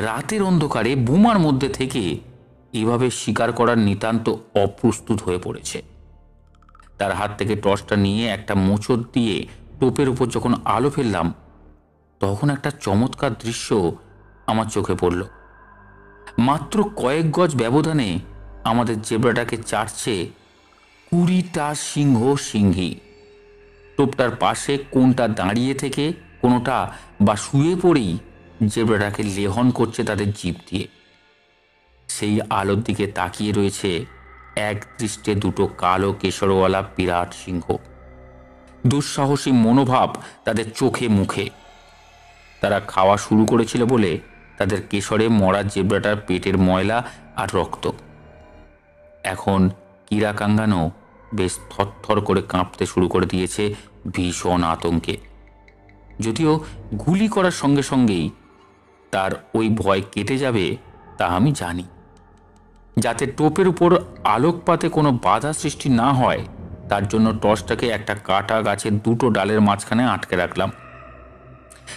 S1: রাতের অন্ধকারে বোমার মধ্যে থেকে এভাবে শিকার করার নিতান্ত অপ্রস্তুত হয়ে পড়েছে। তার হাত থেকে টর্চটা নিয়ে একটা মোচড় দিয়ে টোপের উপর যখন আলো ফেললাম তখন একটা চমৎকার দৃশ্য আমার চোখে পড়ল। মাত্র কয়েক গজ ব্যবধানে আমাদের জেব্রাটাকে চাটছে 20টা সিংহ সিংহী। টোপটার পাশে কোনটা দাঁড়িয়ে থেকে, কোনোটা বা শুয়ে পড়েই জেব্রাটাকে লেহন করছে তাদের জিভ দিয়ে। সেই আলোর দিকে তাকিয়ে রয়েছে এক দৃষ্টে দুটো কালো কেশরওয়ালা বিরাট সিংহ। দুঃসাহসী মনোভাব তাদের চোখে মুখে। তারা খাওয়া শুরু করেছিল বলে তাদের কেশরে মরা জেব্রাটার পেটের ময়লা আর রক্ত। এখন কিরাকাঙ্গানো বেশ থরথর করে কাঁপতে শুরু করে দিয়েছে ভীষণ আতঙ্কে। যদিও গুলি করার সঙ্গে সঙ্গেই তার ওই ভয় কেটে যাবে তা আমি জানি। যাতে টোপের উপর আলোকপাতে কোনো বাধা সৃষ্টি না হয় তার জন্য টর্চটাকে একটা কাটা গাছের দুটো ডালের মাঝখানে আটকে রাখলাম।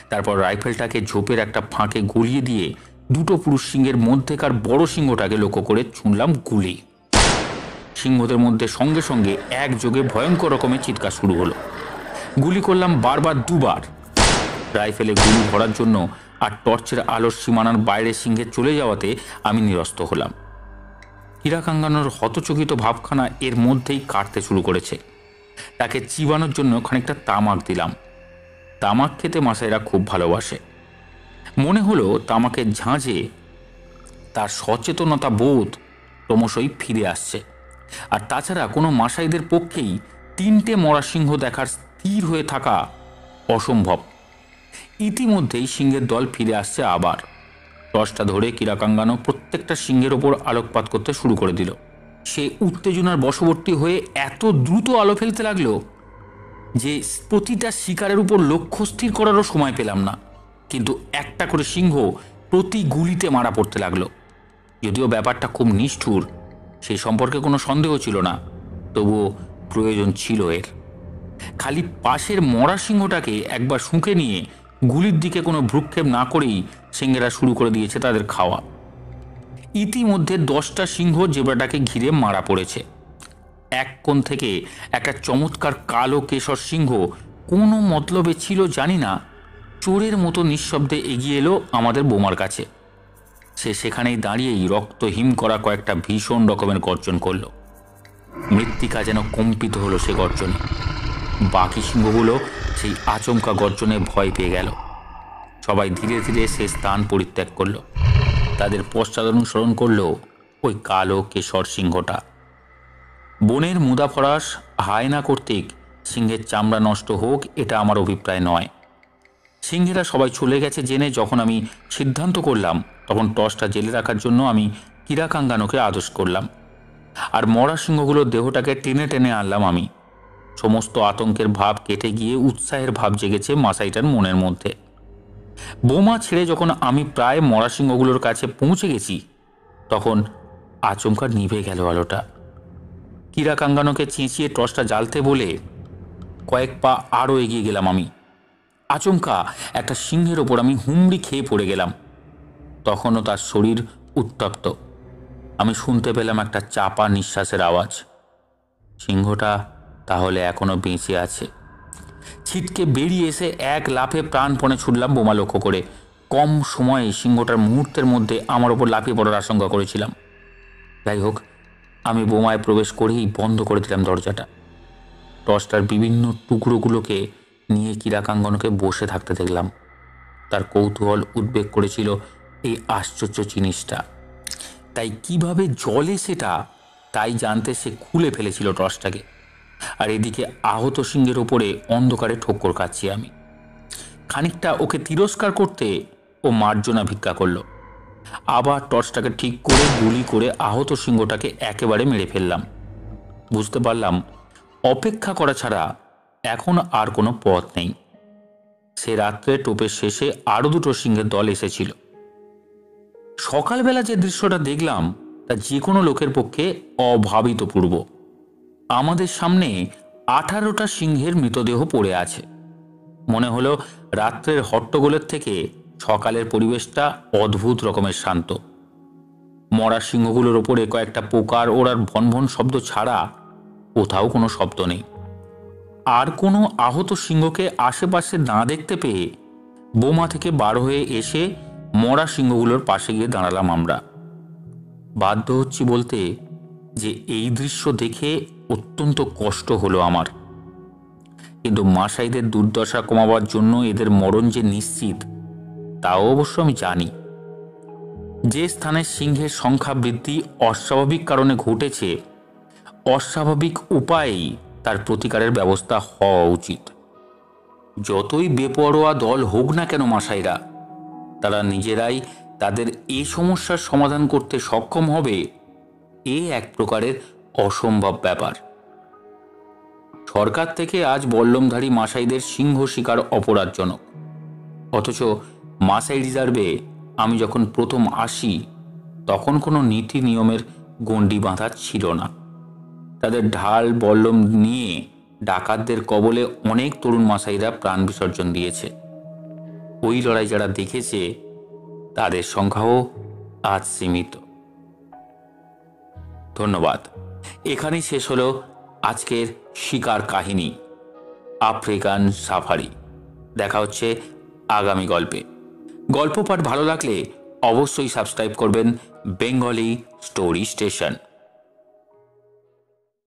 S1: তারপর রাইফেলটাকে ঝোপের একটা ফাঁকে গলিয়ে দিয়ে দুটো পুরুষ সিংহের মধ্যেকার বড় সিংহটাকে লক্ষ্য করে ছুঁড়লাম গুলি। সিংহদের মধ্যে সঙ্গে সঙ্গে একযোগে ভয়ঙ্কর রকমের চিৎকার শুরু হলো। গুলি করলাম বারবার দুবার। রাইফেলে গুলি ভরার জন্য আর টর্চের আলোর সীমানার বাইরে সিংহে চলে যাওয়াতে আমি নিরস্ত হলাম। কিরাকাঙ্গানোর হতচকিত ভাবখানা এর মধ্যেই কাটতে শুরু করেছে। তাকে চিবানোর জন্য খানিকটা তামাক দিলাম। তামাক খেতে মাসাইরা খুব ভালোবাসে। মনে হলো তামাকের ঝাঁঝে তার সচেতনতা বোধ ক্রমশই ফিরে আসছে। আর তাছাড়া কোনো মাসাইদের পক্ষেই 3টে মরা সিংহ দেখার স্থির হয়ে থাকা অসম্ভব। ইতিমধ্যেই সিংহের দল ফিরে আসছে আবার। টর্চটা ধরে কিরাকাঙ্গানো প্রত্যেকটা সিংহের ওপর আলোকপাত করতে শুরু করে দিল। সে উত্তেজনার বশবর্তী হয়ে এত দ্রুত আলো ফেলতে লাগলো যে প্রতিটা শিকারের উপর লক্ষ্য স্থির করারও সময় পেলাম না। কিন্তু একটা করে সিংহ প্রতি গুলিতে মারা পড়তে লাগলো। যদিও ব্যাপারটা খুব নিষ্ঠুর, সেই সম্পর্কে কোনো সন্দেহ ছিল না, তবুও প্রয়োজন ছিল এর। খালি পাশের মরা সিংহটাকে একবার শুঁকে নিয়ে গুলির দিকে কোনো ভ্রুক্ষেপ না করেই সিংহেরা শুরু করে দিয়েছে তাদের খাওয়া। ইতিমধ্যে 10টা সিংহ জেব্রাটাকে ঘিরে মারা পড়েছে। এক কোণ থেকে একটা চমৎকার কালো কেশর সিংহ কোনো মতলবে ছিল জানি না, চোরের মতো নিঃশব্দে এগিয়ে এলো আমাদের বোমার কাছে। সে সেখানেই দাঁড়িয়েই রক্ত হিম করা কয়েকটা ভীষণ রকমের গর্জন করল। মৃত্তিকা যেন কম্পিত হলো সে গর্জনে। বাকি সিংহগুলো সেই আচমকা গর্জনে ভয় পেয়ে গেল। সবাই ধীরে ধীরে সে স্থান পরিত্যাগ করল। তাদের পশ্চাদনুসরণ করল ওই কালো কেশর সিংহটা। বনের মুদাফরাস হায়না কর্তৃক সিংহের চামড়া নষ্ট হোক এটা আমার অভিপ্রায় নয়। সিংহেরা সবাই চলে গেছে জেনে যখন আমি সিদ্ধান্ত করলাম, তখন টর্চটা জেলে রাখার জন্য আমি কিরাকাঙ্গানোকে আদেশ করলাম। আর মরা সিংহগুলোর দেহটাকে টেনে টেনে আনলাম আমি। সমস্ত আতঙ্কের ভাব কেটে গিয়ে উৎসাহের ভাব জেগেছে মাসাইটার মনের মধ্যে। বোমা ছেড়ে যখন আমি প্রায় মরা সিংহগুলোর কাছে পৌঁছে গেছি, তখন আচমকা নিভে গেল আলোটা। কিরাকাঙ্গানোকে চেঁচিয়ে টর্চটা জ্বালতে বলে কয়েক পা আরও এগিয়ে গেলাম আমি। আচমকা একটা সিংহের ওপর আমি হুমড়ি খেয়ে পড়ে গেলাম। তখনও তার শরীর উত্তপ্ত। আমি শুনতে পেলাম একটা চাপা নিঃশ্বাসের আওয়াজ। সিংহটা তাহলে এখনো বেঁচে আছে। ছিটকে বেরিয়ে এসে এক লাফে প্রাণপণে ছুটলাম বোমা লক্ষ্য করে। কম সময়ে সিংহটার মুহূর্তের মধ্যে আমার ওপর লাফিয়ে পড়ার আশঙ্কা করেছিলাম। যাই হোক, আমি বোমায় প্রবেশ করেই বন্ধ করে দিলাম দরজাটা। টর্চটার বিভিন্ন টুকরোগুলোকে নিয়ে কিরাকাঙ্গনকে বসে থাকতে দেখলাম। তার কৌতূহল উদ্বেগ করেছিল এই আশ্চর্য জিনিসটা। তাই কিভাবে জলে সেটা তাই জানতে সে খুলে ফেলেছিল টর্চটাকে। আর এদিকে আহত সিংহের ওপরে অন্ধকারে ঠোক্কর খাচ্ছি আমি। খানিকটা ওকে তিরস্কার করতে ও মার্জনা ভিক্ষা করলো। আবার টর্চটাকে ঠিক করে গুলি করে আহত সিংহটাকে একেবারে মেরে ফেললাম। বুঝতে পারলাম অপেক্ষা করা ছাড়া এখন আর কোনো পথ নেই। সে রাত্রে টোপের শেষে আরও দুটো সিংহের দল এসেছিল। সকালবেলা যে দৃশ্যটা দেখলাম তা যে কোনো লোকের পক্ষে অভাবিতপূর্ব। আমাদের সামনে 18টা সিংহের মৃতদেহ পড়ে আছে। মনে হলো রাত্রের হট্টগোলের থেকে সকালের পরিবেশটা অদ্ভুত রকমের শান্ত। মরা সিংহগুলোর ওপরে কয়েকটা পোকার ওড়ার ভনভন শব্দ ছাড়া কোথাও কোনো শব্দ নেই। আর কোনো আহত সিংহকে আশেপাশে না দেখতে পেয়ে বোমা থেকে বার হয়ে এসে মরা সিংহগুলোর পাশে গিয়ে দাঁড়ালাম আমরা। বাধ্য হচ্ছি বলতে যে এই দৃশ্য দেখে অত্যন্ত কষ্ট হলো আমার। কিন্তু মাসাইদের দুর্দশা কমাবার জন্য এদের মরণ যে নিশ্চিত তাও অবশ্য আমি জানি। যে স্থানে সিংহের সংখ্যা বৃদ্ধি অস্বাভাবিক কারণে ঘটেছে, অস্বাভাবিক উপায়েই তার প্রতিকারের ব্যবস্থা হওয়া উচিত। যতই বেপরোয়া দল হোক না কেন মাসাইরা, তারা নিজেরাই তাদের এই সমস্যার সমাধান করতে সক্ষম হবে, এ এক প্রকারের অসম্ভব ব্যাপার। সরকার থেকে আজ বল্লমধারী মাসাইদের সিংহ শিকার অপরাধজনক, অথচ মাসাই রিজার্ভে আমি যখন প্রথম আসি তখন কোনো নীতি নিয়মের গণ্ডি বাঁধা ছিল না। তাদের ঢাল বল্লম নিয়ে ডাকাতদের কবলে অনেক তরুণ মাসাইরা প্রাণ বিসর্জন দিয়েছে। ওই লড়াই যারা দেখেছে তাদের সংখ্যাও আজ সীমিত। ধন্যবাদ। এখানেই শেষ হলো আজকের শিকার কাহিনী, আফ্রিকান সাফারি। দেখা হচ্ছে আগামী গল্পে। গল্প পাঠ ভালো লাগলে অবশ্যই সাবস্ক্রাইব করবেন বেঙ্গলি স্টোরি স্টেশন।